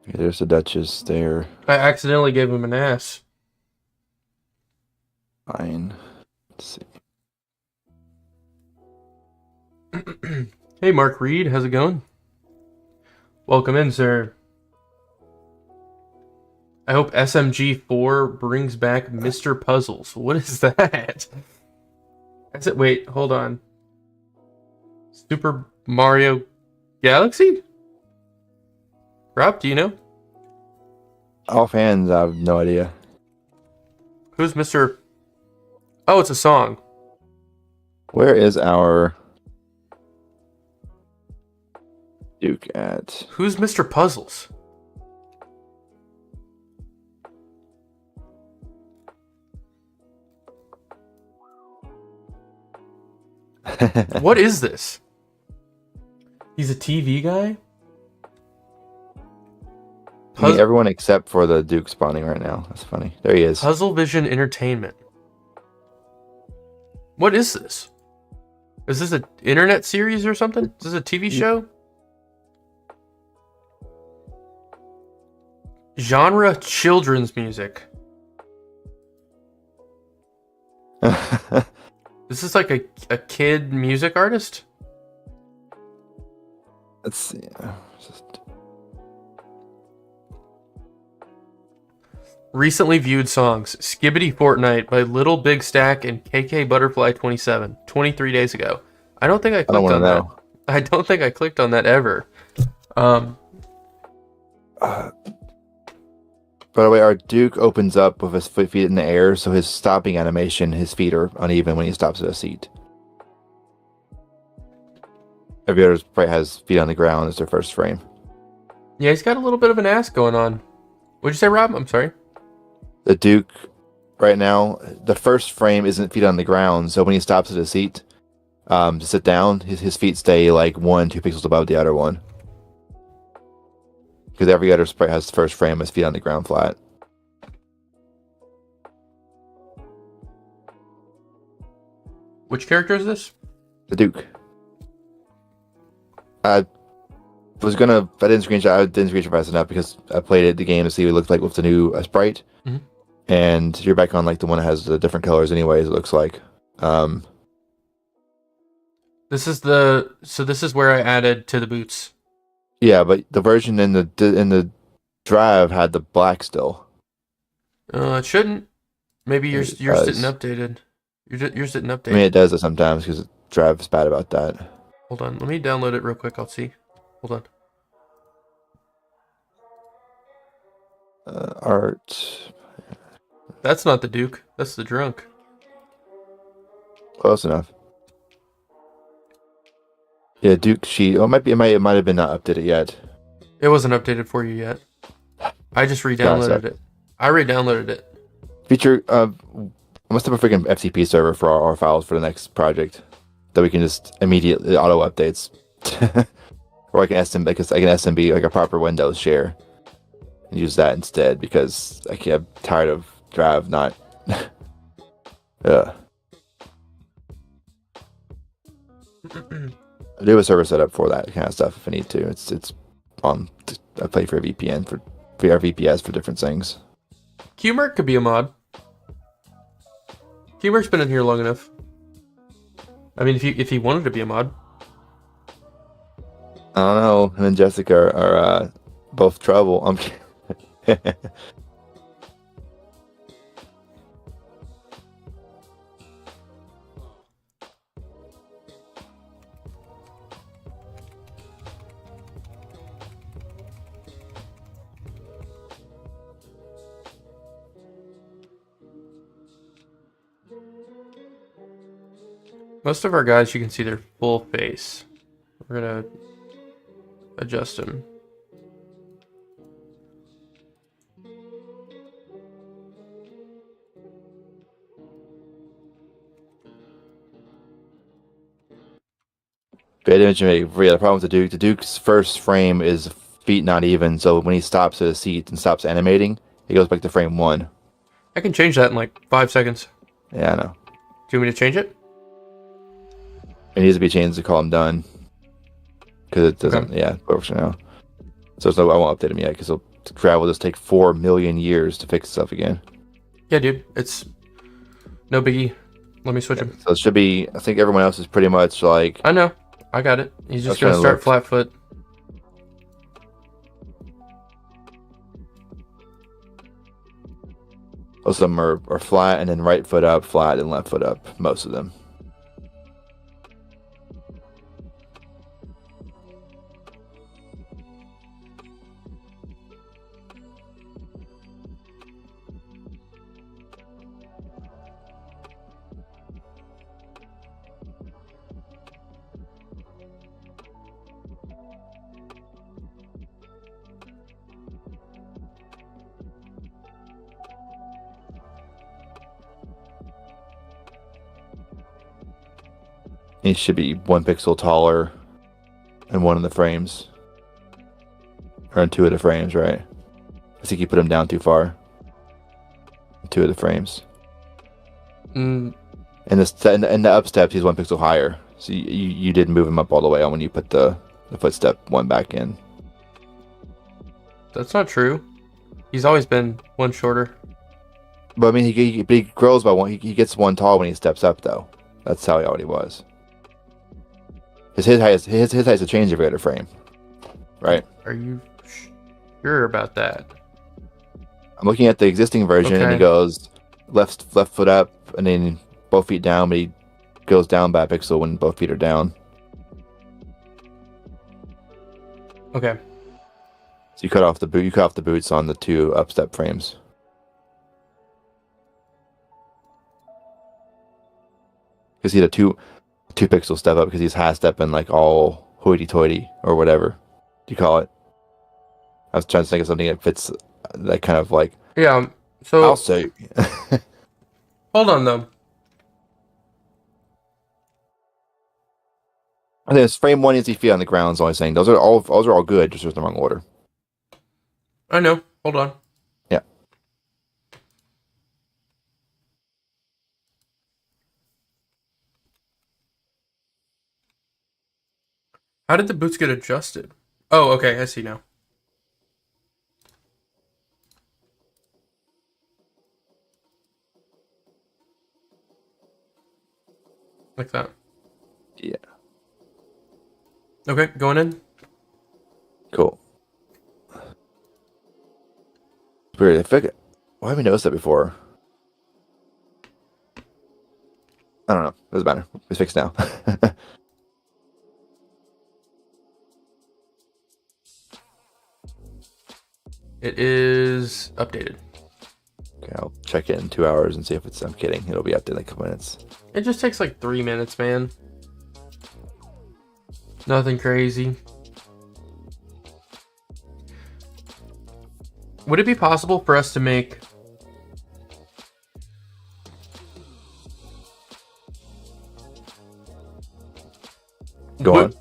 Okay, there's the Duchess there. I accidentally gave him an ass. Fine. Let's see. Hey, Mark Reed, how's it going? Welcome in, sir. I hope SMG4 brings back Mr. Puzzles. What is that? That's it. Wait, hold on. Super Mario Galaxy? Rob, do you know? Offhand, I have no idea. Who's Mr. Oh, it's a song. Where is our Duke at? Who's Mr. Puzzles? What is this? He's a TV guy? I mean, everyone except for the Duke spawning right now. That's funny. There he is. Puzzle Vision Entertainment. What is this? Is this an internet series or something? Is this a TV show? Genre children's music. Is this like a kid music artist? Let's see. Recently viewed songs. Skibbity Fortnite by Little Big Stack and KK Butterfly 27. 23 days ago. I don't think I clicked on that. I don't think I clicked on that ever. By the way, our Duke opens up with his feet in the air, so his stopping animation, his feet are uneven when he stops at a seat. every other sprite has feet on the ground as their first frame. Yeah, he's got a little bit of an ass going on. What'd you say, Rob? I'm sorry. The Duke, right now, the first frame isn't feet on the ground, so when he stops at a seat to sit down, his feet stay like 1-2 pixels above the other one. Because every other sprite has the first frame as feet on the ground flat. Which character is this? The Duke. I didn't screenshot fast enough because I played the game to see what it looked like with the new sprite. Mm-hmm. And you're back on like the one that has the different colors anyways, it looks like. This is where I added to the boots. Yeah, but the version in the drive had the black still. It shouldn't. Maybe yours didn't updated. Yours didn't update. I mean, it does it sometimes because the drive is bad about that. Hold on, let me download it real quick. I'll see. Hold on. Art. That's not the Duke. That's the drunk. Close enough. Yeah, Duke sheet. Oh, it might have been not updated yet. It wasn't updated for you yet. I just re-downloaded it. I re-downloaded it. Feature. I must have a freaking FTP server for our files for the next project that we can just immediately auto updates, or I can SMB like a proper Windows share and use that instead because I'm tired of Drive not. Yeah. I do have a server set up for that kind of stuff if I need to. It's on. I play for a VPN for VPS for different things. QMerc could be a mod. QMerc's been in here long enough. I mean, if he wanted to be a mod. I don't know. Him and Jessica are both trouble. I'm kidding. Most of our guys, you can see their full face. We're gonna adjust them. Bad image make. Yeah, the problem with the Duke. The Duke's first frame is feet not even, so when he stops at a seat and stops animating, he goes back to frame 1. I can change that in like 5 seconds. Yeah, I know. Do you want me to change it? It needs to be changed to call him done. Because it doesn't, Okay. yeah, it works for now. So I won't update him yet, because Drive will just take 4 million years to fix stuff again. Yeah, dude. It's no biggie. Let me switch him. So it should be, I think everyone else is pretty much like, I know. I got it. He's just trying gonna to start look. flat foot. most of them are flat, and then right foot up, flat, and left foot up, most of them. It should be 1 pixel taller in one of the frames. Or in 2 of the frames, right? I think you put them down too far. 2 of the frames. Mm, And the up steps, he's 1 pixel higher. So you did move him up all the way on when you put the footstep one back in. that's not true. He's always been one shorter. But I mean, he grows by 1. He gets 1 tall when he steps up, though. That's how he already was. His height has to change every other frame, right? Are you sure about that? I'm looking at the existing version, and he Okay. goes left foot up, and then both feet down, but he goes down by a pixel when both feet are down. Okay. So you cut off the boot. You cut off the boots on the 2 upstep frames. Because he had a two pixel step up because he's half stepping like all hoity-toity or whatever you call it. I was trying to think of something that fits that kind of like. Yeah. So I'll say. hold on though. I think it's frame 1 easy feet on the ground. Is the only thing. Those are all good. Just in the wrong order. I know. Hold on. Yeah. How did the boots get adjusted? Oh, okay. I see now. Like that. Yeah. Okay, going in. Cool. It's weird. I feel like, why haven't we noticed that before? I don't know. It doesn't matter. It's fixed now. It is updated. Okay, I'll check it in 2 hours and see if it's. I'm kidding. It'll be up in like a couple minutes. It just takes like 3 minutes, man. Nothing crazy. Would it be possible for us to make... Go on.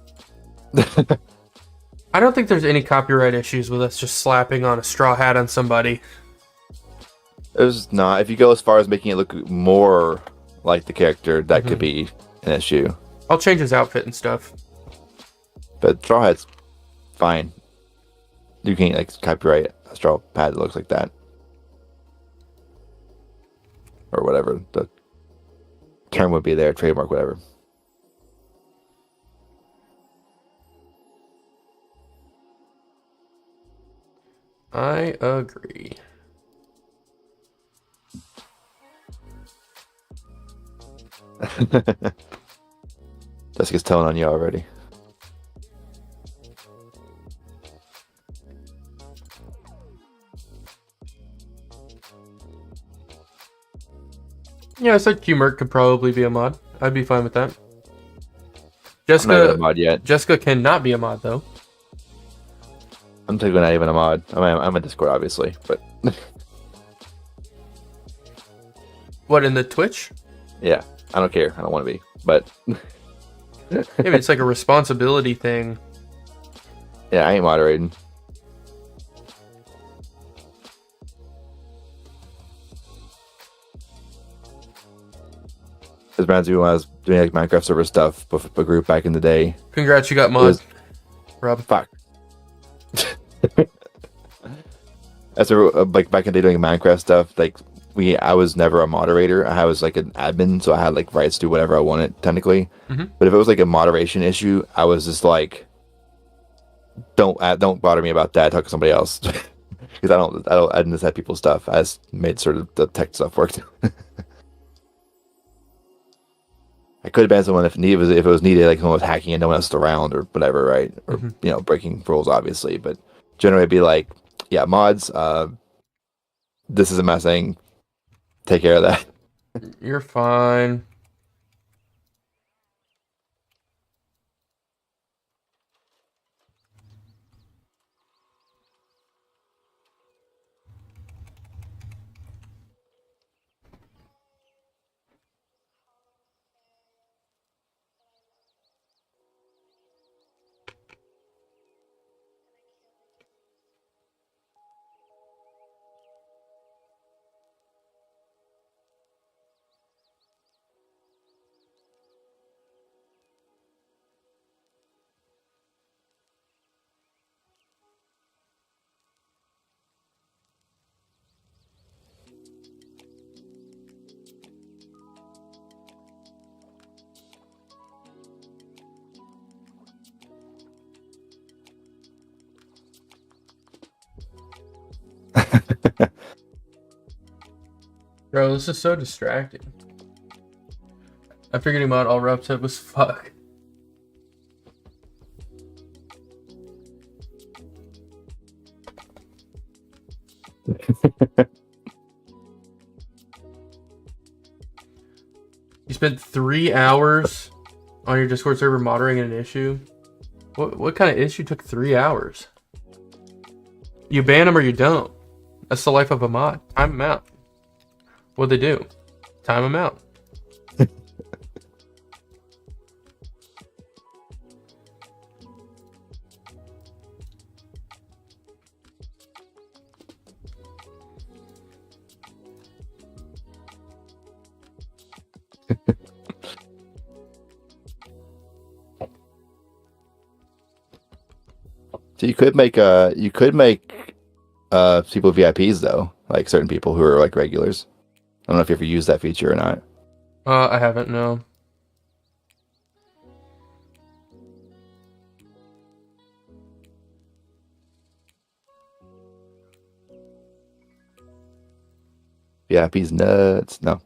I don't think there's any copyright issues with us just slapping on a straw hat on somebody. There's not. If you go as far as making it look more like the character, that could be an issue. I'll change his outfit and stuff. But straw hat's fine. You can't like copyright a straw hat that looks like that, or whatever the term would be there, trademark, whatever. I agree. Jessica's telling on you already. Yeah, I said Q-Merc could probably be a mod. I'd be fine with that. I'm not even a Jessica, mod yet. Jessica cannot be a mod though. I'm technically not even a mod. I'm a Discord, obviously, but What, in the Twitch? yeah, I don't care. I don't want to be, but Maybe it's like a responsibility thing. yeah, I ain't moderating. As bad as when I was doing like Minecraft server stuff with a group back in the day. Congrats, you got mod. Rob. Fuck. As like back in the day doing Minecraft stuff, like I was never a moderator. I was like an admin, so I had like rights to do whatever I wanted technically. But if it was like a moderation issue, I was just like, don't bother me about that. Talk to somebody else, because I didn't just have people's stuff. I just made sure that the tech stuff worked. I could have been someone if it was needed, like someone was hacking and no one else was around or whatever, right? Or breaking rules, obviously. But generally, it'd be like, yeah, mods. This is a mess thing. Take care of that. You're fine. Bro, this is so distracting. I figured him out. All Rob said was fuck. You spent 3 hours on your Discord server moderating an issue. What kind of issue took 3 hours? You ban them or you don't. That's the life of a mod. Time them out. What'd they do? Time them out. So you could make people VIPs though, like certain people who are like regulars. I don't know if you ever used that feature or not. I haven't, no. VIP's nuts. No.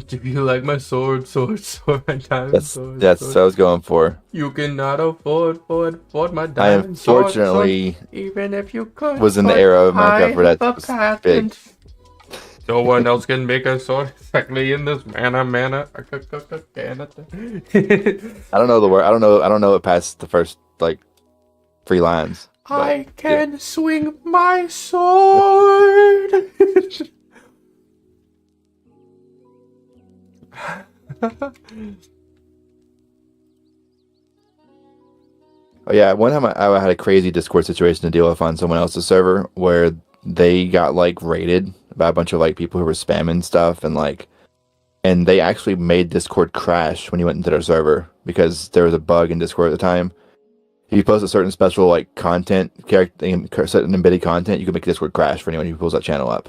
Do you like my sword, my diamond That's sword? what I was going for. You cannot afford my I diamond sword, unfortunately even if you could. was in the but era of I Minecraft where have that's a big. patent. No one else can make a sword exactly in this manner. I don't know the word. I don't know it past the first like 3 lines. I can swing my sword. Oh yeah, one time I had a crazy Discord situation to deal with on someone else's server where they got like raided by a bunch of like people who were spamming stuff and they actually made Discord crash when you went into their server because there was a bug in Discord at the time. If you post a certain special like content, certain embedded content, you can make Discord crash for anyone who pulls that channel up.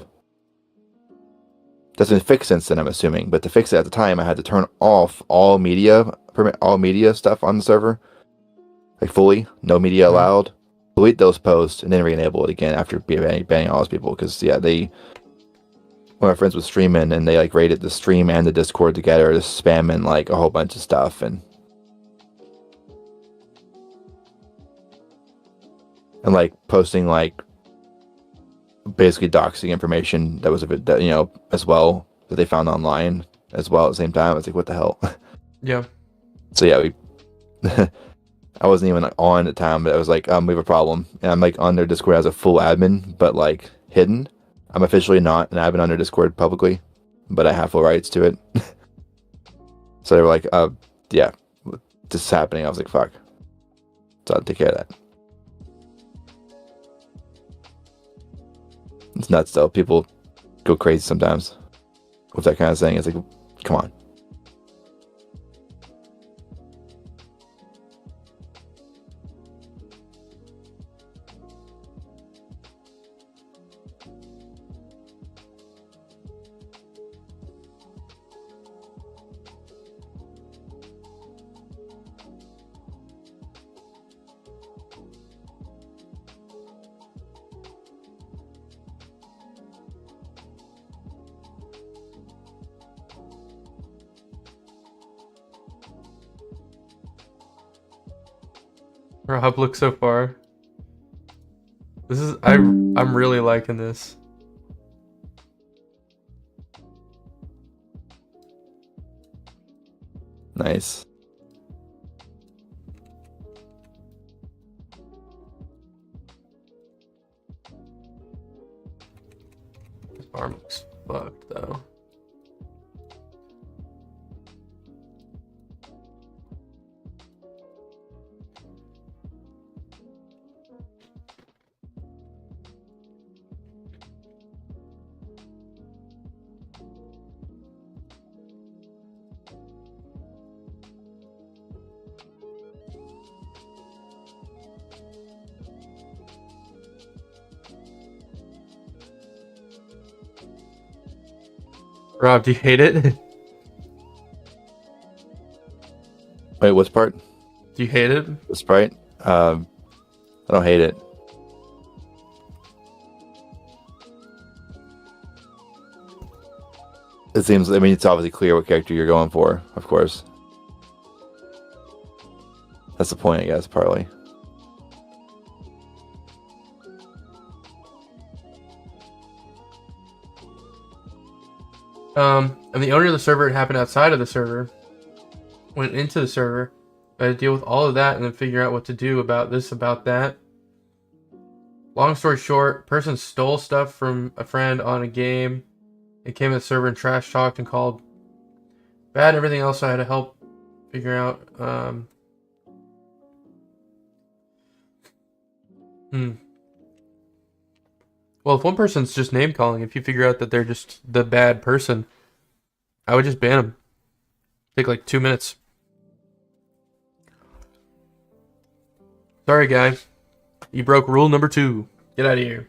That's been fixed since then, I'm assuming. But to fix it at the time, I had to turn off all media stuff on the server. Like fully, no media allowed. Delete those posts and then re-enable it again after banning all those people. Because one of my friends was streaming and they like raided the stream and the Discord together, just spamming like a whole bunch of stuff and like posting like basically doxing information that was a bit as well that they found online as well at the same time. It's like, what the hell? Yeah. So yeah, we. I wasn't even on at the time, but I was like, we have a problem. And I'm like on their Discord as a full admin, but like hidden. I'm officially not an admin on their Discord publicly, but I have full rights to it. So they were like, yeah, this is happening. I was like, fuck. So I'll take care of that. It's nuts though. People go crazy sometimes with that kind of thing. It's like, come on. Rob, look so far. I'm really liking this. Nice. This farm looks fucked though. Rob, do you hate it? Wait, what's part? Do you hate it? The Sprite? I don't hate it. It seems, I mean, it's obviously clear what character you're going for, of course. That's the point, I guess, partly. And the owner of the server, it happened outside of the server, went into the server, I had to deal with all of that and then figure out what to do about this, about that. Long story short, person stole stuff from a friend on a game. It came to the server and trash talked and called bad and everything else. I had to help figure out. Well, if one person's just name calling, if you figure out that they're just the bad person, I would just ban them. Take like 2 minutes. Sorry, guy. You broke rule number 2. Get out of here.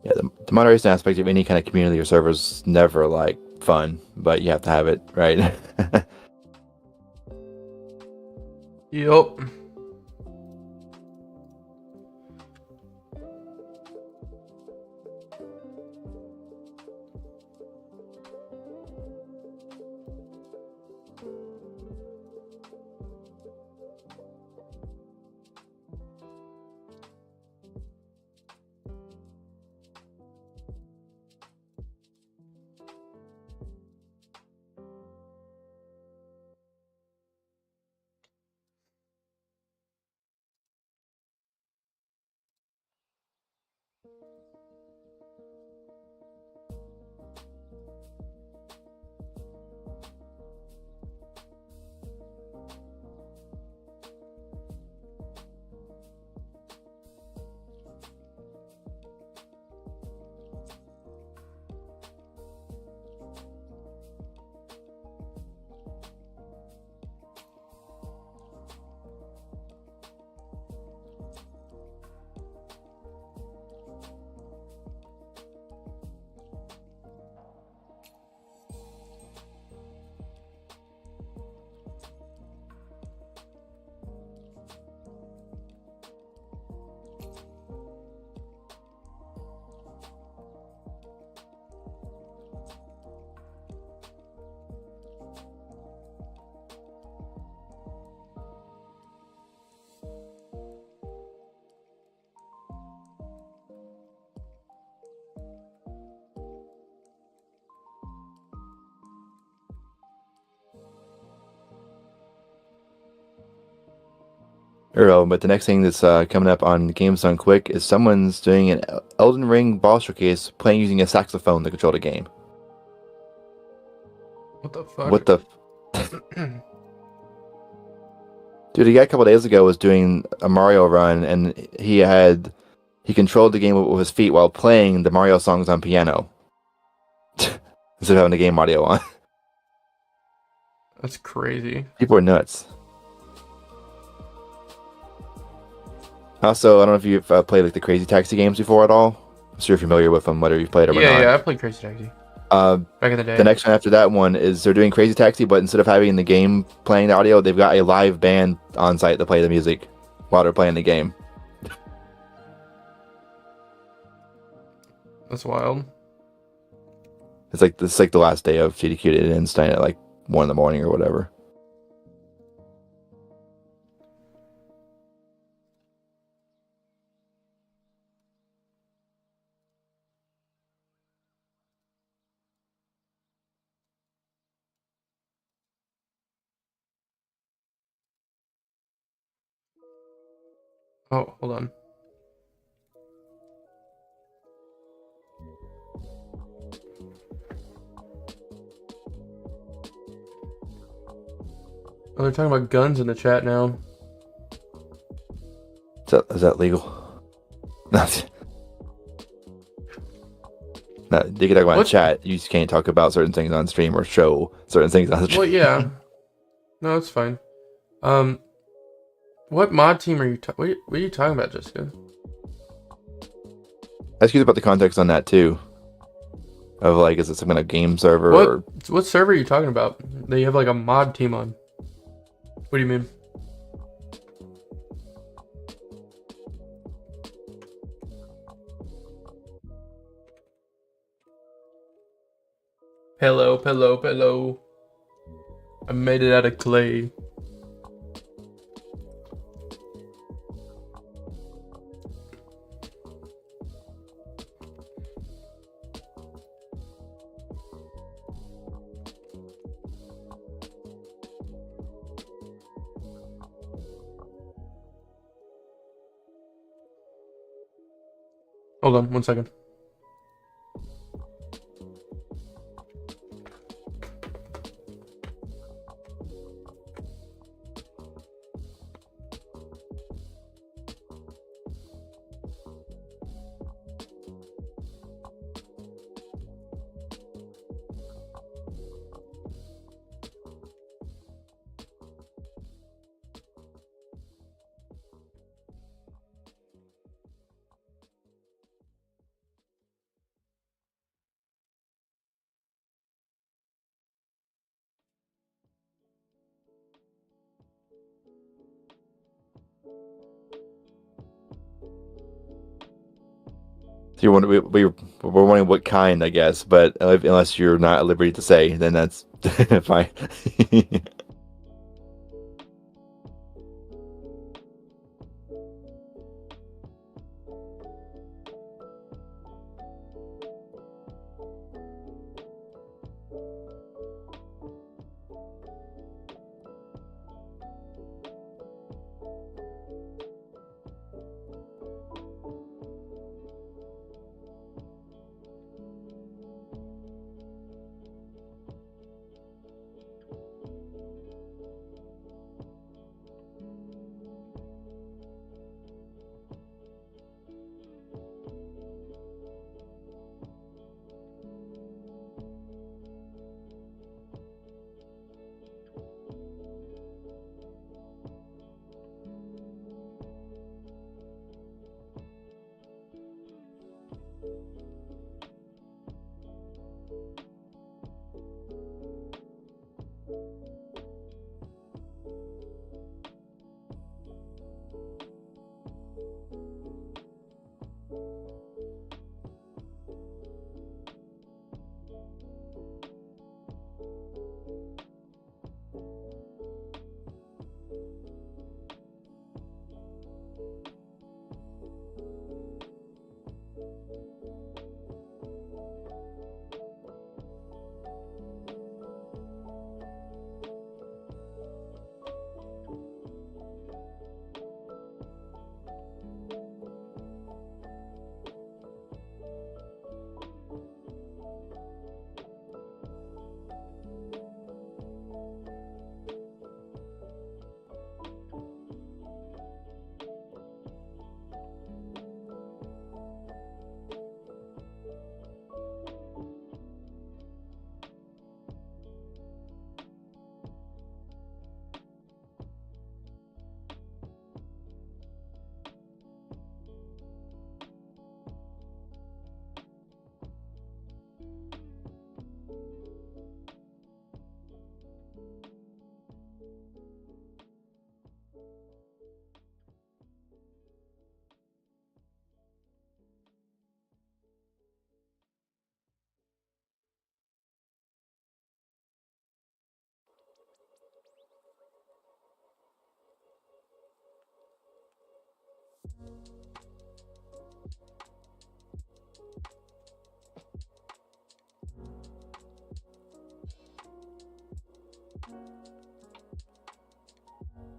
Yeah, the moderation aspect of any kind of community or server is never like fun, but you have to have it, right? Yup. But the next thing that's coming up on Games Done Quick is someone's doing an Elden Ring boss showcase playing using a saxophone to control the game. What the fuck? What the? Dude, a guy a couple days ago was doing a Mario run, and he controlled the game with his feet while playing the Mario songs on piano instead of having the game audio on. That's crazy. People are nuts. Also, I don't know if you've played like the Crazy Taxi games before at all. I'm sure you're familiar with them, whether you've played them or not. Yeah, I played Crazy Taxi. Back in the day. The next one after that one is they're doing Crazy Taxi, but instead of having the game playing the audio, they've got a live band on site to play the music while they're playing the game. That's wild. This is like the last day of TDQ. It ends tonight at like 1 in the morning or whatever. Oh, hold on. Oh, they're talking about guns in the chat now. Is that legal? No. No, you can talk about in What? chat. You just can't talk about certain things on stream or show certain things on stream. Well, yeah. No, it's fine. What mod team are you? What are you talking about, Jessica? Ask you about the context on that too. Of like, is it some kind of game server? Or... What server are you talking about? That you have like a mod team on? What do you mean? Hello, hello, hello. I made it out of clay. Hold on, 1 second. So we're wondering what kind, I guess, but unless you're not at liberty to say, then that's fine.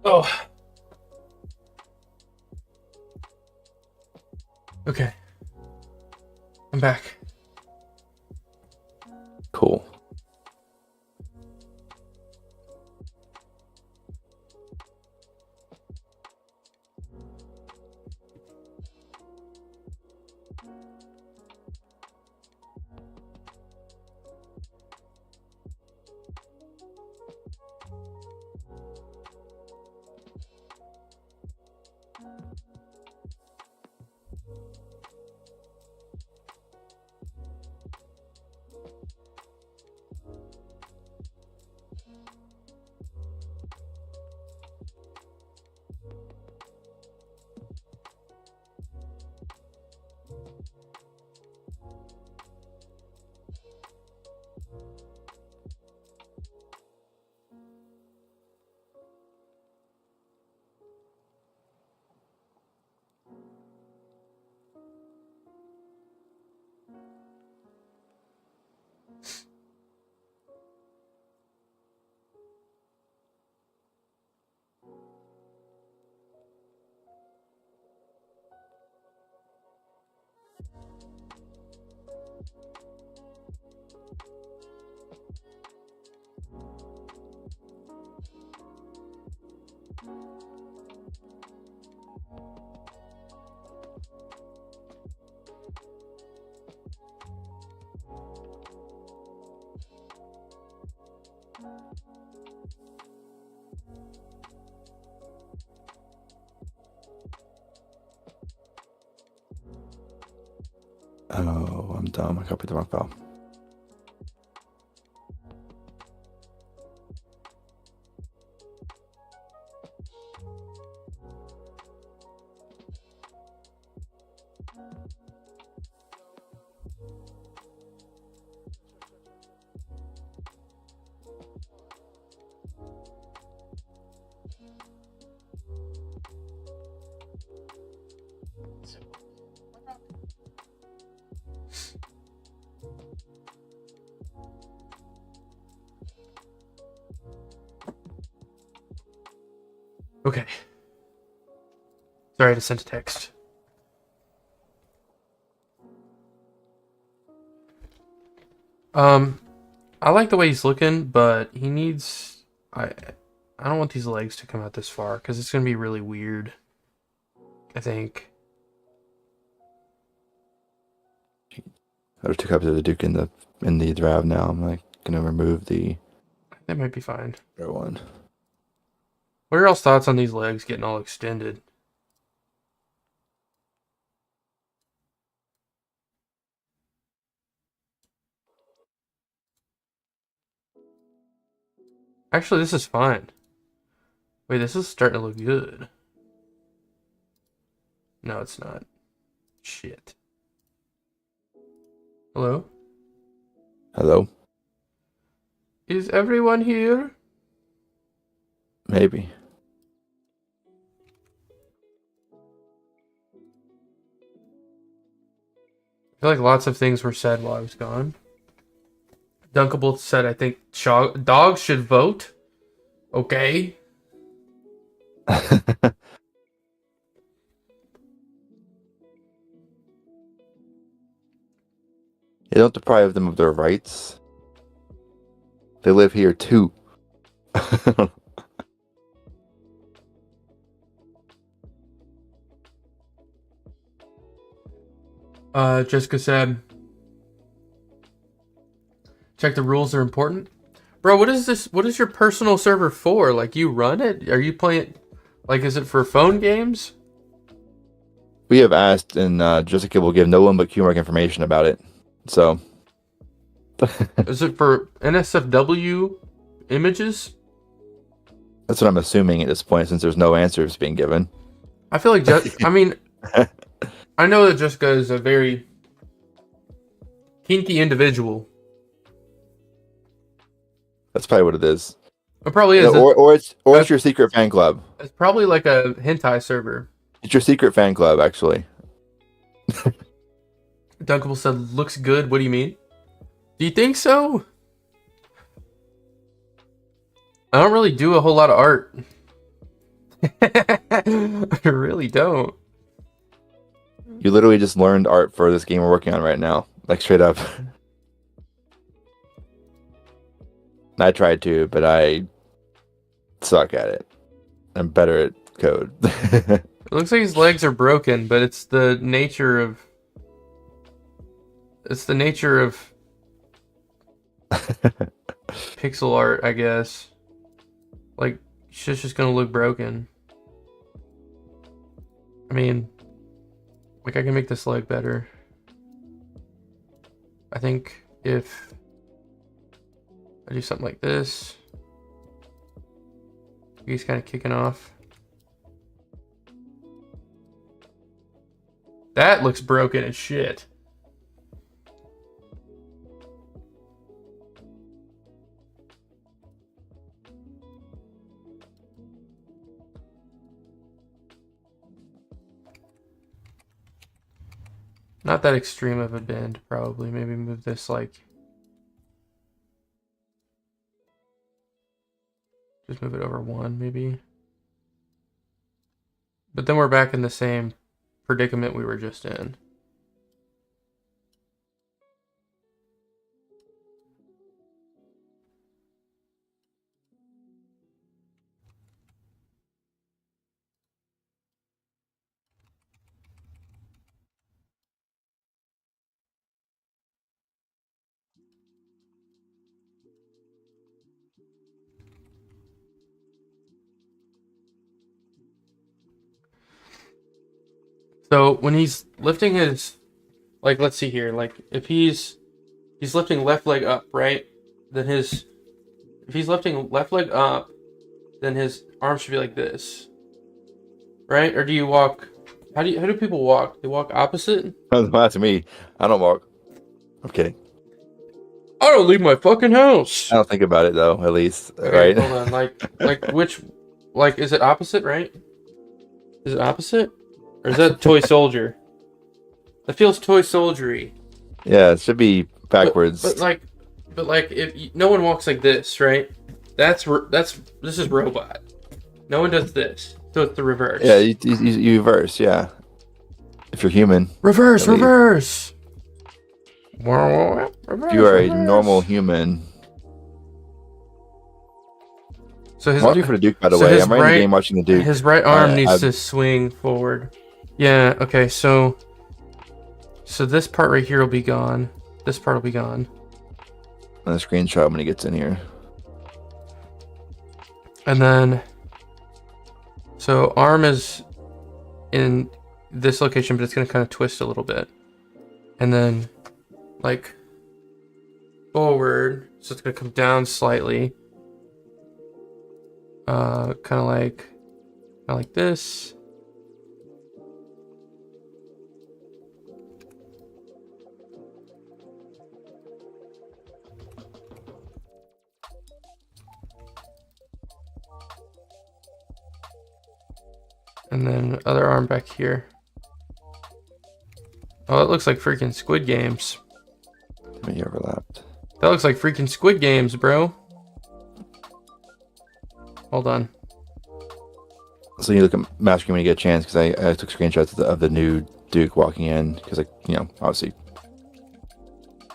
Oh. Okay. I'm back. Cool. Oh, I'm dumb. I copied the wrong file. Okay. Sorry to send a text. I like the way he's looking, but he needs... I don't want these legs to come out this far, because it's going to be really weird. I think. There's 2 copies of the Duke in the drive now. I'm like gonna remove the That might be fine. other one. What are y'all's thoughts on these legs getting all extended? Actually, this is fine. Wait, this is starting to look good. No, it's not. Shit. Hello? Hello? Is everyone here? Maybe. I feel like lots of things were said while I was gone. Dunkable said, I think dogs should vote. Okay. You don't deprive them of their rights. They live here too. Jessica said, check the rules are important. Bro, what is this? What is your personal server for? Like, you run it? Are you playing, like, is it for phone games? We have asked, and Jessica will give no one but QMark information about it. So. Is it for NSFW images? That's what I'm assuming at this point, since there's no answers being given. I feel like, I mean, I know that Jessica is a very kinky individual. That's probably what it is. It probably is. Or it's your secret fan club. It's probably like a hentai server. It's your secret fan club, actually. Dunkable said, looks good. What do you mean? Do you think so? I don't really do a whole lot of art. I really don't. You literally just learned art for this game we're working on right now. Like straight up. I tried to, but I suck at it. I'm better at code. It looks like his legs are broken, but it's the nature of pixel art, I guess. Like, shit's just gonna look broken. I mean, like, I can make this leg better. I think if I do something like this, he's kind of kicking off. That looks broken as shit. Not that extreme of a bend, probably. Maybe move this like... Just move it over one, maybe. But then we're back in the same predicament we were just in. So when he's lifting his, like, let's see here, like if he's lifting left leg up, right? Then if he's lifting left leg up, then his arm should be like this, right? Or do you walk? How do people walk? They walk opposite. That's me. I don't walk. I'm kidding. I don't leave my fucking house. I don't think about it though. At least, Okay, right? hold on. Like which, like is it opposite, right? Is it opposite, or is that Toy Soldier? That feels Toy Soldiery. Yeah, it should be backwards. But like if no one walks like this, right? This is robot. No one does this, so it's the reverse. Yeah, you reverse. Yeah, if you're human. Reverse. If Reverse. you are a normal human. So I'm watching for the Duke, by the way. I'm right in the game watching the Duke. His right arm needs to swing forward. Yeah. Okay. So this part right here will be gone. This part will be gone. On the screenshot when he gets in here. And then, so arm is in this location, but it's going to kind of twist a little bit. And then, like, forward, so it's going to come down slightly. Kind of like this. And then other arm back here. Oh, it looks like freaking Squid Games. Maybe overlapped. That looks like freaking Squid Games, bro. Hold on. So you look at match screen when you get a chance, because I took screenshots of the new Duke walking in, because, like, you know, obviously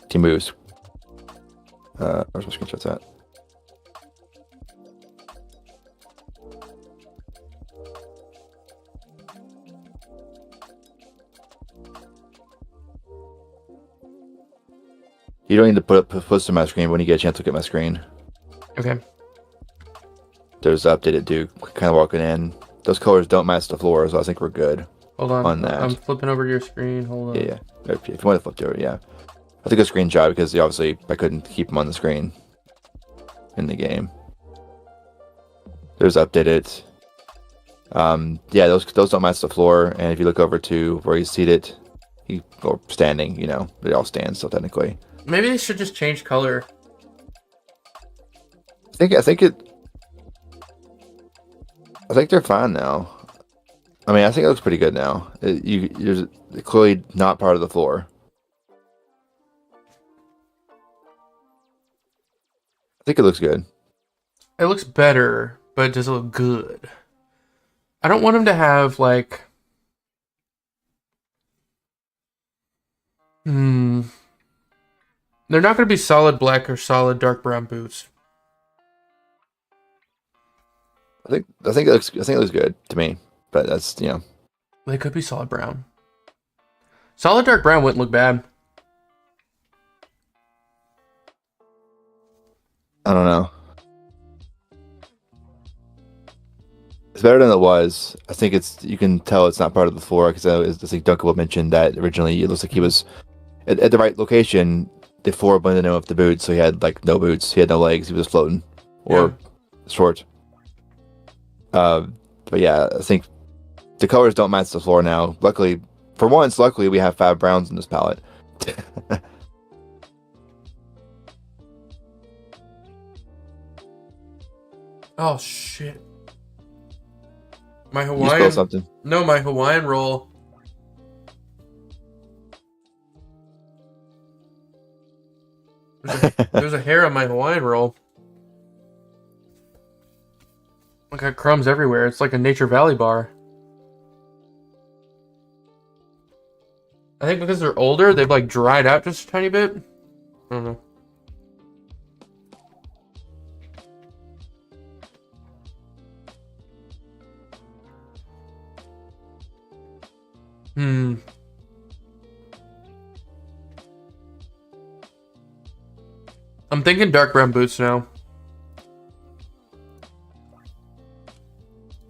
he moves. Where's my screenshots at? You don't need to put some on my screen, but when you get a chance, look at my screen. Okay. There's the updated Duke kind of walking in. Those colors don't match the floor, so I think we're good. Hold on. That. I'm flipping over to your screen. Hold on. Yeah. If you want to flip to it, yeah. I took a screenshot because obviously I couldn't keep them on the screen in the game. There's updated. Yeah, those don't match the floor, and if you look over to where he's seated, or standing, you know, they all stand still technically. Maybe they should just change color. I think they're fine now. I mean, I think it looks pretty good now. You're clearly not part of the floor. I think it looks good. It looks better, but does it look good? I don't want them to have like. Hmm. They're not going to be solid black or solid dark brown boots. I think it looks good to me, but that's They could be solid brown. Solid dark brown wouldn't look bad. I don't know. It's better than it was. I think you can tell it's not part of the floor because I think Duncan mentioned that originally it looks like he was at the right location. The floor blended in with the boots, so he had like no boots. He had no legs. He was floating or short. But yeah, I think the colors don't match the floor now. Luckily, for once, we have 5 browns in this palette. Oh shit! My You Hawaiian. spilled something. No, my Hawaiian roll. There's a hair on my Hawaiian roll. I got crumbs everywhere. It's like a Nature Valley bar. I think because they're older, they've like dried out just a tiny bit. I don't know. I'm thinking dark brown boots now.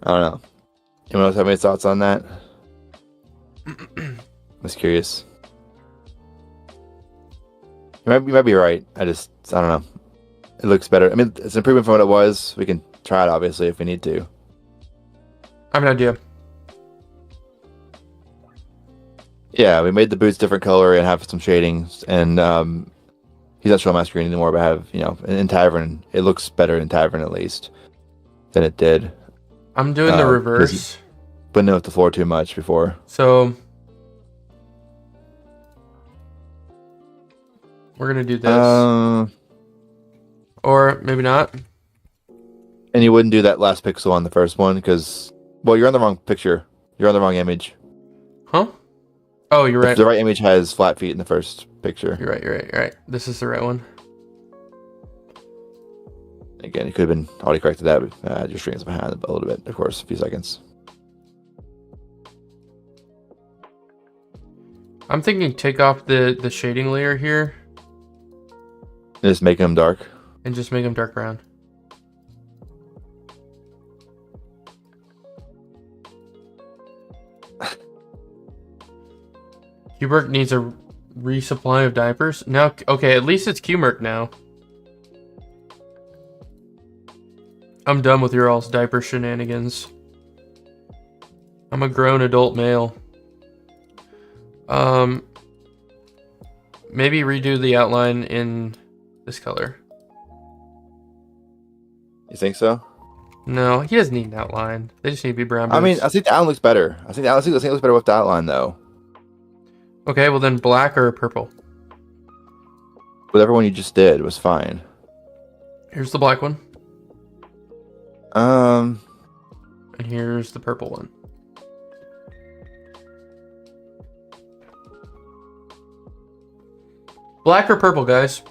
I don't know. Anyone else have any thoughts on that? I was curious. You might be right. I don't know. It looks better. I mean, it's an improvement from what it was. We can try it, obviously, if we need to. I have an idea. Yeah, we made the boots different color and have some shadings. And he's not showing my screen anymore, but I have, in Tavern, it looks better in Tavern at least than it did. I'm doing the reverse. But no, the floor too much before. So we're gonna do this, or maybe not. And you wouldn't do that last pixel on the first one because, well, you're on the wrong picture. You're on the wrong image. Huh? Oh, you're right. The right image has flat feet in the first picture. You're right. This is the right one. Again, you could have been auto-corrected that, but your screen's behind a little bit, of course, a few seconds. I'm thinking take off the shading layer here. Just make them dark. And just make them dark brown. Qmerk needs a resupply of diapers. Now, okay, at least it's Qmerk now. I'm done with your all's diaper shenanigans. I'm a grown adult male. Maybe redo the outline in this color. You think so? No, he doesn't need an outline. They just need to be brown boots. I mean, I think the outline looks better. I think it looks better with the outline, though. Okay, well then black or purple? Whatever one you just did was fine. Here's the black one. And And here's the purple one. Black or purple, guys?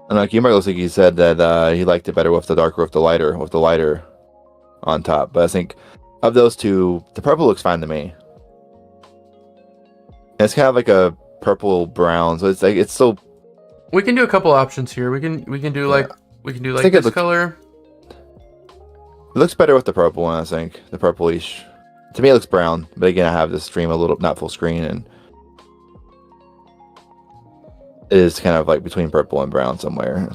like Qmerk looks like he said that he liked it better with the darker, with the lighter on top. But I think of those two, the purple looks fine to me. And it's kind of like a purple brown, so it's still. We can do a couple options here. We can do like this color. It looks better with the purple one, I think. The purplish. To me, it looks brown, but again, I have this stream a little not full screen, and it is kind of like between purple and brown somewhere.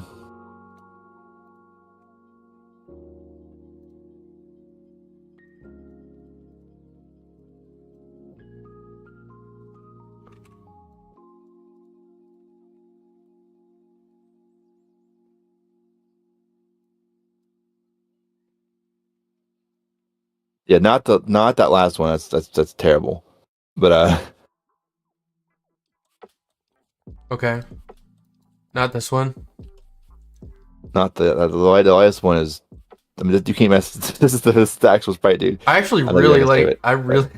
Yeah, not that last one. That's terrible. But Okay. Not this one. Not the lightest one is. I mean, you can't mess. This is the actual sprite, dude. I actually I know you're really gonna save like. it, I really,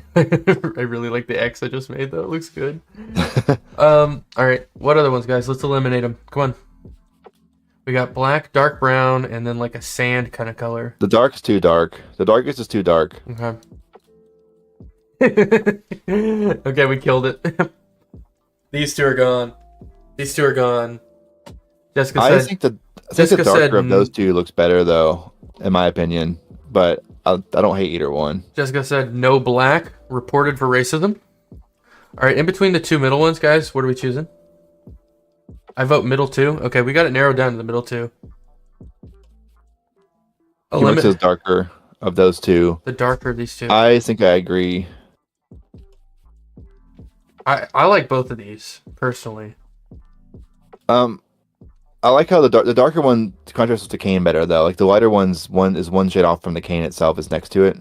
I really like the X I just made. Though it looks good. All right. What other ones, guys? Let's eliminate them. Come on. We got black, dark brown, and then like a sand kind of color. The dark is too dark. The darkest is too dark. Okay. Okay, we killed it. These two are gone. These two are gone. Jessica I said. think the Jessica darker said, of those two looks better, though, in my opinion. But I don't hate either one. Jessica said no black reported for racism. All right, in between the two middle ones, guys, what are we choosing? I vote middle two. Okay, we got it narrowed down to the middle two. Human says darker of those two. The darker of these two. I think I agree. I like both of these personally. I like how the darker one contrasts with the cane better, though. Like the lighter one's one shade off from the cane itself is next to it,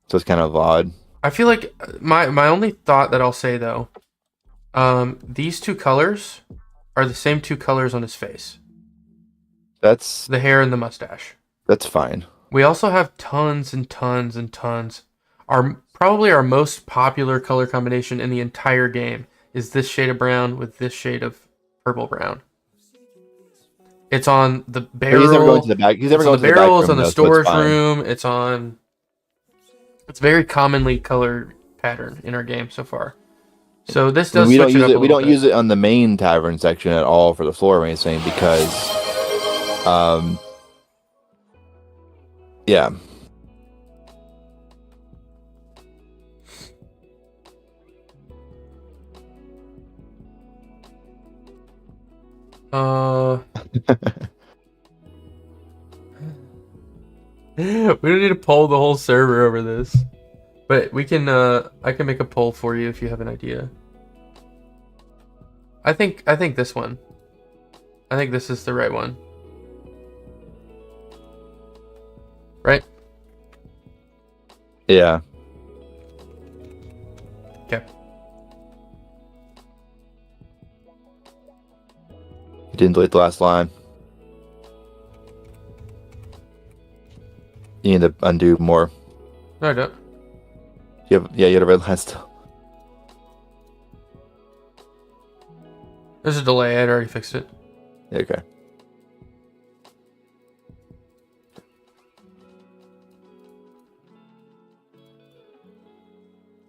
so it's kind of odd. I feel like my only thought that I'll say though, these two colors are the same two colors on his face. That's The hair and the mustache. That's fine. We also have tons and tons and tons. Probably our most popular color combination in the entire game is this shade of brown with this shade of purple brown. It's on the barrel. He's never going to the back. He's never going to the barrel. back It's on the room, storage so it's room. It's on. It's very commonly colored pattern in our game so far. So this does. We don't switch it use up it. a We little don't bit. use it on the main tavern section at all for the floor racing because, yeah. We don't need to poll the whole server over this, but we can. I can make a poll for you if you have an idea. I think this one. I think this is the right one. Right? Yeah. Okay. You didn't delete the last line. You need to undo more. No, I don't. You had a red line still. There's a delay. I'd already fixed it. Yeah, okay.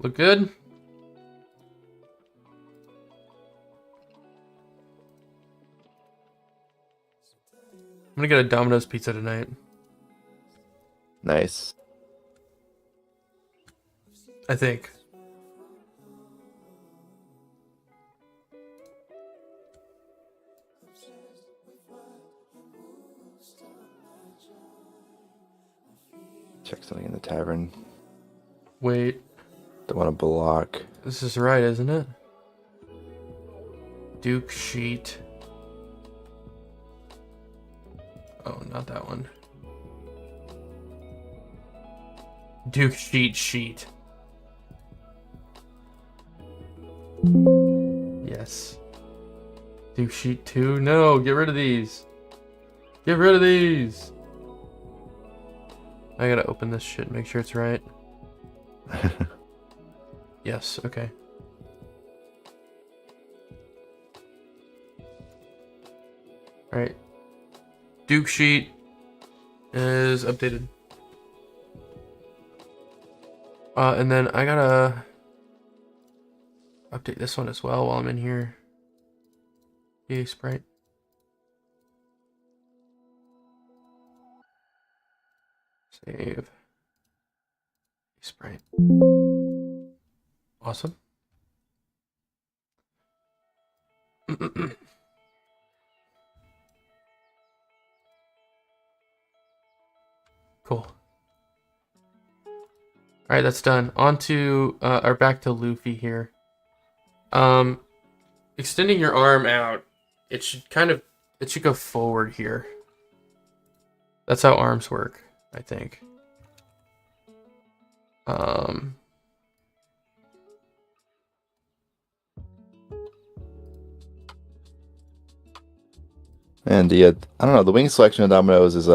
Look good? I'm gonna get a Domino's pizza tonight. Nice. I think. Check something in the tavern. Wait. Don't want to block. This is right, isn't it? Duke sheet. Oh, not that one. Duke sheet. Yes. Duke sheet 2. No, get rid of these. Get rid of these. I gotta open this shit and make sure it's right. Yes, okay. Alright. Duke sheet is updated. And then I gotta update this one as well while I'm in here. Yay, Sprite. Save. Sprite. Awesome. Cool. All right, that's done. On to or back to Luffy here. Extending your arm out, it should go forward here. That's how arms work, I think. And I don't know, the wing selection of Domino's is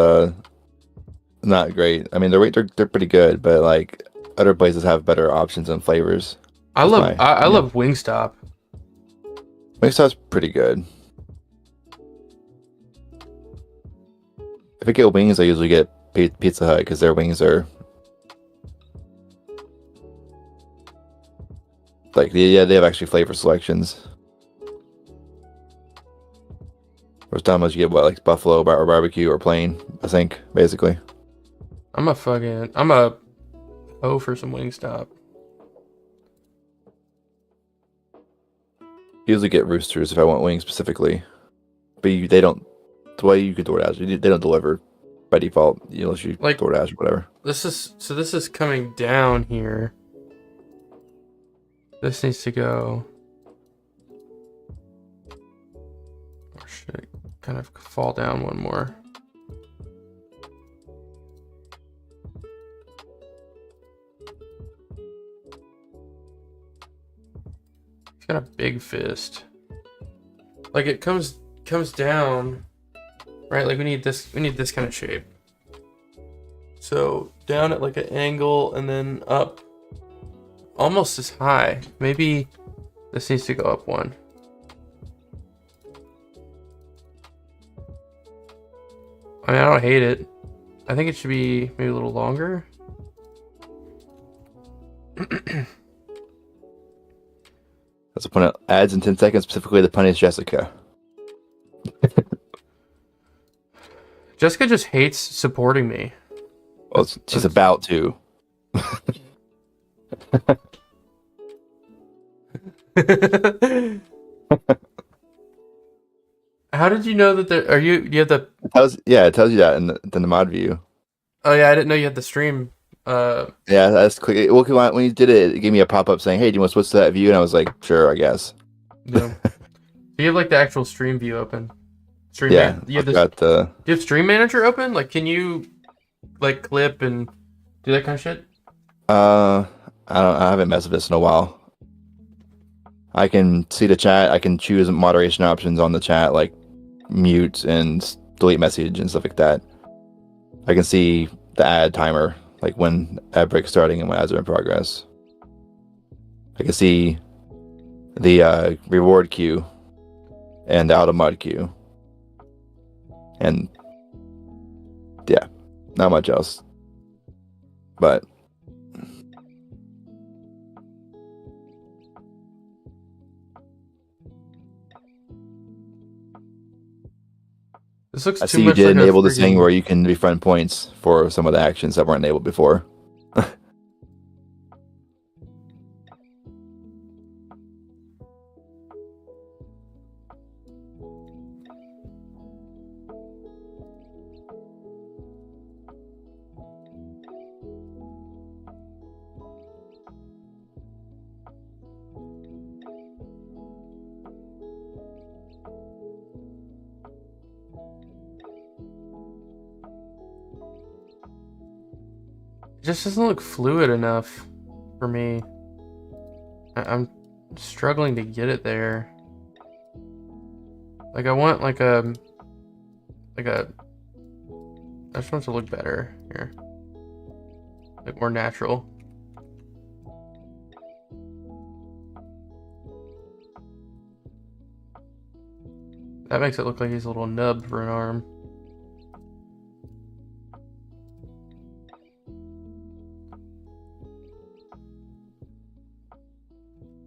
not great. I mean, they're pretty good, but like other places have better options and flavors. I That's love my I opinion. love Wingstop. Wingstop's pretty good. If I get wings, I usually get Pizza Hut because their wings are like they have actually flavor selections. Whereas Domino's, you get what, like buffalo or barbecue or plain, I think, basically. I'm a hoe for some Wingstop. Usually get Roosters if I want wings specifically, but they don't. The way you could DoorDash, they don't deliver by default unless you Like DoorDash or whatever. this is coming down here. This needs to go. Or should it kind of fall down one more? He's got a big fist. Like it comes down, right? Like we need this kind of shape. So down at like an angle and then up almost as high. Maybe this needs to go up one. I mean, I don't hate it. I think it should be maybe a little longer. That's a point. Ads in 10 seconds, specifically to punish Jessica. Jessica just hates supporting me. Well, she's about to. How did you know that there are you have the It tells you that in the mod view. Oh yeah, I didn't know you had the stream. Yeah, that's quick. Well, when you did it, it gave me a pop up saying, "Hey, do you want to switch to that view?" And I was like, "Sure, I guess." Yeah. You have like the actual stream view open. Yeah, You have I've got do you have Stream Manager open? Like, can you like clip and do that kind of shit? I haven't messed with this in a while. I can see the chat. I can choose moderation options on the chat, like mute and delete message and stuff like that. I can see the ad timer, like when ad break's starting and when ads are in progress. I can see the reward queue and the auto mod queue. And yeah, not much else. But This looks I too see you much did like a enable this thing freaking... where you can refund points for some of the actions that weren't enabled before. It just doesn't look fluid enough for me. I'm struggling to get it there. Like I want like a I just want it to look better here. Like more natural. That makes it look like he's a little nub for an arm.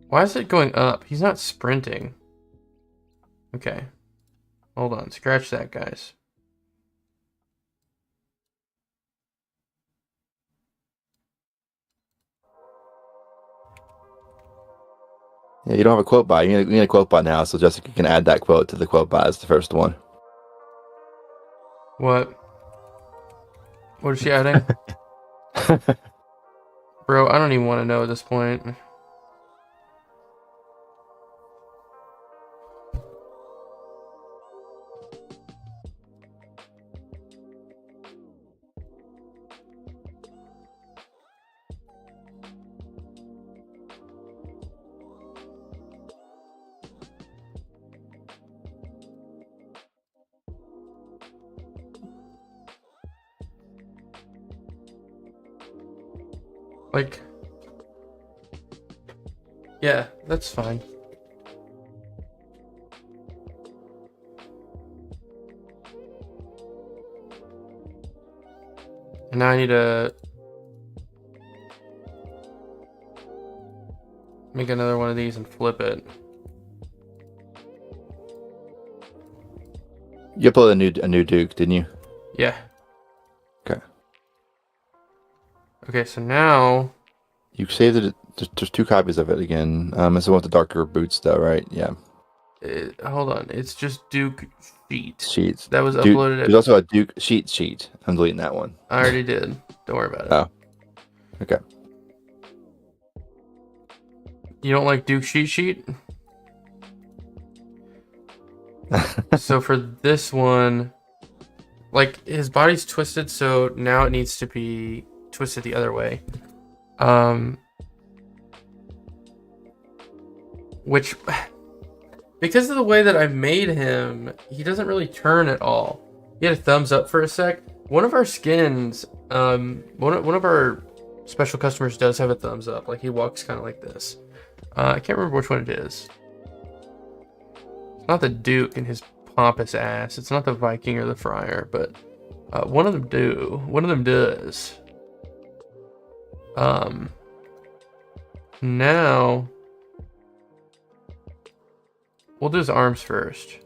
Why is it going up? He's not sprinting. Okay. Hold on. Scratch that, guys. Yeah, you don't have a quote bot. You need a quote bot now, so Jessica can add that quote to the quote bot as the first one. What? What is she adding? Bro, I don't even want to know at this point. Like, yeah, that's fine. And now I need to make another one of these and flip it. You uploaded a new Duke, didn't you? Yeah. Okay. Okay, so now You saved it. There's 2 copies of it again. It's the one with the darker boots, though, right? Yeah. hold on, it's just Duke sheet. Sheets. That was Duke, uploaded. there's also a Duke sheet. I'm deleting that one. I already did. Don't worry about it. Oh. Okay. You don't like Duke sheet? So for this one, like his body's twisted, so now it needs to be twisted the other way. Which, because of the way that I made him, he doesn't really turn at all. He had a thumbs up for a sec. One of our skins, one of our special customers does have a thumbs up. Like he walks kind of like this. I can't remember which one it is. It's not the Duke and his pompous ass. It's not the Viking or the Friar, but one of them do. One of them does. Now we'll do his arms first.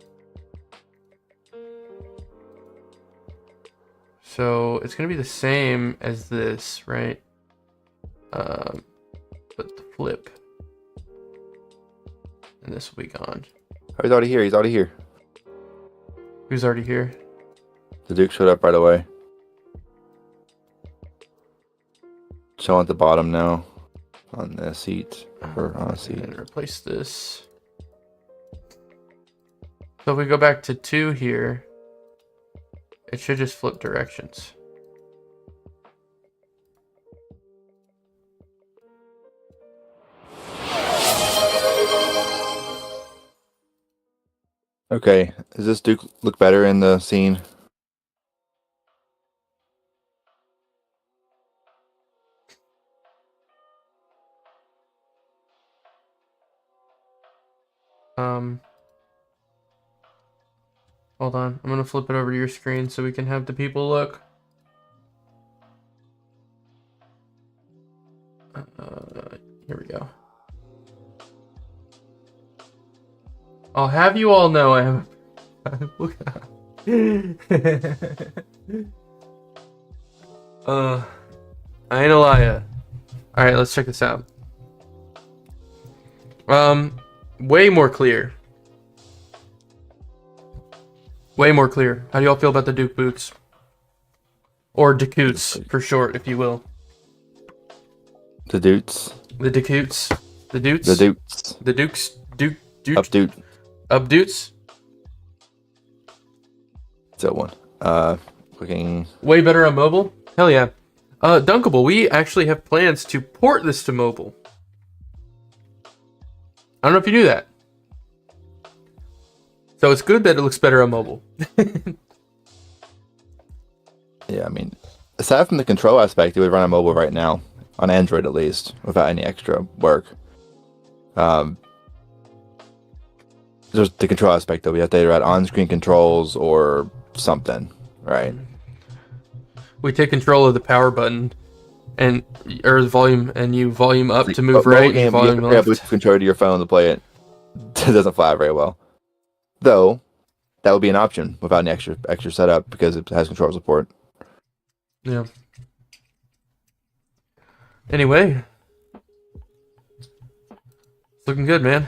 So it's gonna be the same as this, right? But the flip. And this will be gone. Oh, he's already here. He's already here. Who's already here? The Duke showed up right away. Showing at the bottom now. On the seat. Or on a seat. And replace this. So if we go back to 2 here, it should just flip directions. Okay. Does this Duke look better in the scene? Hold on. I'm gonna flip it over to your screen so we can have the people look. Here we go. I'll have you all know I have. Look. I ain't a liar. All right, let's check this out. Way more clear. Way more clear. How do y'all feel about the Duke boots? Or Dukutes, for short, if you will. The Dukes. The Dukutes. The Dutes? The Dukes. The Dukes. Up Duke. Updutes? That one. Looking. Way better on mobile? Hell yeah. Dunkable, we actually have plans to port this to mobile. I don't know if you knew that. So it's good that it looks better on mobile. Yeah, I mean, aside from the control aspect, it would run on mobile right now. On Android, at least, without any extra work. There's the control aspect, though. We have to either add on-screen controls or something, right? We take control of the power button and or the volume, and you volume up to move But right, game, and volume you have to left. Bluetooth controller to your phone to play it. It doesn't fly very well. Though, that would be an option without any extra setup because it has controller support. Yeah. Anyway, it's looking good, man.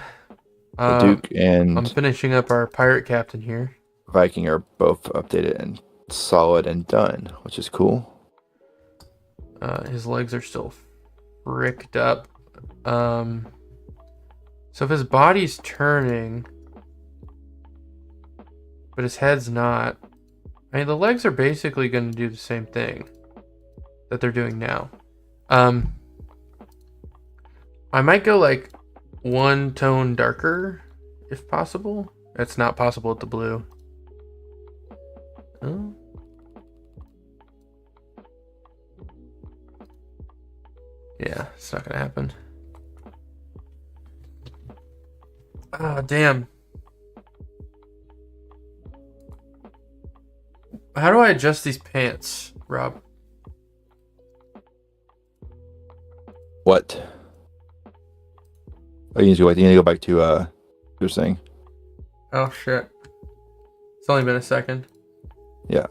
The Duke and I'm finishing up our pirate captain here. Viking are both updated and solid and done, which is cool. His legs are still fricked up. So if his body's turning, but his head's not, I mean, the legs are basically going to do the same thing that they're doing now. I might go like one tone darker if possible. It's not possible with the blue. Oh. It's not gonna happen. Ah, damn. How do I adjust these pants, Rob? What? Oh, you need to go back to your thing. Oh shit. It's only been a second. Yeah.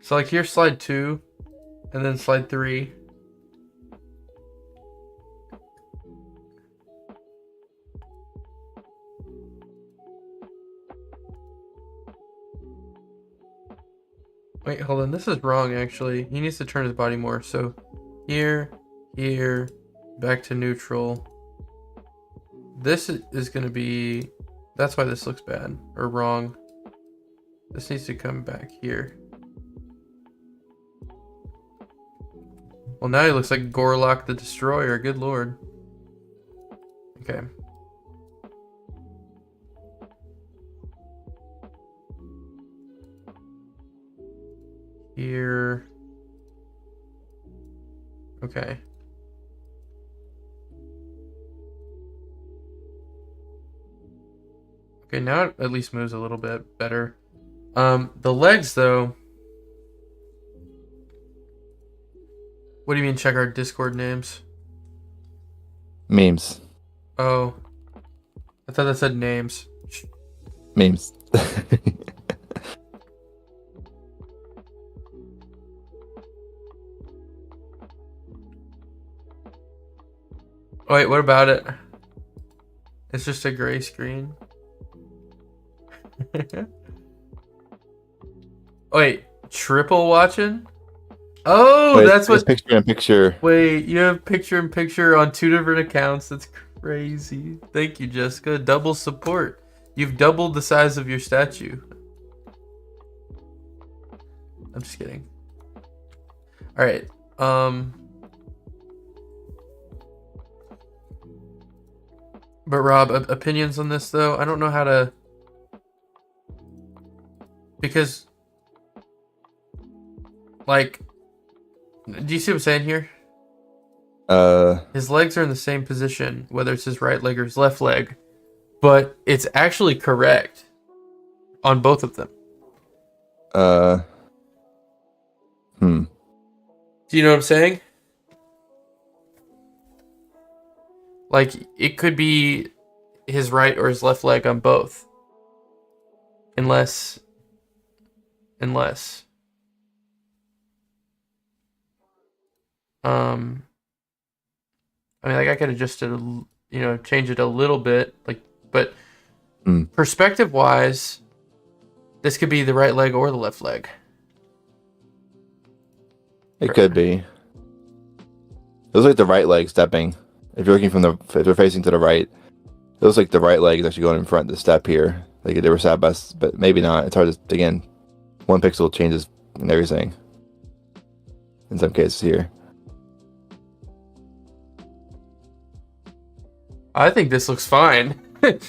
So like here's slide 2 and then slide 3. Wait, hold on. This is wrong actually. He needs to turn his body more. So here, here, back to neutral. This is going to be, that's why this looks bad or wrong. This needs to come back here. Well, now he looks like Gorlock the Destroyer. Good lord. Okay. Here. Okay. Okay, now it at least moves a little bit better. The legs, though. What do you mean check our Discord names? Memes. Oh. I thought that said names. Memes. Oh, wait, what about it? It's just a gray screen. Wait, triple watching? Oh, Wait, that's it's what. picture in picture. Wait, you have picture in picture on 2 different accounts. That's crazy. Thank you, Jessica. Double support. You've doubled the size of your statue. I'm just kidding. All right. But Rob, opinions on this though? I don't know how to, because like, do you see what I'm saying here? His legs are in the same position, whether it's his right leg or his left leg, but it's actually correct on both of them. Do you know what I'm saying? Like, it could be his right or his left leg on both. Unless. I mean, like, I could have just, change it a little bit. Like, but perspective-wise, this could be the right leg or the left leg. It could be. It looks like the right leg stepping. If you're looking if they're facing to the right, it looks like the right leg is actually going in front of the step here. Like they were side by, but maybe not. It's hard to, again, one pixel changes and everything. In some cases here. I think this looks fine. He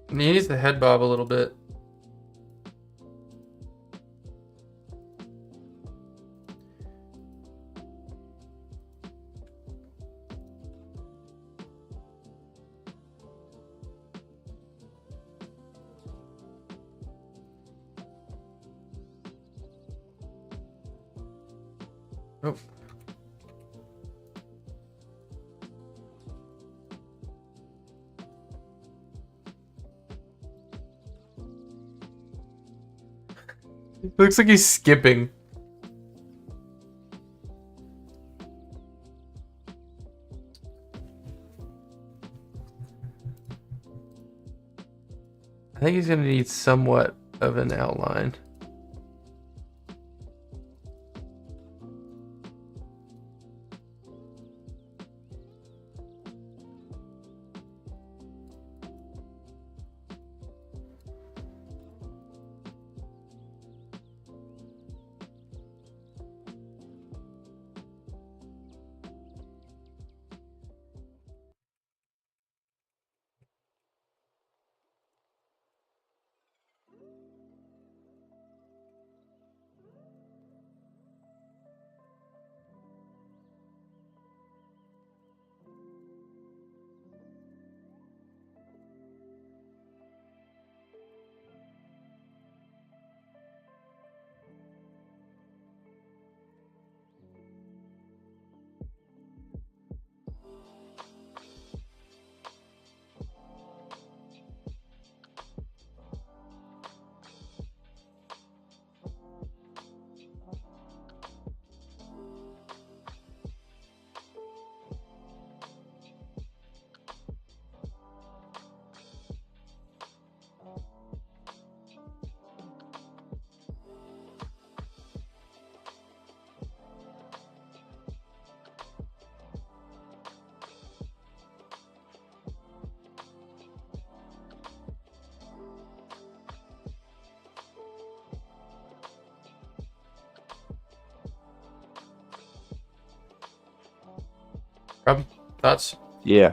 needs the head bob a little bit. Oh. Looks like he's skipping. I think he's gonna need somewhat of an outline. Rob, thoughts? Yeah.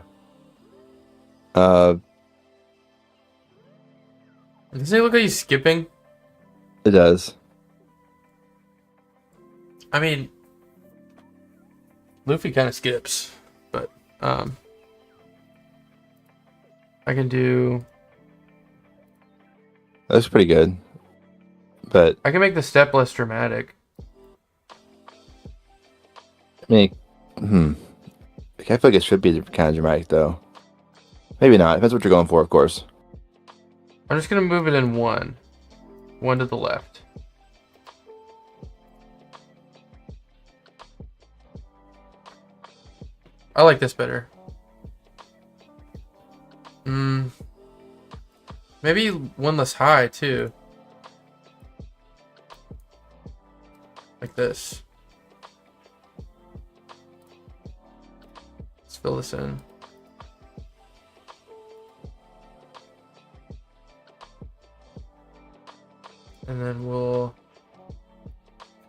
Doesn't it look like he's skipping? It does. I mean, Luffy kind of skips, but I can do. That's pretty good. But I can make the step less dramatic. I mean, I feel like it should be kind of dramatic though. Maybe not. Depends what you're going for, of course. I'm just gonna move it in one to the left. I like this better. Maybe one less high too. Like this. Let's fill this in. And then we'll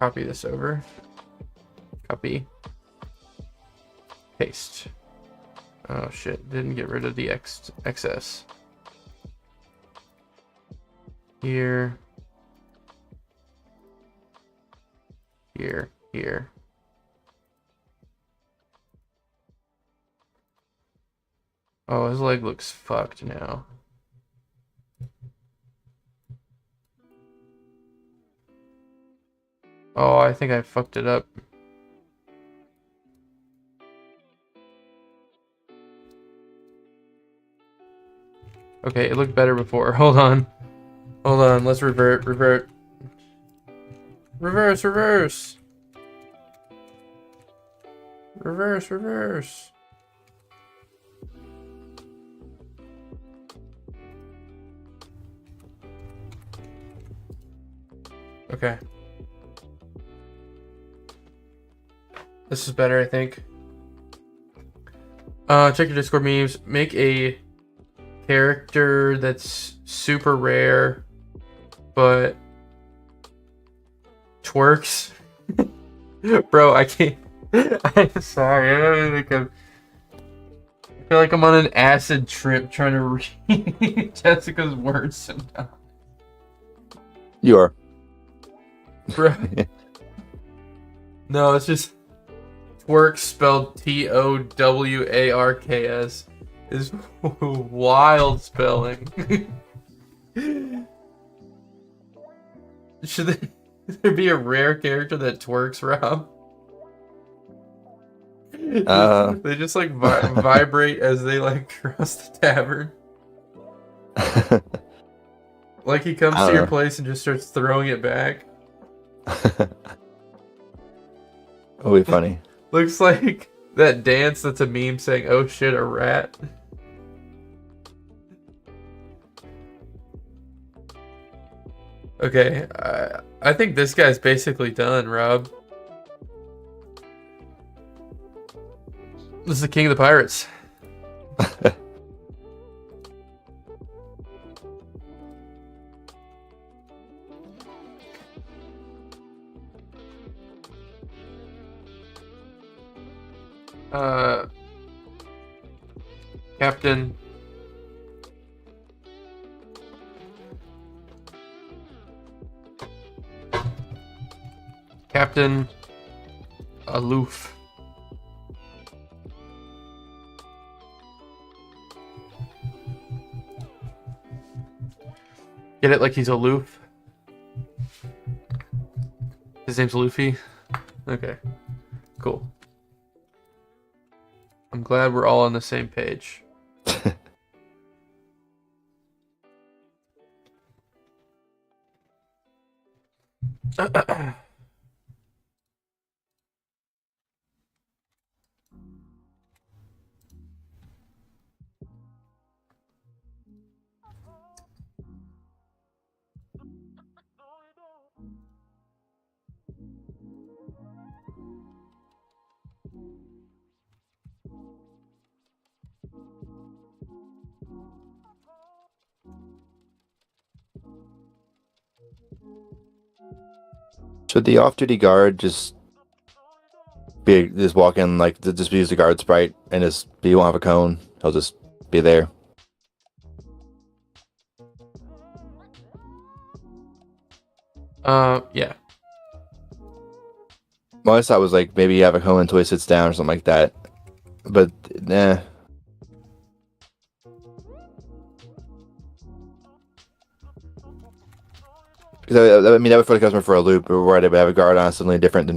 copy this over. Copy. Paste. Oh shit, didn't get rid of the excess. Here. Here. Here. Oh, his leg looks fucked now. Oh, I think I fucked it up. Okay, it looked better before. Hold on. Hold on, let's revert. Reverse. Reverse. Okay. This is better, I think. Check your Discord memes. Make a character that's super rare, but twerks. Bro, I can't. I'm sorry. I don't think I feel like I'm on an acid trip trying to read Jessica's words sometimes. You are. Bro. No, it's just twerk spelled TOWARKS is wild spelling. Should there be a rare character that twerks, Rob? They just like vibrate as they like cross the tavern. Like he comes to your place and just starts throwing it back. That'll be funny. Looks like that dance that's a meme saying, "Oh shit, a rat." Okay, I think this guy's basically done, Rob. This is the king of the pirates. Captain. Captain Aloof. Get it? Like he's aloof? His name's Luffy? Okay. Cool. I'm glad we're all on the same page. Should the off-duty guard just just walk in like just use the guard sprite and just he won't have a cone. He'll just be there. Yeah. My thought was like maybe you have a cone until he sits down or something like that. But nah. Because I mean that would put the customer for a loop, where they would have a guard on suddenly different than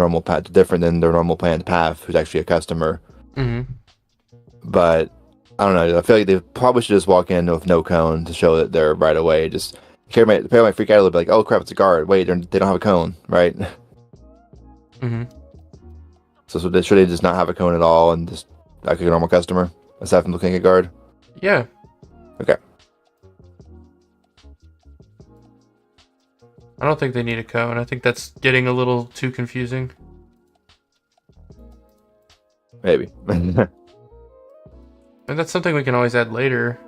their normal planned path, who's actually a customer. Mm-hmm. But I don't know. I feel like they probably should just walk in with no cone to show that they're right away. Just the player might freak out a little bit, like, oh crap, it's a guard. Wait, they don't have a cone, right? Mm-hmm. So should they just not have a cone at all and just like a normal customer aside from looking at a guard? Yeah. Okay. I don't think they need a cone. I think that's getting a little too confusing. Maybe. And that's something we can always add later.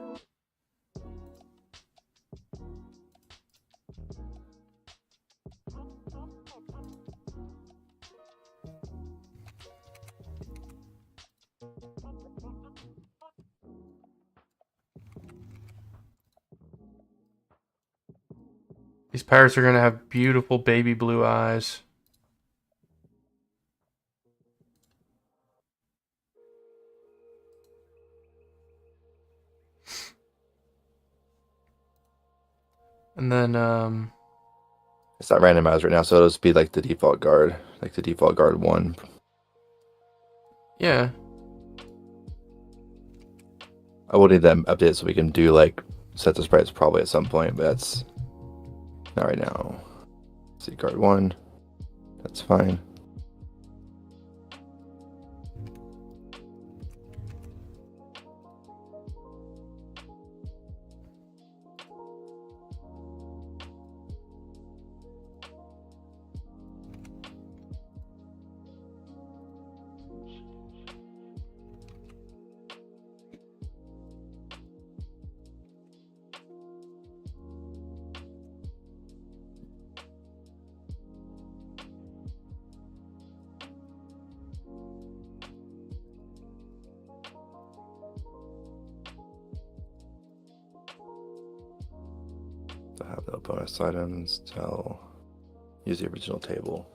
These pirates are going to have beautiful baby blue eyes. And then, It's not randomized right now, so it'll just be like the default guard. Like the default guard 1. yeah. I will need them update so we can do like set the sprites probably at some point, but that's not right now. See guard 1. That's fine. To have no bonus items, use the original table.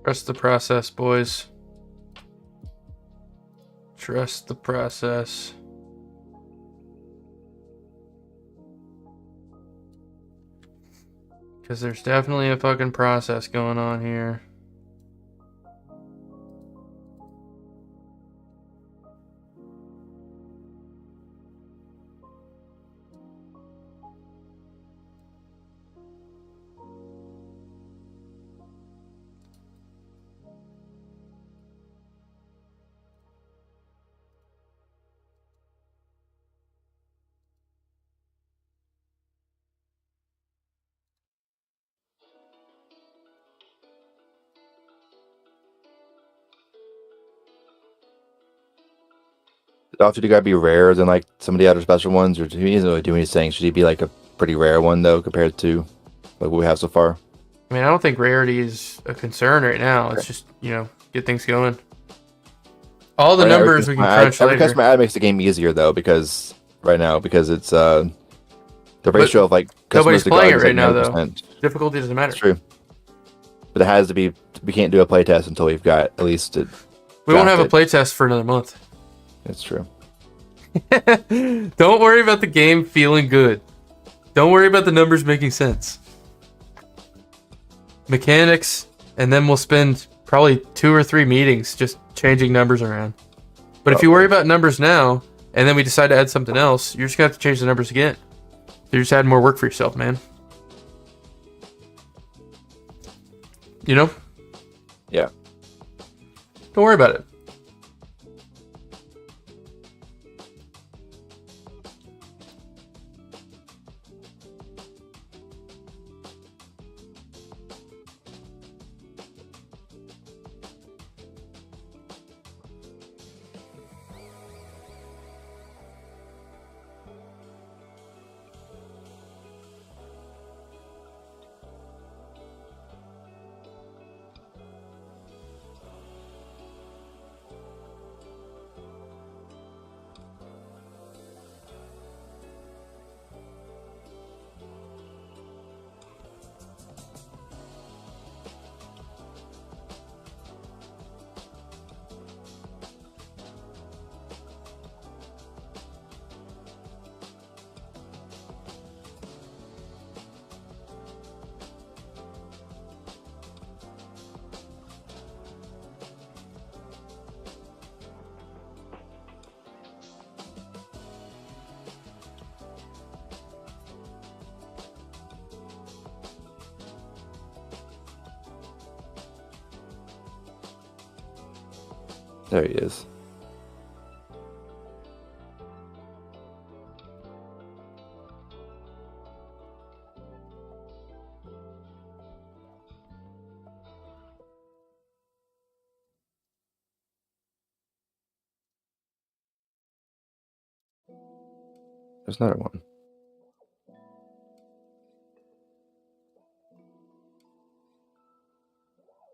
Trust the process, boys. Trust the process. Because there's definitely a fucking process going on here. Should the guy be rarer than like some of the other special ones, or he doesn't really do anything? Should he be like a pretty rare one though, compared to like what we have so far? I mean, I don't think rarity is a concern right now. It's just, get things going. All the numbers we can crunch every later. customer ad makes the game easier though, because it's the ratio of like Nobody's customers to playing it guards is, right like, now, though. 90%. Difficulty doesn't matter. That's true. But it has to be. We can't do a playtest until we've got at least it. We won't have a drafted. playtest for another month. That's true. Don't worry about the game feeling good. Don't worry about the numbers making sense. Mechanics, and then we'll spend probably 2 or 3 meetings just changing numbers around. But if you worry about numbers now, and then we decide to add something else, you're just gonna have to change the numbers again. You're just adding more work for yourself, man. You know? Yeah. Don't worry about it. There he is. There's another one.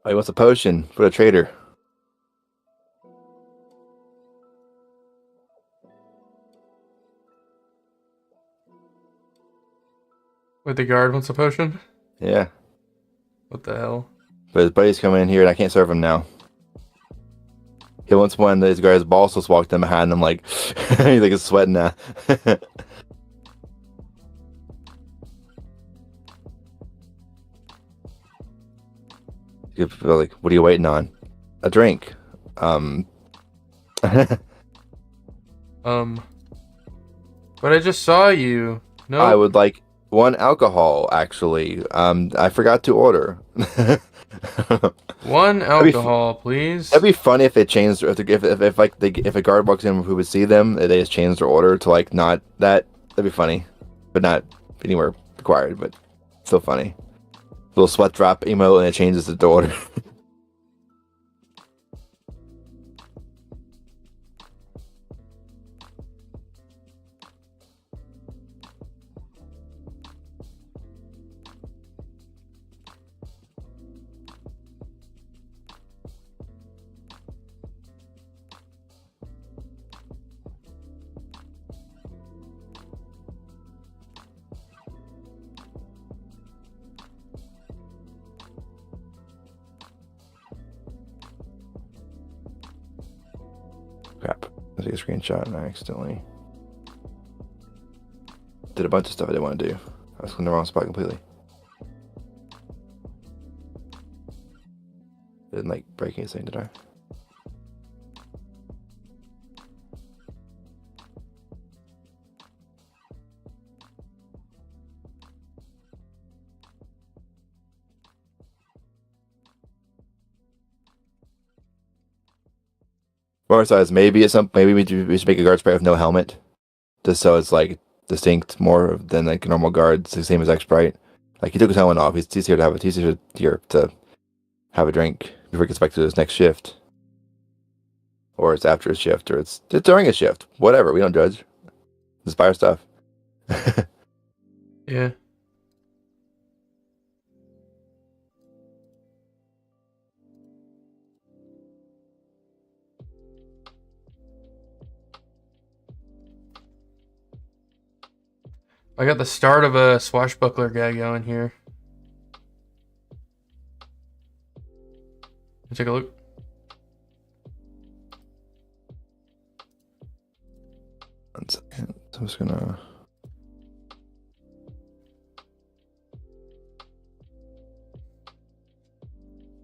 Oh, he wants a potion for the trader. Wait, the guard wants a potion? Yeah. What the hell? But his buddy's coming in here and I can't serve him now. He wants one. These guys balls just walked in behind him like he's like he's sweating now. Like, what are you waiting on? A drink. But I just saw you. No. I would like one alcohol actually. I forgot to order. One alcohol, please. That'd be funny if it changed. If a guard walks in who would see them, they just changed their order to like not that. That'd be funny, but not anywhere required. But still funny. Little sweat drop emote and it changes the order. Crap. I took a screenshot and I accidentally did a bunch of stuff I didn't want to do. I was in the wrong spot completely. Didn't like break anything, did I? Or size, maybe it's some. Maybe we should make a guard sprite with no helmet, just so it's like distinct more than like a normal guard. It's the same as X Sprite. Like he took his helmet off. He's here to have it. He's here to have a drink before he gets back to his next shift, or it's after his shift, or it's during a shift. Whatever. We don't judge. Inspire stuff. Yeah. I got the start of a swashbuckler gag going here. Take a look. 1 second. So I'm just gonna.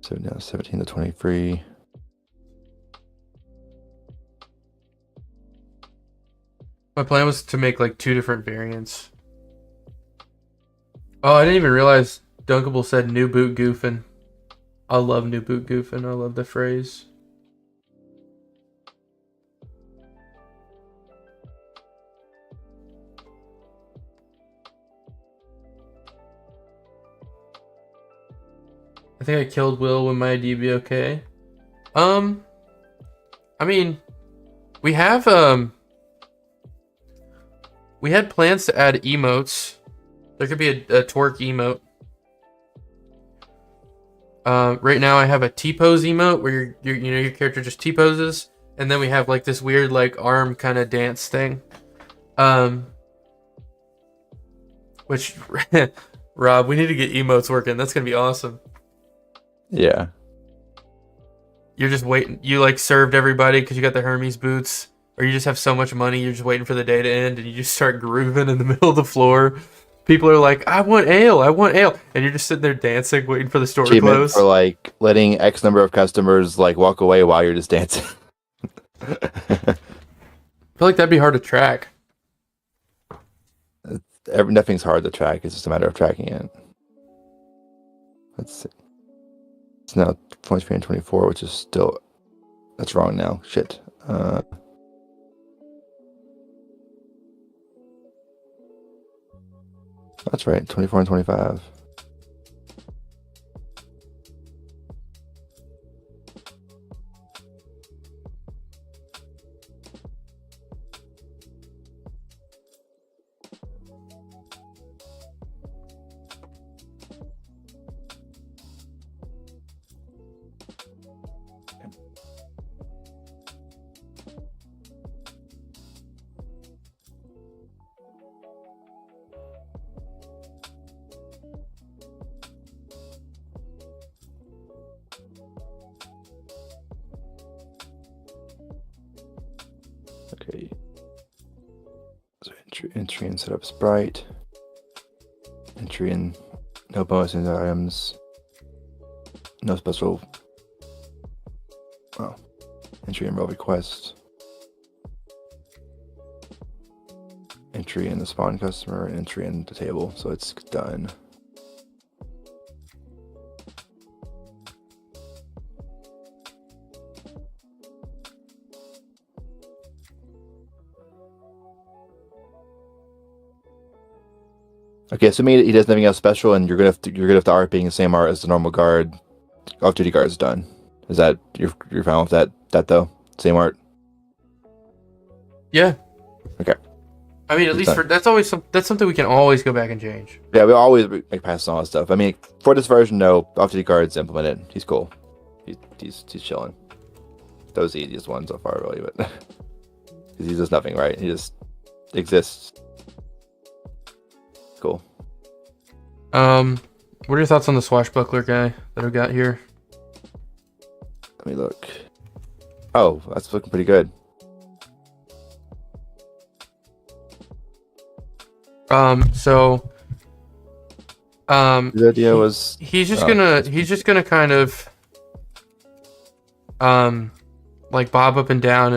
So now 17 to 23. My plan was to make like 2 different variants. Oh, I didn't even realize Dunkable said new boot goofing. I love new boot goofing. I love the phrase. I think I killed Will with my ID be okay. I mean, we have we had plans to add emotes. There could be a twerk emote. Right now I have a T-pose emote where your character just T-poses, and then we have like this weird like arm kind of dance thing. Which Rob, we need to get emotes working. That's gonna be awesome. Yeah. You're just waiting. You like served everybody because you got the Hermes boots, or you just have so much money. You're just waiting for the day to end, and you just start grooving in the middle of the floor. People are like, "I want ale, I want ale," and you're just sitting there dancing, waiting for the store to Achievement close. for like letting X number of customers like walk away while you're just dancing. I feel like that'd be hard to track. Nothing's hard to track. It's just a matter of tracking it. Let's see. It's now 23 and 24, which is still... That's wrong now. Shit. That's right. 24 and 25. Okay. So entry and set up sprite. Entry and no bonus in items. No special. Oh. Entry and roll request. Entry in the spawn customer, entry in the table. So it's done. Okay, so maybe he does nothing else special, and you're gonna have the art being the same art as the normal guard. Off-duty guard is done. Is that you're fine with that? That though, same art. Yeah. Okay. I mean, at least that's something we can always go back and change. Yeah, we always make passes on all that stuff. I mean, for this version, no, off-duty guard's implemented. He's cool. He's chilling. That was the easiest one so far, really, but because he does nothing, right? He just exists. Cool. What are your thoughts on the swashbuckler guy that I've got here? Let me look. Oh, that's looking pretty good. So The idea was he's just gonna kind of like bob up and down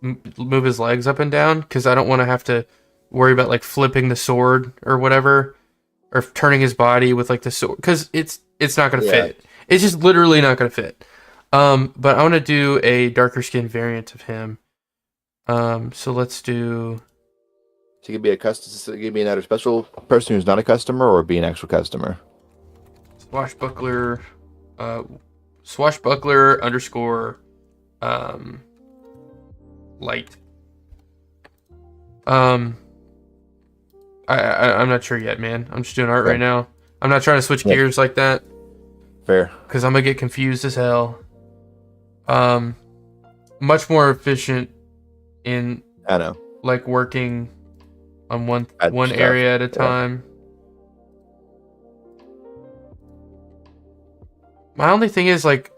and move his legs up and down, because I don't want to have to worry about like flipping the sword or whatever, or turning his body with like the sword, because it's not gonna fit. It's just literally not gonna fit. But I want to do a darker skin variant of him. So let's do. So he could be a custom. He could be another special person who's not a customer, or be an actual customer. Swashbuckler, swashbuckler underscore, light. I'm not sure yet, man. I'm just doing art right now. I'm not trying to switch gears like that. Fair. Because I'm gonna get confused as hell. Much more efficient in I know. like working on one Stuff. area at a time. My only thing is like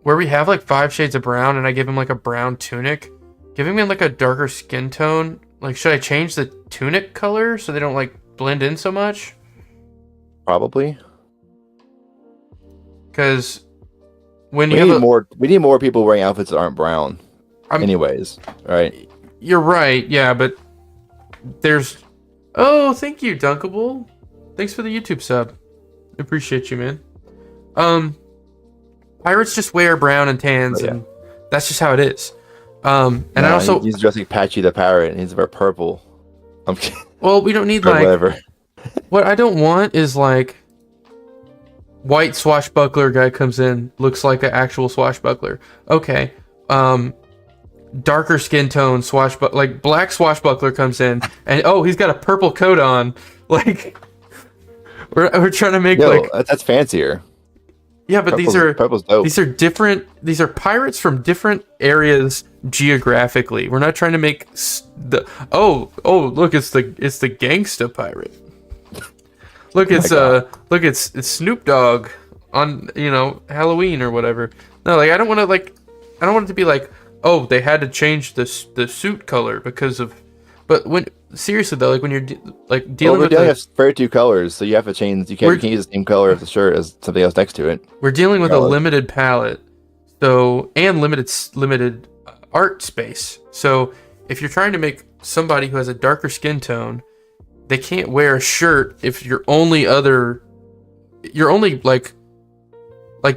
where we have like 5 shades of brown and I give him like a brown tunic, giving me like a darker skin tone. Like, should I change the tunic color so they don't like blend in so much? Probably. Because when We you need have more. We need more people wearing outfits that aren't brown. I'm- Anyways, right? you're right, yeah, but there's. Oh, thank you, Dunkable. Thanks for the YouTube sub. Appreciate you, man. Pirates just wear brown and tans, Oh, yeah. and that's just how it is. And I Nah, also, he's dressed like Patchy the Parrot, and he's wearing purple. I'm kidding. well, we don't need Or like. whatever. What I don't want is like white swashbuckler guy comes in, looks like an actual swashbuckler. Okay. Darker skin tone swashbuckler, like black swashbuckler comes in, and oh, he's got a purple coat on. Like we're trying to make Yo, like that's fancier. yeah, but Purple's dope. these are different. These are pirates from different areas geographically. We're not trying to make look, it's the gangsta pirate. Look, it's it's Snoop Dogg on Halloween or whatever. No, like I don't want it to be like, oh, they had to change the suit color because of. But when seriously though, like when you're dealing with very two colors, so you have to change. You can't use the same color of the shirt as something else next to it. we're dealing with a limited palette, so and limited art space. So if you're trying to make somebody who has a darker skin tone, they can't wear a shirt if you're only like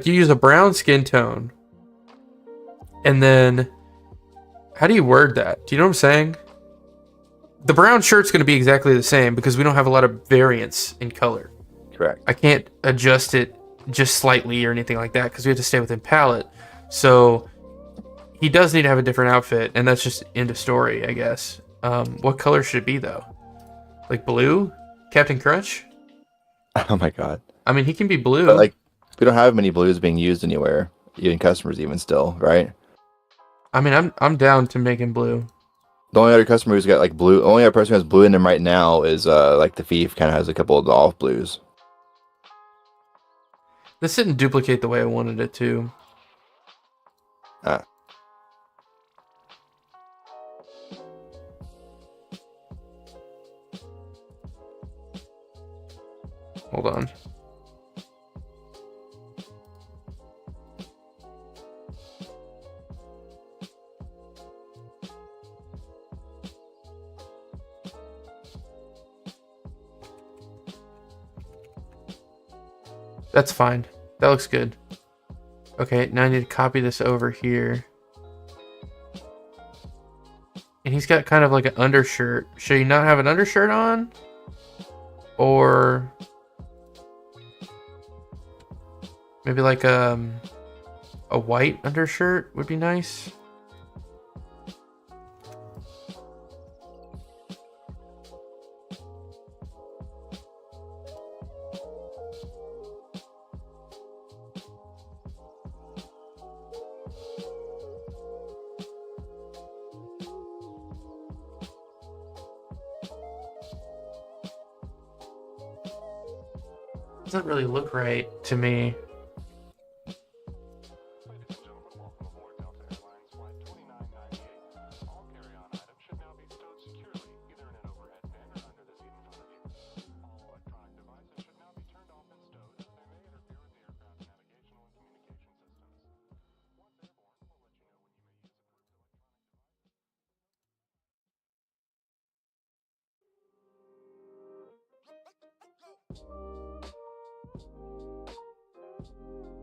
you use a brown skin tone, and then how do you word that? Do you know what I'm saying? The brown shirt's going to be exactly the same because we don't have a lot of variance in color. Correct. I can't adjust it just slightly or anything like that because we have to stay within palette. So he does need to have a different outfit, and that's just end of story, I guess. What color should it be though? Like blue? Captain Crunch? Oh my god. I mean, he can be blue. But like, we don't have many blues being used anywhere, even customers, even still, right? I mean, I'm down to make him blue. The only other customer who's got like blue, only other person who has blue in them right now is like the Thief. Kind of has a couple of the off blues. This didn't duplicate the way I wanted it to. Hold on. That's fine. That looks good. Okay, now I need to copy this over here. And he's got kind of like an undershirt. Should he not have an undershirt on? Or maybe like a white undershirt would be nice. Doesn't really look right to me.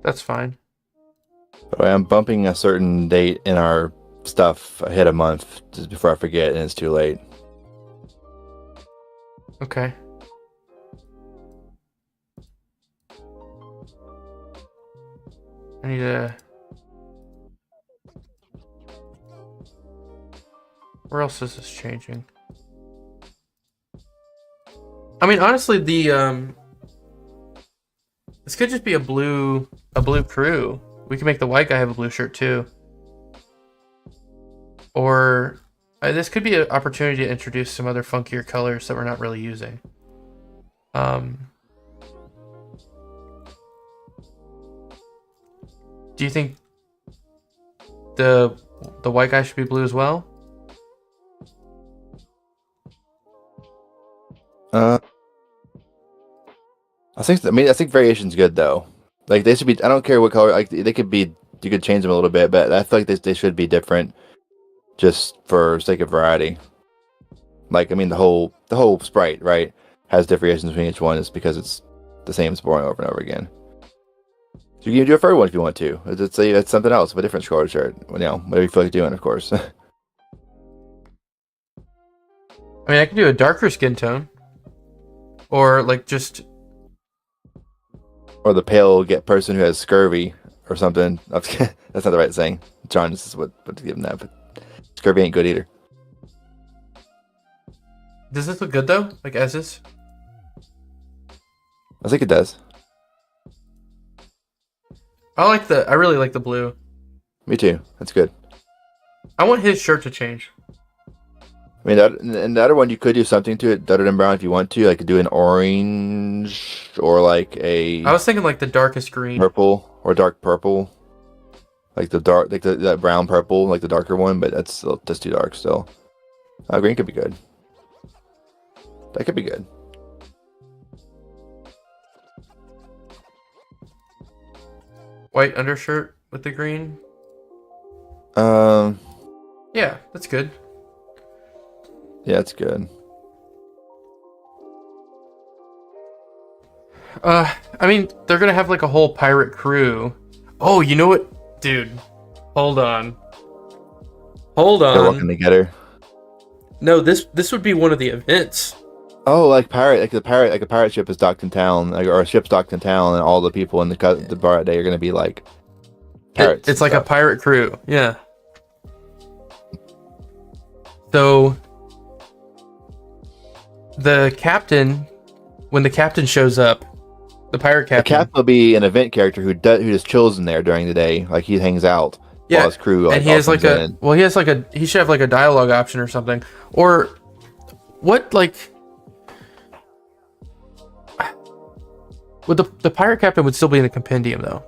That's fine. But I'm bumping a certain date in our stuff ahead a month just before I forget, and it's too late. Okay. I need to... Where else is this changing? I mean, honestly, the this could just be a blue crew. We can make the white guy have a blue shirt too. Or this could be an opportunity to introduce some other funkier colors that we're not really using. Do you think the white guy should be blue as well? Uh, I think variation's good though. Like they should be. I don't care what color. Like they could be. You could change them a little bit, but I feel like they should be different, just for sake of variety. Like I mean, the whole sprite right has variations between each one. Is because it's the same sport over and over again. So you can do a third one if you want to. It's something else, a different color shirt. You know, whatever you feel like doing, of course. I mean, I can do a darker skin tone, or like just, or the pale person who has scurvy or something. That's not the right saying. John, this is what to give him that, but scurvy ain't good either. does this look good though? Like as is? I think it does. I really like the blue. Me too. That's good. I want his shirt to change. I mean, and the other one, you could do something to it other than brown if you want to. Like do an orange or like I was thinking like the darkest green. purple or dark purple. Like that brown purple, like the darker one, but that's still just too dark still. Green could be good. That could be good. White undershirt with the green. Yeah, Yeah, that's good. it's good. I mean, they're gonna have like a whole pirate crew. Oh, you know what, dude? Hold on. They're working together. No, this would be one of the events. Oh, like a pirate ship is docked in town, or a ship's docked in town, and all the people in the bar that day are going to be like pirates. It's like a pirate crew, yeah. So the captain, when the captain shows up, the pirate captain. The captain will be an event character who just chills in there during the day, like he hangs out while his crew. And he has like he should have like a dialogue option or something, or what like. Well, the pirate captain would still be in the compendium, though.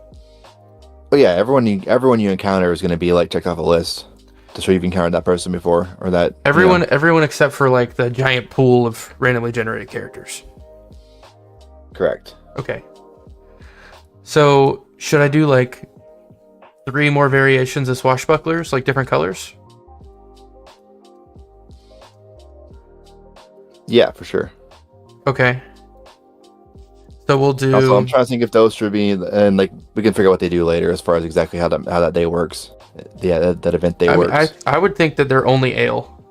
But yeah, everyone you encounter is going to be like checked off a list to show you've encountered that person before, or that everyone except for like the giant pool of randomly generated characters. Correct. Okay. So should I do like 3 more variations of swashbucklers, like different colors? Yeah, for sure. Okay. So we'll do. Also, I'm trying to think if those should be, and like we can figure out what they do later as far as exactly how that day works. Yeah, that event day works. I would think that they're only ale.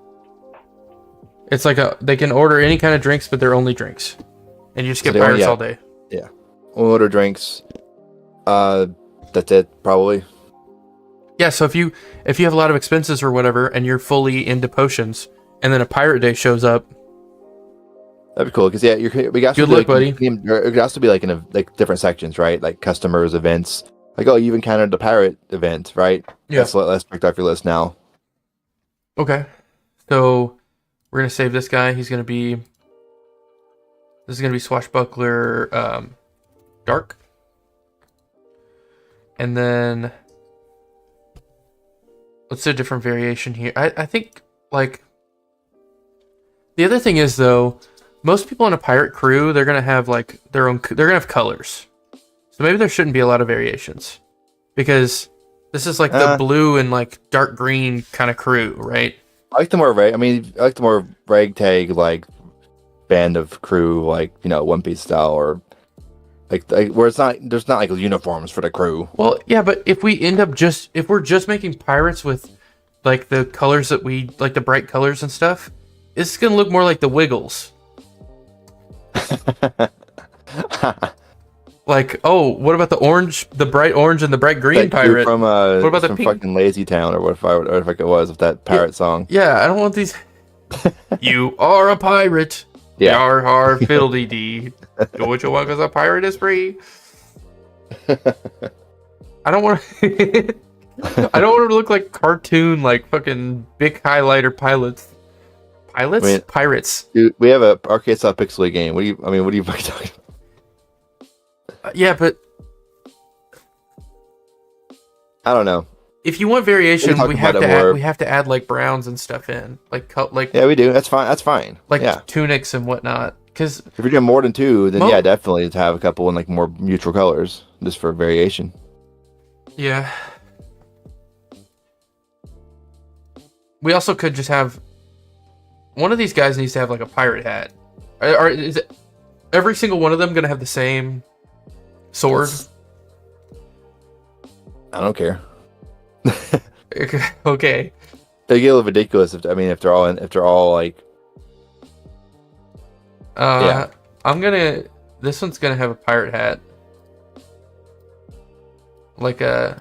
It's like they can order any kind of drinks, but they're only drinks, and you just get pirates all day. Yeah, we'll order drinks. That's it, probably. Yeah. So if you have a lot of expenses or whatever, and you're fully into potions, and then a pirate day shows up. That'd be cool because we got good luck, buddy. It could also be like in different sections, right? Like customers, events. Like, oh, you've encountered the pirate event, right? Yeah. Let's pick off your list now. Okay, so we're gonna save this guy. This is gonna be swashbuckler, dark, and then let's do a different variation here. I think like the other thing is though. Most people in a pirate crew, they're gonna have like their own. They're gonna have colors, so maybe there shouldn't be a lot of variations, because this is like the blue and like dark green kind of crew, right? I like the more ragtag like band of crew, like One Piece style, or like where there's not like uniforms for the crew. Well, yeah, but if we're just making pirates with like the colors that we like, the bright colors and stuff, it's gonna look more like the Wiggles. Like, oh, what about the orange, the bright orange and the bright green pirate? From what about the pink? Fucking Lazy Town, or what if it was with that pirate song? Yeah, I don't want these. You are a pirate. Yeah. Yar har fiddly dee. Do what you want because a pirate is free. I don't want to. I don't want to look like cartoon, like fucking big highlighter pilots. Pirates. Dude, we have a arcade style pixely game. What are you fucking talking about? Yeah, but I don't know. If you want variation, we have to add like browns and stuff in, like yeah, we do. That's fine. Like tunics and whatnot. because If you're doing more than 2, then Mo- yeah, definitely to have a couple in like more neutral colors, just for variation. yeah. We also could just have one of these guys needs to have like a pirate hat. Is it every single one of them gonna have the same sword? I don't care. Okay. They get a little ridiculous if they're all like yeah. This one's gonna have a pirate hat. Like a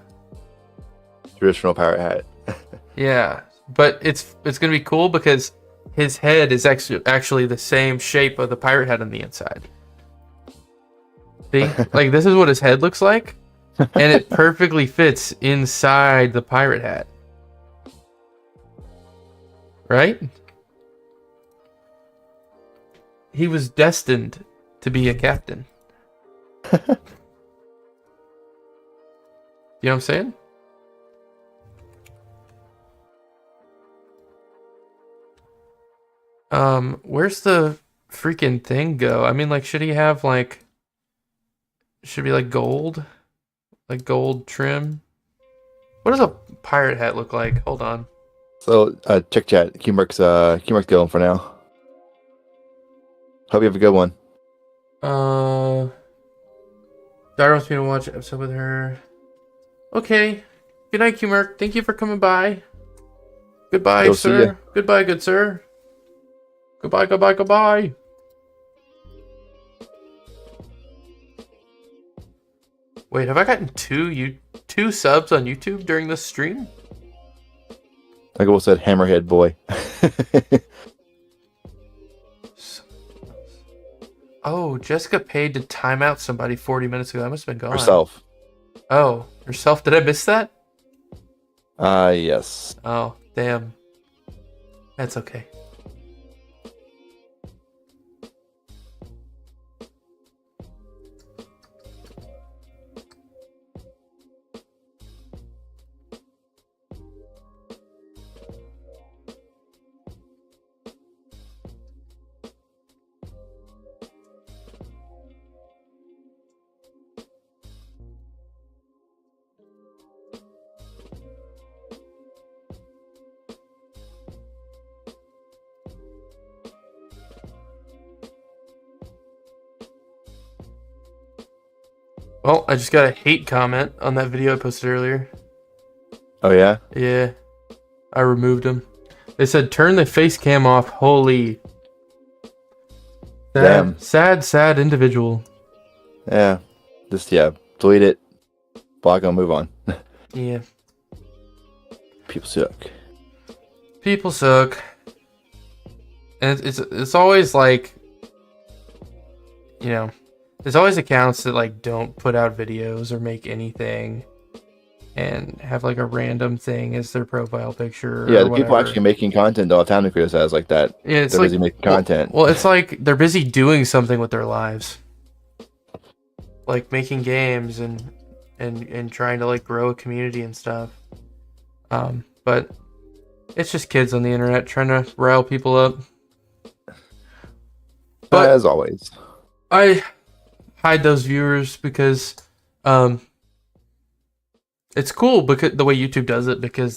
traditional pirate hat. yeah. But it's gonna be cool because his head is actually the same shape of the pirate hat on the inside. See? Like this is what his head looks like. And it perfectly fits inside the pirate hat. Right? He was destined to be a captain. You know what I'm saying? Where's the freaking thing go? I mean, like, should he have, like... Should be, like, gold? Like, gold trim? What does a pirate hat look like? Hold on. So, check chat. Qmark's going for now. Hope you have a good one. Dara wants me to watch an episode with her. Okay. Good night, Qmark. Thank you for coming by. Goodbye, Go see ya. sir. Goodbye, good sir. Goodbye, goodbye, goodbye. Wait, have I gotten two subs on YouTube during this stream? Like I said, Hammerhead boy. Oh, Jessica paid to time out somebody 40 minutes ago. That must have been gone. Herself. Oh, herself? Did I miss that? Yes. Oh, damn. That's okay. Well, I just got a hate comment on that video I posted earlier. Oh yeah. Yeah. I removed them. They said, turn the face cam off. Holy. Damn. Sad individual. Yeah. Just delete it, block them, move on. Yeah. People suck. People suck. And it's always like, you know, there's always accounts that like don't put out videos or make anything and have like a random thing as their profile picture. Yeah, or the people whatever. actually making content don't have time to criticize like that. Yeah, it's They're like busy making content. Well, it's like they're busy doing something with their lives, like making games and trying to like grow a community and stuff. But it's just kids on the internet trying to rile people up. But as always, I hide those viewers because it's cool because the way YouTube does it, because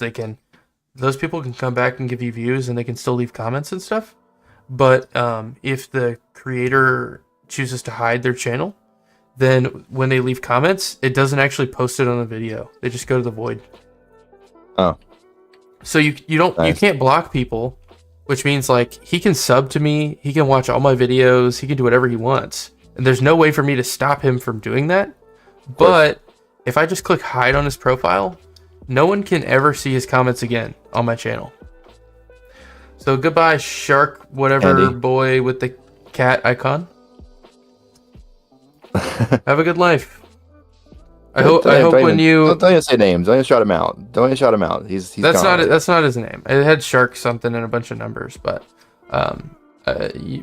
those people can come back and give you views and they can still leave comments and stuff. But if the creator chooses to hide their channel, then when they leave comments, it doesn't actually post it on the video. They just go to the void. Oh. So you can't block people, which means like he can sub to me, he can watch all my videos, he can do whatever he wants. And there's no way for me to stop him from doing that. But if I just click hide on his profile, no one can ever see his comments again on my channel. So goodbye, shark, whatever Andy. boy with the cat icon. Have a good life. I hope when you don't even say names. Don't even shout him out. Don't even shout him out. He's that's gone. that's not his name. It had shark something and a bunch of numbers, but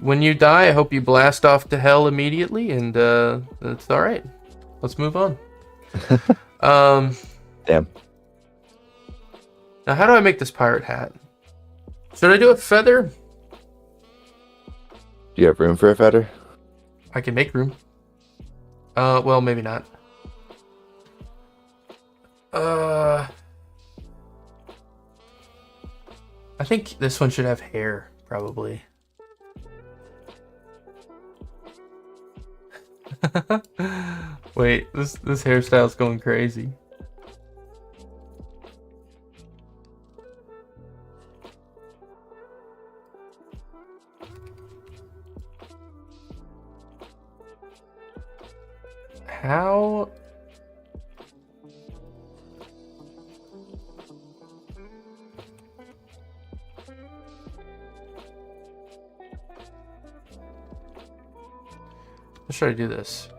when you die, I hope you blast off to hell immediately, and that's all right. Let's move on. Damn. Now, how do I make this pirate hat? Should I do a feather? Do you have room for a fetter? I can make room. Well, maybe not. I think this one should have hair, probably. Wait, this hairstyle's going crazy. How? Let's try to do this.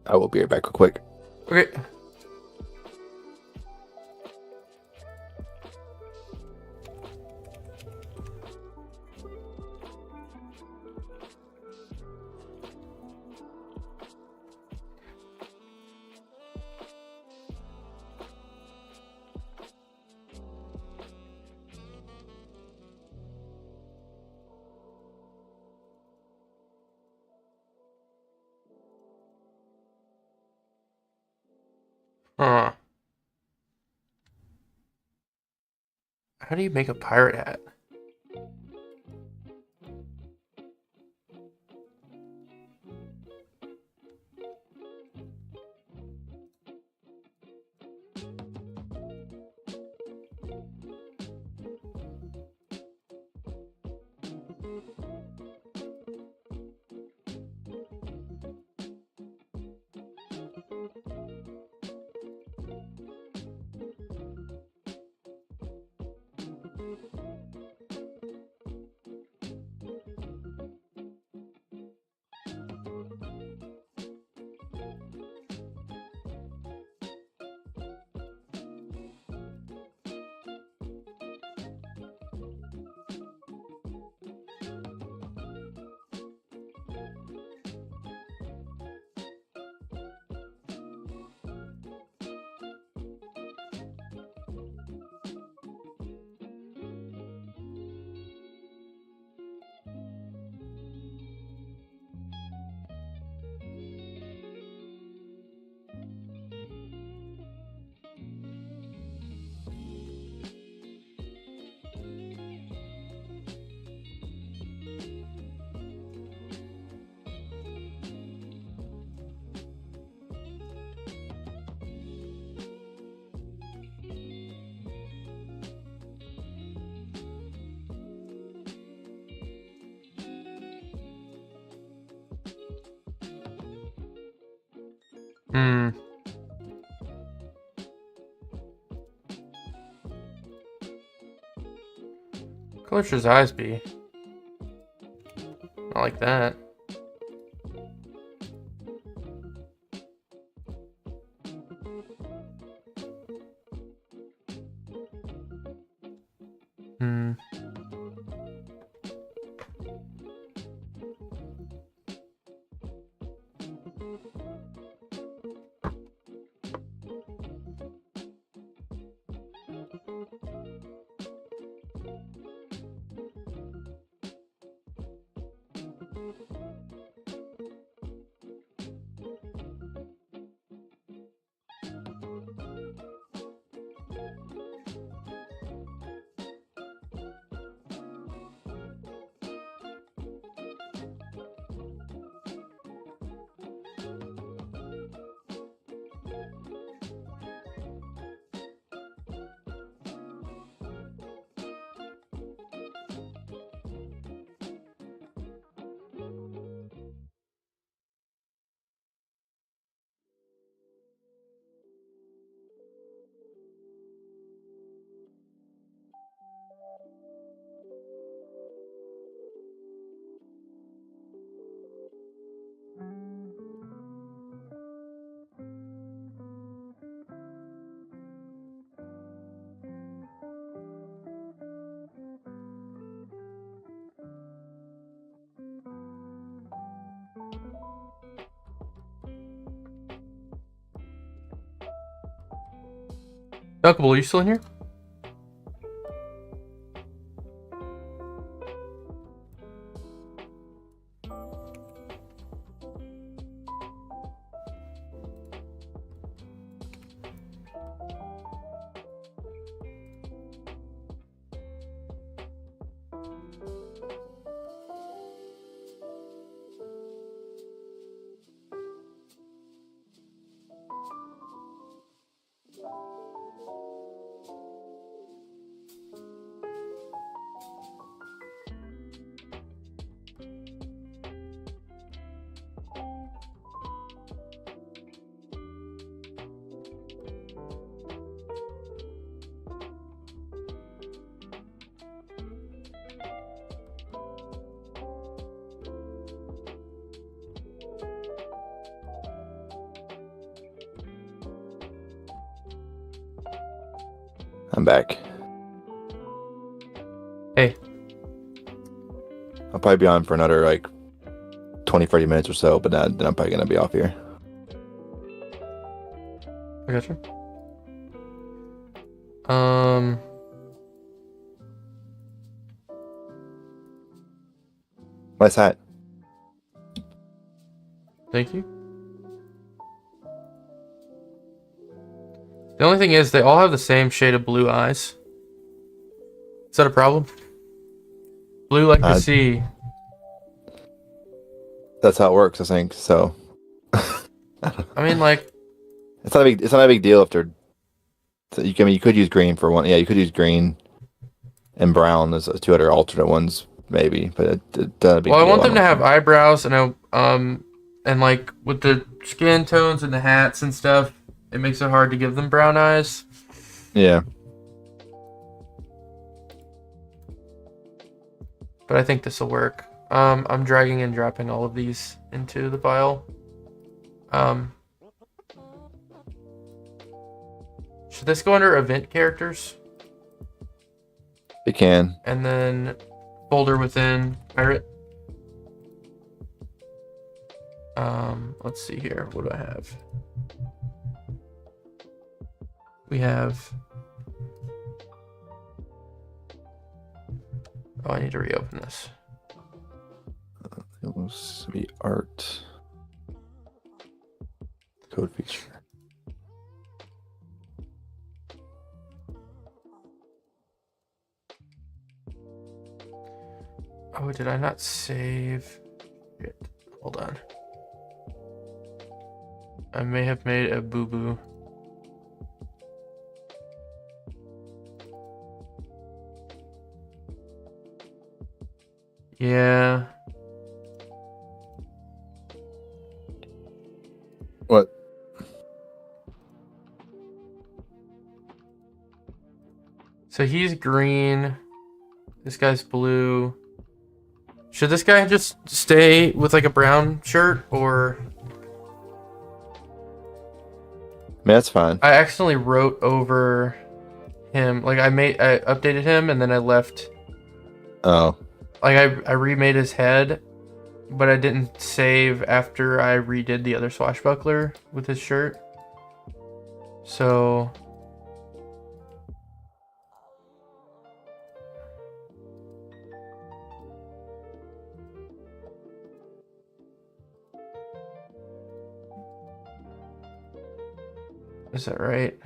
I will be right back real quick. Okay. Huh. How do you make a pirate hat? Hmm. Color should his eyes be? Not like that. Hmm. Dunkable, are you still in here? I'm back. Hey. I'll probably be on for another like 20, 30 minutes or so, but then I'm probably gonna be off here. I got you. Nice hat. Thank you. The only thing is, they all have the same shade of blue eyes. Is that a problem? Blue like the sea. That's how it works, I think. So, I mean, like, it's not a big. It's not a big deal if they're. So you, I mean, you could use green for one. Yeah, you could use green and brown as two other alternate ones, maybe. But it doesn't be. well, I want them to have eyebrows, and and like with the skin tones and the hats and stuff, it makes it hard to give them brown eyes. Yeah. But I think this will work. I'm dragging and dropping all of these into the file. Should this go under event characters? It can. And then folder within pirate. Let's see here. What do I have? We have. Oh, I need to reopen this. It was be art code feature. Oh, did I not save? Shit. Hold on. I may have made a boo-boo. Yeah. What? So he's green. This guy's blue. Should this guy just stay with like a brown shirt, or? I mean, that's fine. I accidentally wrote over him. Like I updated him and then I left. Oh. Like I remade his head, but I didn't save after I redid the other swashbuckler with his shirt. So. Is that right?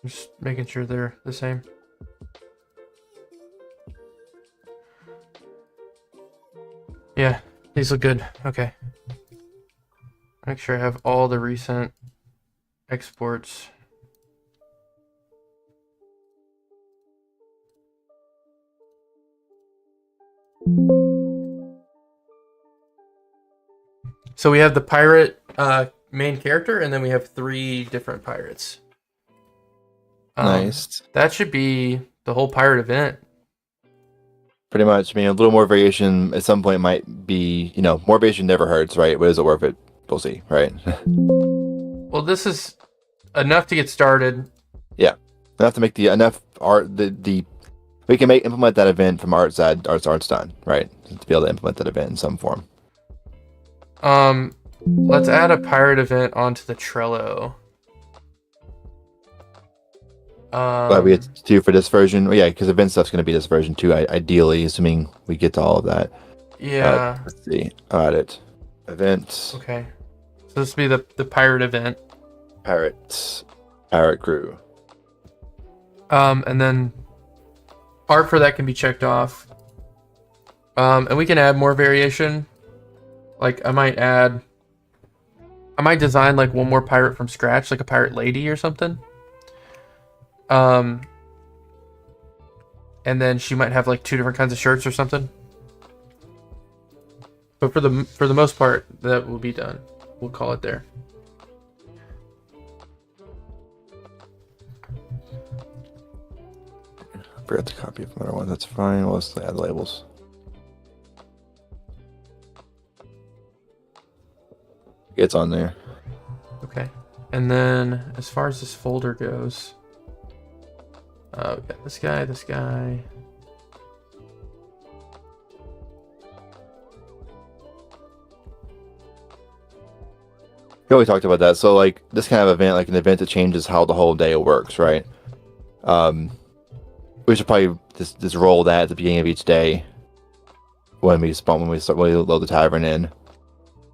Just making sure they're the same. Yeah, these look good. Okay. Make sure I have all the recent exports. So we have the pirate main character, and then we have 3 different pirates. Nice. That should be the whole pirate event. Pretty much. I mean, a little more variation at some point might be, more variation never hurts, right? But is it worth it? We'll see, right? Well, this is enough to get started. Yeah, enough to make enough art. We can implement that event from art side. Art's done, right? To be able to implement that event in some form. Let's add a pirate event onto the Trello. We had 2 for this version. Well, yeah, because event stuff's going to be this version too. Ideally, assuming we get to all of that. Yeah. Let's see. Audit events. Okay. So this will be the pirate event. Pirate crew. And then art for that can be checked off. And we can add more variation. Like I might design like one more pirate from scratch, like a pirate lady or something. And then she might have like 2 different kinds of shirts or something. But for the most part, that will be done. We'll call it there. I forgot to copy from another one. That's fine. Let's add labels. It's on there. Okay. And then as far as this folder goes, we got this guy. We always talked about that. So, like, this kind of event, like an event that changes how the whole day works, right? We should probably just roll that at the beginning of each day when we load the tavern in.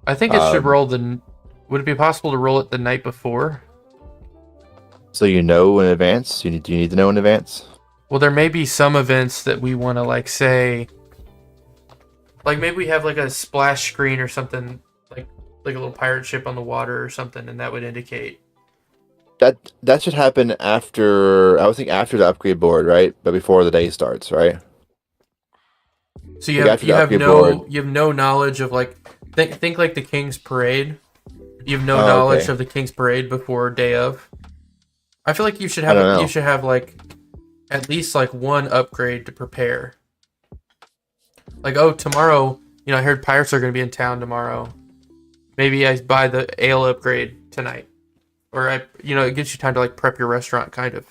I think it should roll would it be possible to roll it the night before? So in advance? Do you need to know in advance? Well, there may be some events that we want to like say, like maybe we have like a splash screen or something, like a little pirate ship on the water or something, and that would indicate. That should happen after, I would think after the upgrade board, right? But before the day starts, right? So you have no knowledge of like think like the King's Parade. You have no knowledge of the King's Parade before day of. I feel like you should have like at least like one upgrade to prepare. Like, oh, tomorrow, I heard pirates are going to be in town tomorrow. Maybe I buy the ale upgrade tonight. Or it gives you time to like prep your restaurant kind of.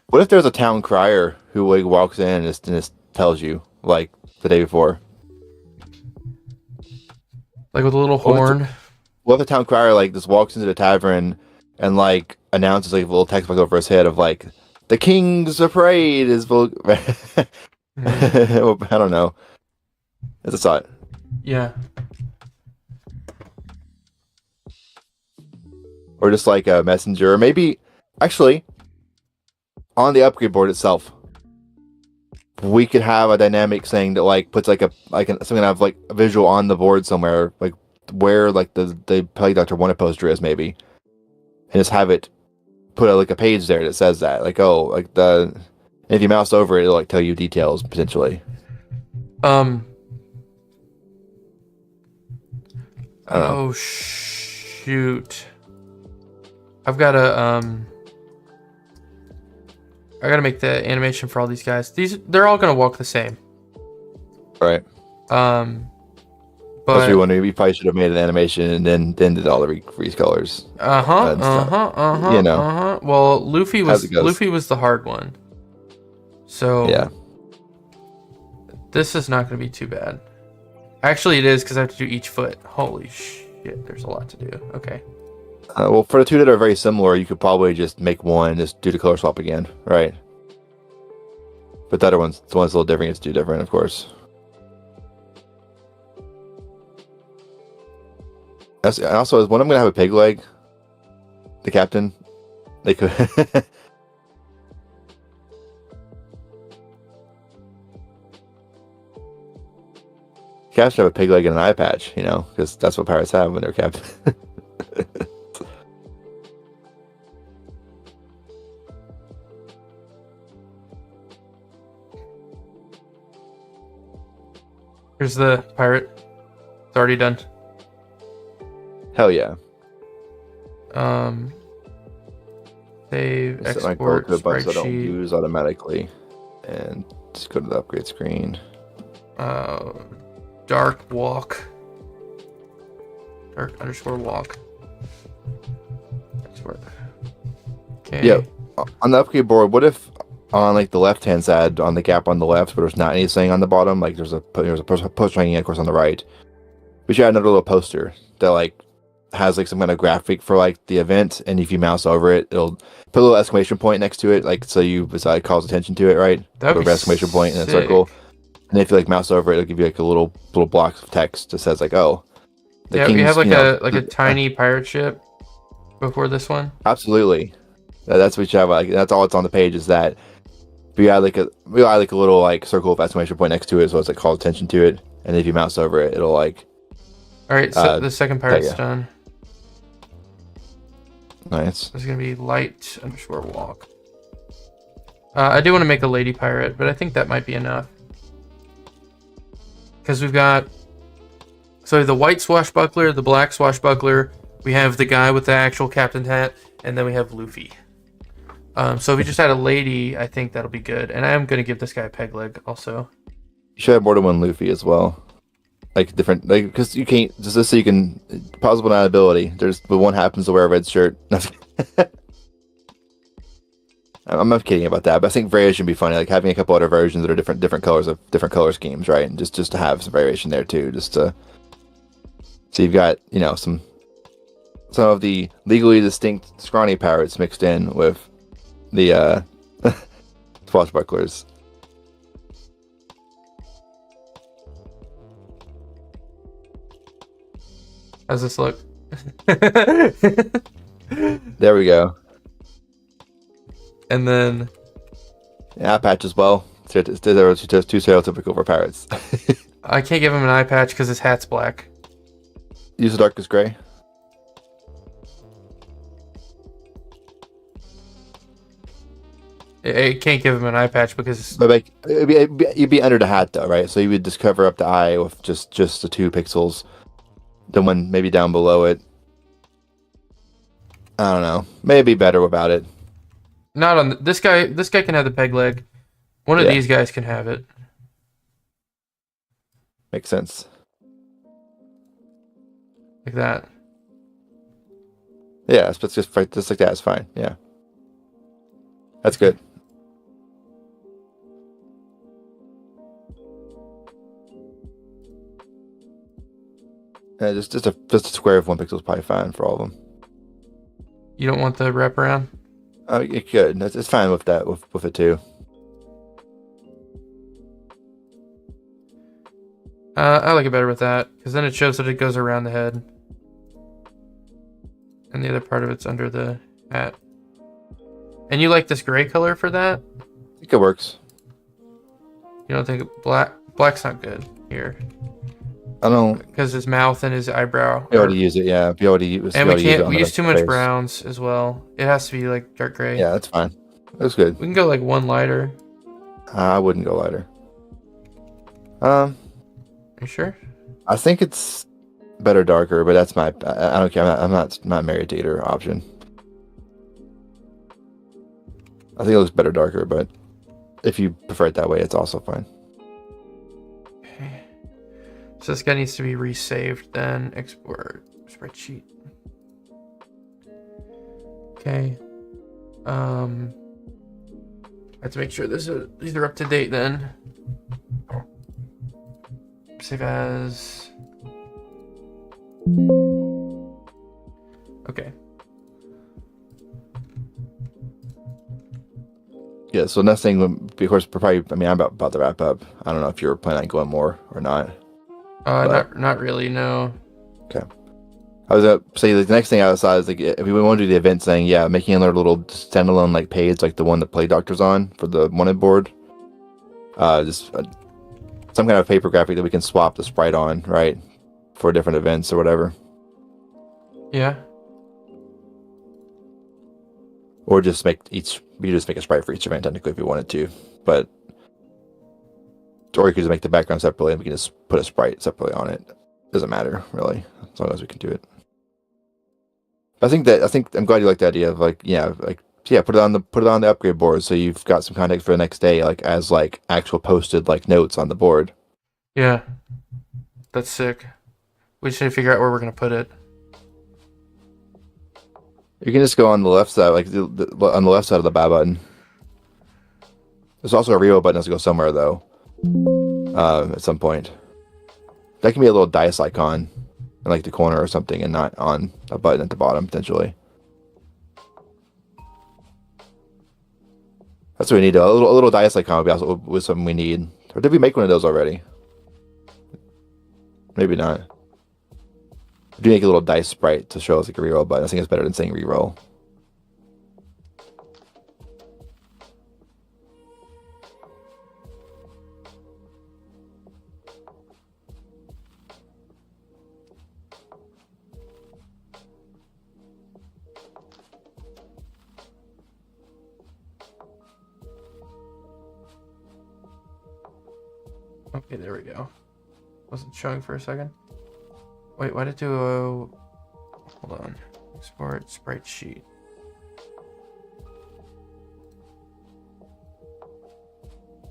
What if there's a town crier who like walks in and just tells you like the day before? Like with a little horn? What if the town crier like just walks into the tavern and like announces like a little text box over his head of like the King's Parade is I don't know. It's a thought. Yeah. Or just like a messenger, or maybe actually on the upgrade board itself, we could have a dynamic saying that like puts like something have like a visual on the board somewhere, like where like the Plague Doctor wanted poster is maybe, and just have it put like a page there that says that like if you mouse over it, it'll like tell you details potentially. Oh shoot. I gotta make the animation for all these guys. They're all gonna walk the same. Right. But we probably should have made an animation and then did all the freeze colors. Well, Luffy was the hard one. So yeah. This is not gonna be too bad. Actually, it is because I have to do each foot. Holy shit! There's a lot to do. Okay. Well, for the 2 that are very similar, you could probably just make one, just do the color swap again, right? But the one's a little different. It's 2 different, of course. Also, is one of them gonna have a pig leg? The captain, they could. Cats should have a pig leg and an eye patch, because that's what pirates have when they're captain. Here's the pirate. It's already done. Hell yeah. Save, Set my export, code button so I don't spreadsheet. use automatically. And just go to the upgrade screen. Uh, dark walk. Dark underscore walk. That's where. Okay. Yeah. On the upgrade board, what if on like the left hand side on the gap on the left, but there's not anything on the bottom, like there's a poster hanging of course on the right. We should add another little poster that like has like some kind of graphic for like the event, and if you mouse over it, it'll put a little exclamation point next to it, like so you calls attention to it, right? That would Put be an exclamation point in a sick. circle, and if you like mouse over it, it'll give you like a little block of text that says like, oh, the Yeah, we king's, have like you know, a tiny pirate ship before this one. absolutely. That's what we should have. Like that's all it's on the page is that we add like a little like circle of exclamation point next to it, so it's like call attention to it, and if you mouse over it, it'll like. All right, so the second pirate's yeah. done. Nice. There's gonna be light underscore walk. I do want to make a lady pirate, but I think that might be enough. Because we've got the white swashbuckler, the black swashbuckler, we have the guy with the actual captain's hat, and then we have Luffy. So if we just had a lady, I think that'll be good. And I am gonna give this guy a peg leg also. You should have more than one Luffy as well. Like different, like because you can't just so you can possible not ability. There's but one happens to wear a red shirt. I'm not kidding about that, but I think variation would be funny. Like having a couple other versions that are different colors of different color schemes, right? And just to have some variation there too, just to so you've got some of the legally distinct scrawny pirates mixed in with the swashbucklers. How's this look? There we go. And then Eye patch as well. They're too stereotypical for pirates. I can't give him an eye patch because his hat's black. Use the darkest gray. I can't give him an eye patch because But like you'd be under the hat though, right? So you would just cover up the eye with just the 2 pixels. The one maybe down below it. I don't know. Maybe better without it. not on this guy. This guy can have the peg leg. One of Yeah. these guys can have it. Makes sense. Like that. Yeah, it's just like that is fine. Yeah. That's good. Yeah, just a square of 1 pixel is probably fine for all of them. You don't want the wraparound? It could. It's fine with that. With it too. I like it better with that because then it shows that it goes around the head, and the other part of it's under the hat. And you like this gray color for that? I think it works. You don't think black's not good here I don't. because his mouth and his eyebrow. We already use it. Yeah, we already use. And we use too much face. browns as well. It has to be like dark gray. Yeah, that's fine. That's good. We can go like one lighter. I wouldn't go lighter. Are you sure? I think it's better darker, but that's my. I don't care. I'm not married to either option. I think it looks better darker, but if you prefer it that way, it's also fine. Okay. So this guy needs to be resaved, then export spreadsheet. Okay. I have to make sure these are up to date then. Save as. Okay. Yeah. So next thing, of course, probably. I mean, I'm about to wrap up. I don't know if you're planning on going more or not. Not really. No. Okay. I was gonna say the next thing outside is like if we want to do the event thing, yeah, making another little standalone like page like the one that Play Doctor's on for the wanted board. Just some kind of paper graphic that we can swap the sprite on, right, for different events or whatever. Yeah. Or just make a sprite for each event technically if you wanted to, but or you could just make the background separately and we can just put a sprite separately on it. Doesn't matter really, as long as we can do it. I think I'm glad you like the idea of put it on the upgrade board so you've got some context for the next day, like as like actual posted like notes on the board. Yeah, that's sick. We just need to figure out where we're gonna put it. You can just go on the left side, like on the left side of the buy button. There's also a reload button that has to go somewhere though. At some point, that can be a little dice icon in like the corner or something, and not on a button at the bottom potentially. That's what we need. A little dice icon would be also with something we need. Or did we make one of those already? Maybe not. We do make a little dice sprite to show us like a reroll button. I think it's better than saying reroll. Okay, there we go. Wasn't showing for a second. Wait, why did it do a... Hold on. Export sprite sheet.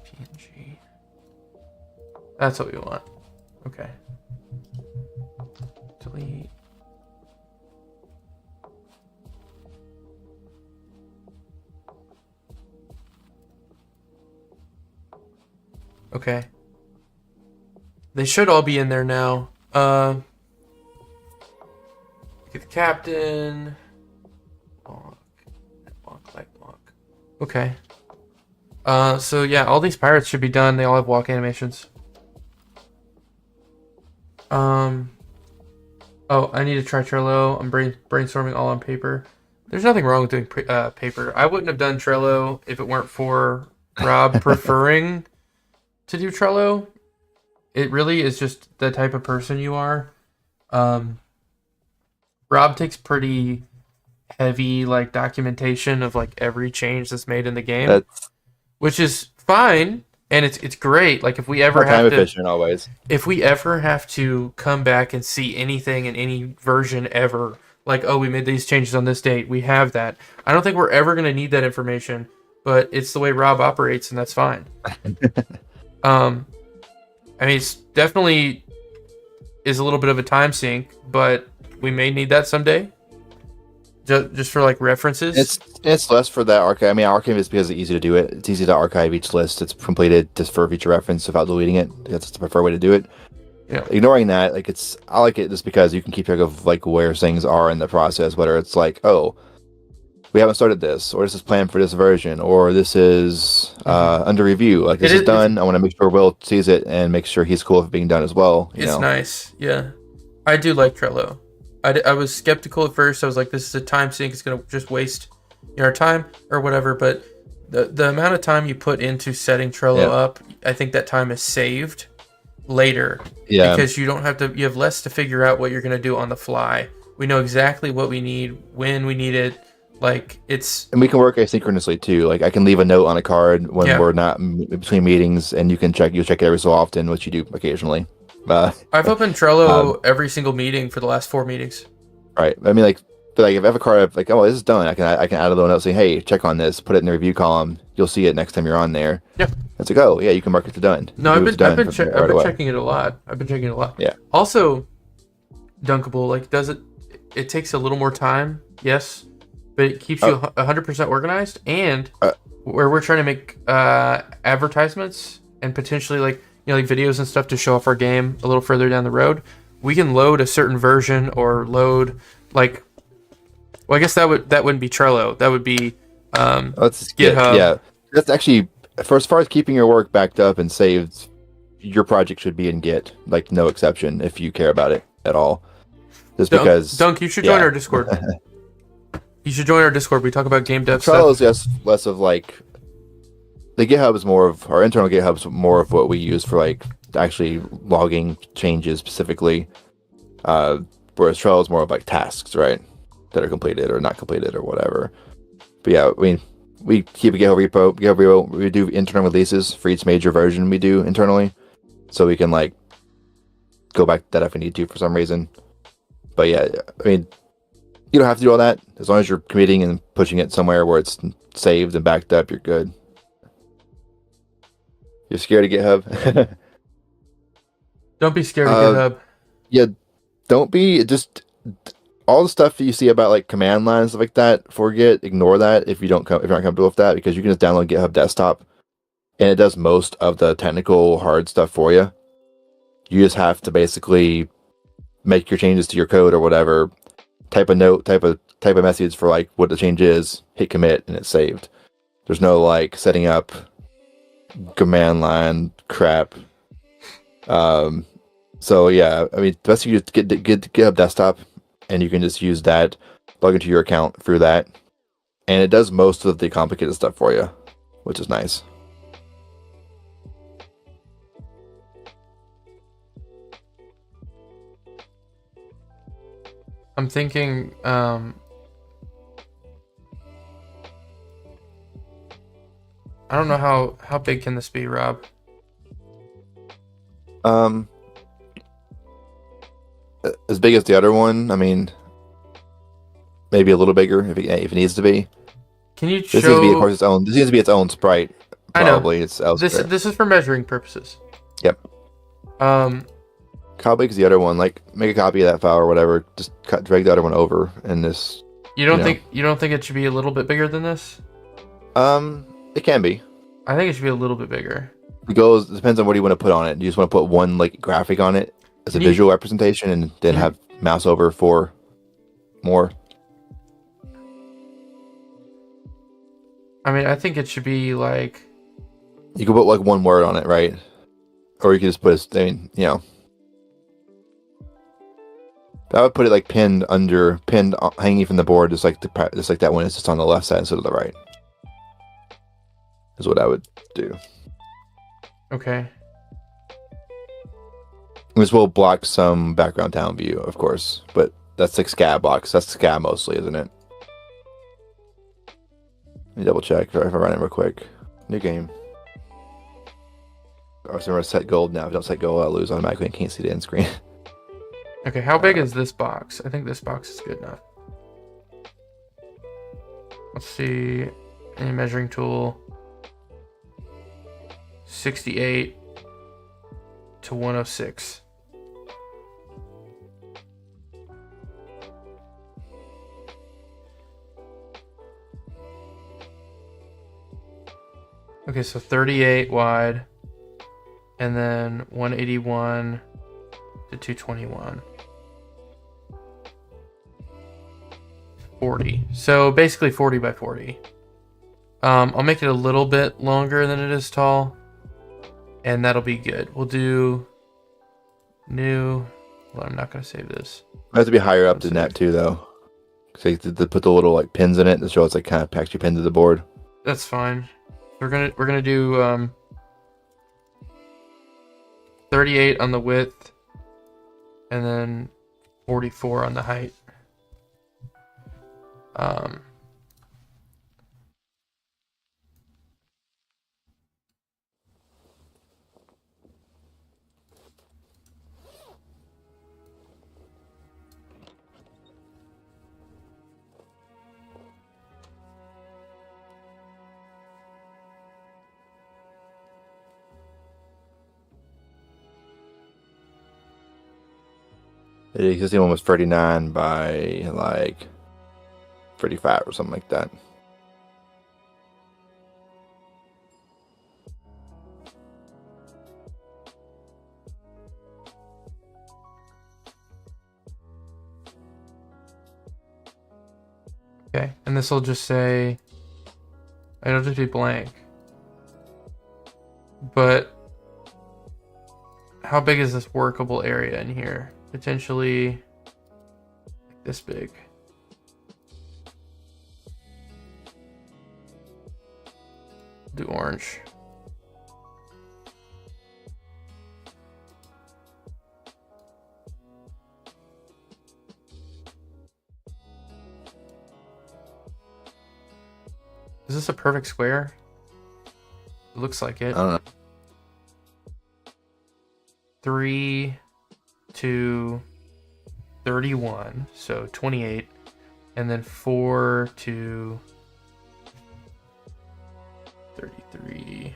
PNG. That's what we want. Okay. Delete. Okay. They should all be in there now. Get the captain. Walk. Okay. So yeah, all these pirates should be done. They all have walk animations. Oh, I need to try Trello. I'm brainstorming all on paper. There's nothing wrong with doing paper. I wouldn't have done Trello if it weren't for Rob preferring to do Trello. It really is just the type of person you are. Rob takes pretty heavy like documentation of like every change that's made in the game, which is fine, and it's great. Like if we ever have efficient always. If we ever have to come back and see anything in any version ever, like oh we made these changes on this date, we have that. I don't think we're ever gonna need that information, but it's the way Rob operates, and that's fine. I mean, it's definitely is a little bit of a time sink, but we may need that someday. Just for like references. It's less for that archive. I mean, archive is because it's easy to do it. It's easy to archive each list. It's completed just for future reference without deleting it. That's the preferred way to do it. Yeah. Ignoring that, like I like it just because you can keep track of like where things are in the process. Whether it's like, oh, we haven't started this, or this is planned for this version, or this is under review. Like this is done. I want to make sure Will sees it and make sure he's cool with it being done as well. It's nice. Yeah, I do like Trello. I was skeptical at first. I was like, this is a time sink. It's going to just waste our time or whatever. But the amount of time you put into setting Trello up, I think that time is saved later. Yeah. Because you have less to figure out what you're going to do on the fly. We know exactly what we need, when we need it. Like and we can work asynchronously too. Like I can leave a note on a card when we're not between meetings, and you'll check it every so often, which you do occasionally. I've opened Trello every single meeting for the last 4 meetings. Right. I mean, like if I have a card like, oh, this is done, I can add a little note saying, hey, check on this, put it in the review column. You'll see it next time you're on there. Yeah. That's like, oh yeah, you can mark it to done. No, I've been checking it a lot. Yeah. Also, Dunkable, like it takes a little more time, yes, but it keeps you 100% organized, and where we're trying to make advertisements and potentially like videos and stuff to show off our game a little further down the road, we can load a certain version or load like, well, I guess that wouldn't be Trello. That would be GitHub. Yeah, that's actually for as far as keeping your work backed up and saved. Your project should be in Git, like no exception, if you care about it at all. Just because Dunk, you should join our Discord. You should join our Discord. We talk about game dev Trello stuff. is just less of like the GitHub is more of our internal GitHub is more of what we use for like actually logging changes specifically. Whereas Trello is more of like tasks, right? That are completed or not completed or whatever. But yeah, I mean, we keep a GitHub repo. We do internal releases for each major version we do internally. So we can like go back to that if we need to for some reason. But yeah, I mean, you don't have to do all that. As long as you're committing and pushing it somewhere where it's saved and backed up, you're good. You're scared of GitHub? Don't be scared of Uh, GitHub. Yeah, don't be just all the stuff that you see about like command line and stuff like that. Forget, ignore that if if you're not comfortable with that, because you can just download GitHub Desktop and it does most of the technical hard stuff for you. You just have to basically make your changes to your code or whatever. Type a note, type a message for like what the change is, hit commit, and it's saved. There's no like setting up command line crap. So yeah, I mean, the best you just get GitHub Desktop, and you can just use that, log into your account through that, and it does most of the complicated stuff for you, which is nice. I'm thinking, I don't know how big can this be, Rob? Um, as big as the other one, I mean, maybe a little bigger if it needs to be. Can you This needs to be, of show? course, its own. This needs to be its own sprite. I know. Probably it's elsewhere. This is for measuring purposes. Yep. Um, How big is the other one? Like, make a copy of that file or whatever. Just drag the other one over, and this. you don't know. think it should be a little bit bigger than this? It can be. I think it should be a little bit bigger. It depends on what you want to put on it. You just want to put one like graphic on it as a Can you- visual representation, and then Can you- have mouse over for more. I mean, I think it should be like. You can put like one word on it, right? Or you can just put I would put it like pinned hanging from the board, just like that one is just on the left side instead of the right. Is what I would do. Okay. This will block some background down view, of course, but that's like scab blocks. That's scab mostly, isn't it? Let me double check if I run it real quick. New game. Oh, so we're set gold now. If I don't set gold, I'll lose automatically and can't see the end screen. Okay, how big is this box? I think this box is good enough. Let's see. Any measuring tool. 68 to 106. Okay, so 38 wide, and then 181 to 221. 40. So basically 40 by 40. I'll make it a little bit longer than it is tall, and that'll be good. We'll do new. Well, I'm not going to save this. It has to be higher up than that too, though. So you have to put the little like pins in it to show it's like kind of actually pinned to the board. That's fine. We're gonna do 38 on the width, and then 44 on the height. The existing one was 39 by like 35 or something like that. Okay, and this will just say, it'll just be blank. But how big is this workable area in here? Potentially this big. Do orange. Is this a perfect square? It looks like it. I don't know. 3 to 31, so 28, and then 4 to 33.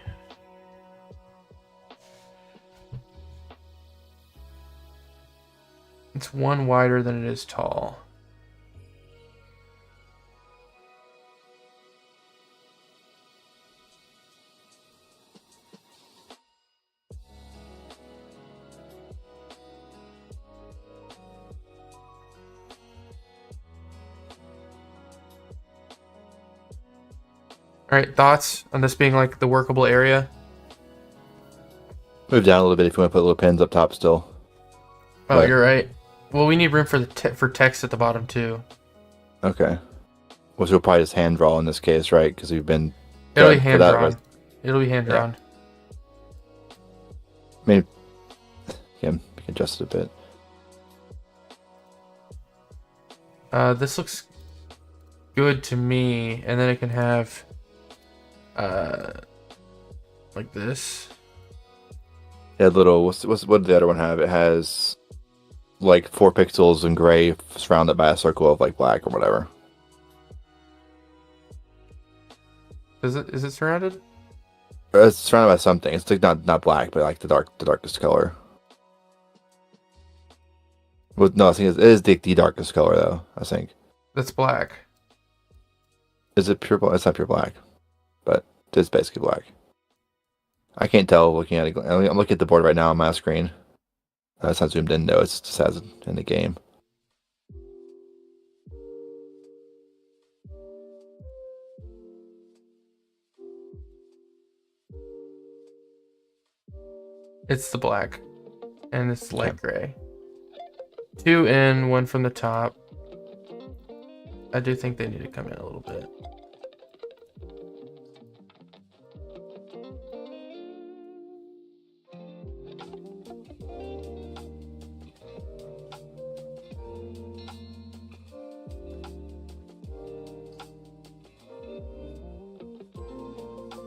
It's one wider than it is tall. All right, thoughts on this being like the workable area? Move down a little bit if you want to put little pins up top still. Oh, But- you're right. Well, we need room for for text at the bottom too. Okay. Well, so we'll probably just hand draw in this case, right? Because we've been. It'll be for hand that drawn. rest- It'll be hand drawn. I mean, yeah, we can adjust it a bit. This looks good to me, and then it can have like this. Yeah, little. What did the other one have? It has like 4 pixels in gray surrounded by a circle of like black or whatever. Is it surrounded? It's surrounded by something. It's like not black, but like the darkest color. Well, no, I think it is the darkest color though. I think. That's black. Is it pure black? It's not pure black, but it's basically black. I can't tell looking at it. I'm looking at the board right now on my screen. It's not zoomed in though. It just has it in the game. It's the black, and it's light gray. 2 in, 1 from the top. I do think they need to come in a little bit.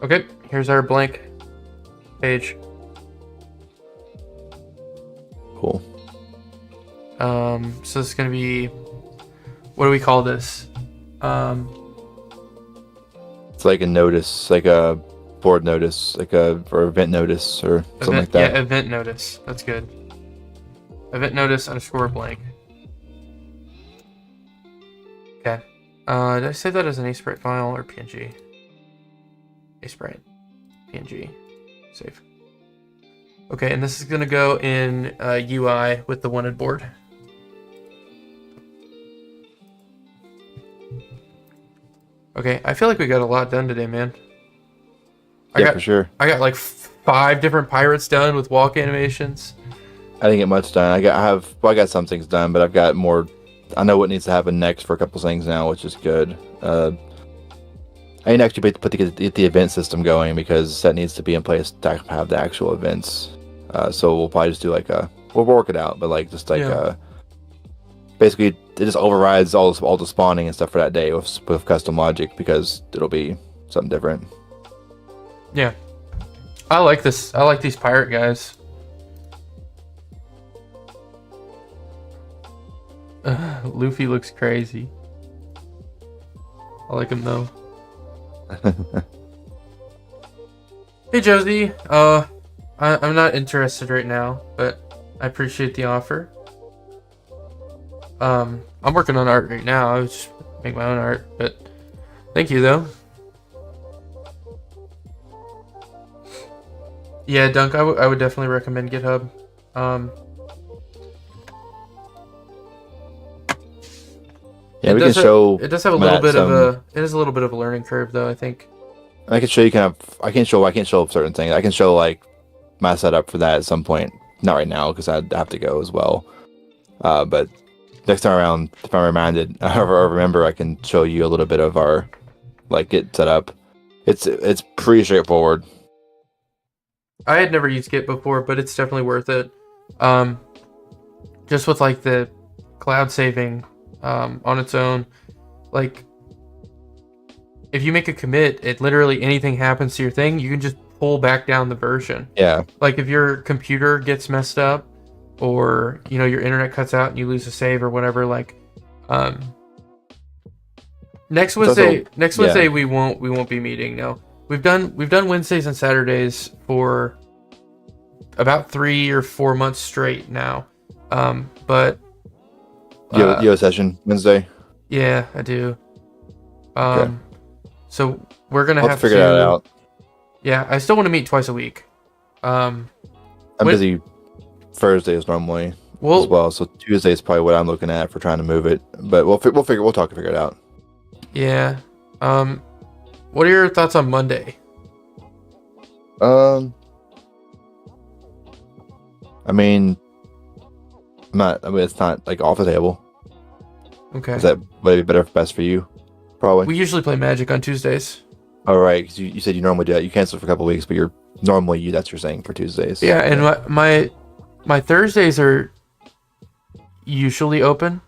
Okay, here's our blank page. Cool. So it's gonna be, what do we call this? It's like a notice, like a board notice, or event notice or something like that. Yeah, event notice. That's good. Event notice underscore blank. Okay. Did I save that as an ASprite file or PNG? ASprite. PNG. Save. Okay, and this is gonna go in UI with the wanted board. Okay, I feel like we got a lot done today, man. For sure. I got like 5 different pirates done with walk animations. I didn't get much done. I got some things done, but I've got more. I know what needs to happen next for a couple things now, which is good. I need to actually get the event system going because that needs to be in place to have the actual events. So we'll probably just do we'll work it out, but basically it just overrides all the spawning and stuff for that day with custom logic because it'll be something different. Yeah. I like this. I like these pirate guys. Luffy looks crazy. I like him though. Hey Josie, I'm not interested right now, but I appreciate the offer. I'm working on art right now. I was just make my own art, but thank you though. Yeah, Dunk, I would definitely recommend GitHub. Yeah, we can show. It does have a little bit of a. It is a little bit of a learning curve, though. I think. I can show you I can't show certain things. I can show my setup for that at some point. Not right now because I'd have to go as well. But next time around, if I'm reminded or remember, I can show you a little bit of our Git setup. It's pretty straightforward. I had never used Git before, but it's definitely worth it. Just with the cloud saving on its own, if you make a commit, it literally anything happens to your thing, you can just pull back down the version. Yeah. If your computer gets messed up, or your internet cuts out and you lose a save or whatever, next Wednesday we won't be meeting. No, we've done Wednesdays and Saturdays for about 3 or 4 months straight now. But You have a session Wednesday. Yeah, I do. Okay. So we're gonna I'll have figure that out. Yeah, I still want to meet twice a week. I'm busy Thursdays normally as Well, well, so Tuesday is probably what I'm looking at for trying to move it. But we'll talk and figure it out. yeah. What are your thoughts on Monday? I mean, it's not like off the table. Okay. Is that maybe best for you? Probably. We usually play Magic on Tuesdays. All right, because you said you normally do that. You canceled for a couple of weeks, but you're normally that's your saying for Tuesdays. Yeah, and my Thursdays are usually open,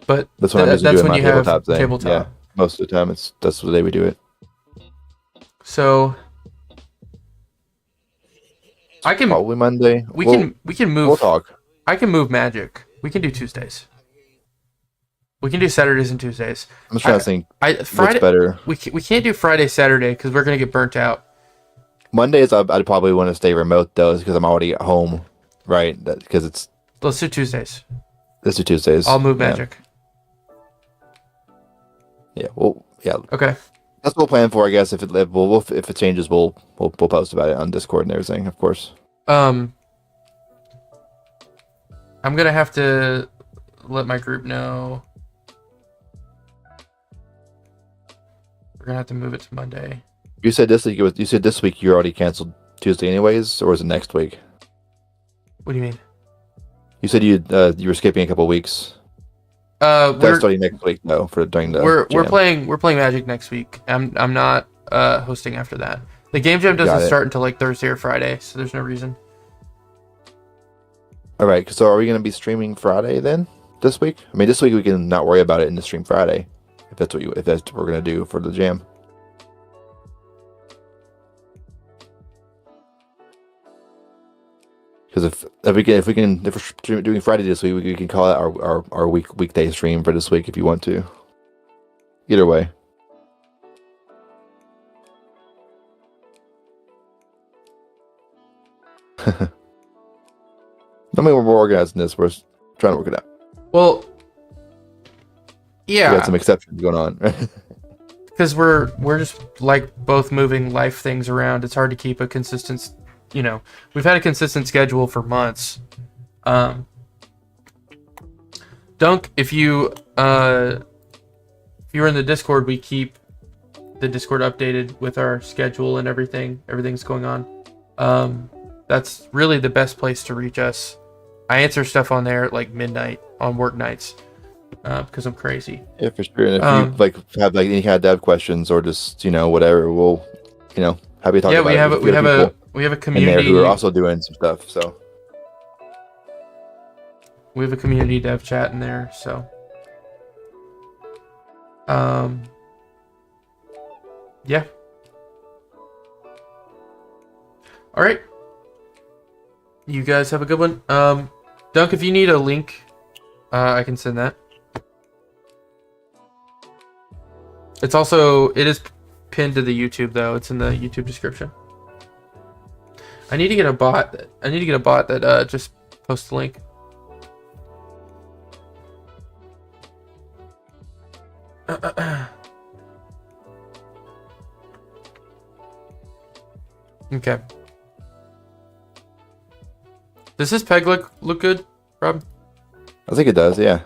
but that's when I'm busy that's doing when my you have tabletop thing. tabletop. Yeah, most of the time that's the day we do it. So I can Probably Monday. We can move. We'll talk. I can move Magic. We can do Tuesdays. We can do Saturdays and Tuesdays. I'm just trying to think. Friday, what's better? We can't do Friday, Saturday because we're gonna get burnt out. Mondays, I'd probably want to stay remote though, because I'm already at home, right? Because Let's do Tuesdays. let's do Tuesdays. I'll move Magic. Yeah. Well, yeah. Okay. That's what we'll plan for, I guess. If it changes, we'll post about it on Discord and everything, of course. I'm gonna have to let my group know. We're gonna have to move it to Monday. You said this week. You said this week you already canceled Tuesday, anyways, or was it next week? What do you mean? You said you were skipping a couple weeks. We're That's starting next week though. During the we're jam. playing Magic next week. I'm not hosting after that. The game jam doesn't start until like Thursday or Friday, so there's no reason. All right. So are we going to be streaming Friday then this week? I mean, this week we can not worry about it and just stream Friday if that's what we're going to do for the jam. Because if we're doing Friday this week, we can call it our weekday stream for this week if you want to. Either way. I mean, we're more organized than this. We're trying to work it out. Well, yeah, We got some exceptions going on. because we're just like both moving life things around. It's hard to keep a consistent. We've had a consistent schedule for months. Dunk, if you're in the Discord, we keep the Discord updated with our schedule and everything's going on. That's really the best place to reach us. I answer stuff on there at like midnight on work nights because I'm crazy. Yeah, for sure. And if you have any kind of dev questions or just whatever, we'll happy to talk about it. We have a in community there who are also doing some stuff. So we have a community dev chat in there. So yeah. All right. You guys have a good one. Dunk, if you need a link, I can send that. It is pinned to the YouTube though. It's in the YouTube description. I need to get a bot that just posts the link. Okay. Does this peg look good, Rob? I think it does. Yeah.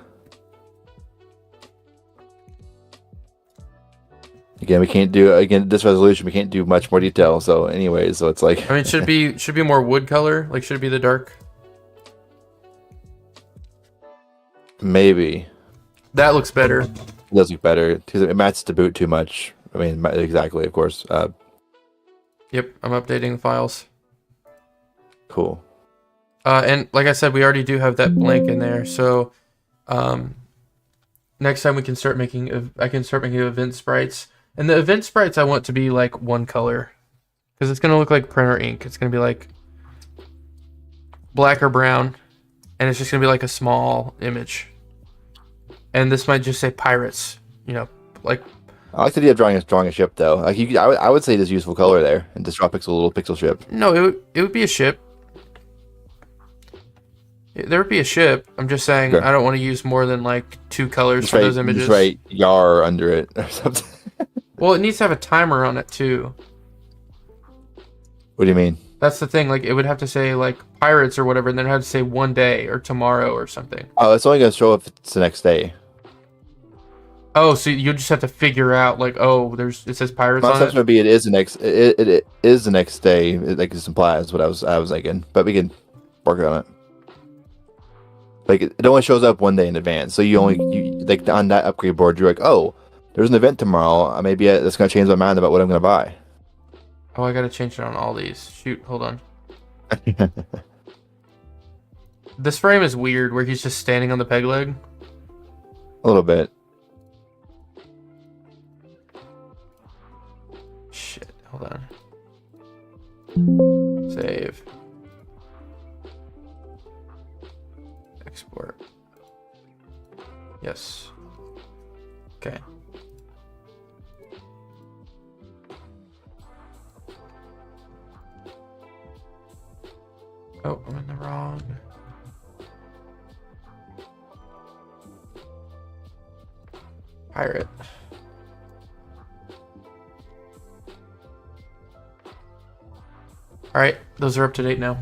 Again, we can't do this resolution. We can't do much more detail. So, anyways, it's like. I mean, should it be more wood color? Like, should it be the dark? Maybe. That looks better. It does look better because it matches the boot too much. I mean, exactly, of course. Yep, I'm updating the files. Cool. And like I said, we already do have that blank in there. So, next time I can start making event sprites. And the event sprites I want to be like one color, because it's gonna look like printer ink. It's gonna be like black or brown, and it's just gonna be like a small image. And this might just say pirates. Like. I like the idea of drawing a ship though. Like I would say there's useful color there, and just draw a little pixel ship. No, it would be a ship. There would be a ship. I'm just saying Okay. I don't want to use more than like 2 colors Just for write, those images. just write Yar under it or something. Well, it needs to have a timer on it too. What do you mean? That's the thing. Like it would have to say like pirates or whatever, and then it would have to say 1 day or tomorrow or something. Oh, it's only gonna show if it's the next day. Oh, so you just have to figure out like, oh, it says pirates My on assumption it. would be it is the next. It is the next day. Like this implies what I was thinking, but we can work on it. Like it only shows up 1 day in advance, so you like on that upgrade board, you're like, oh, there's an event tomorrow. Maybe that's gonna change my mind about what I'm gonna buy. Oh, I gotta change it on all these. Shoot, hold on. This frame is weird, where he's just standing on the peg leg. A little bit. Shit, hold on. Save. Export. Yes. Okay. Oh, I'm in the wrong. Pirate. Alright, those are up to date now.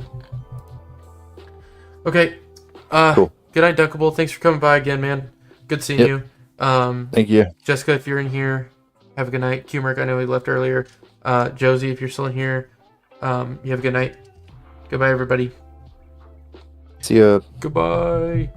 Okay. Cool. Good night, Dunkable. Thanks for coming by again, man. Good seeing Yep. you. Thank you. Jessica, if you're in here, have a good night. Q-Merc, I know he left earlier. Josie, if you're still in here, you have a good night. Goodbye, everybody. See ya. Goodbye.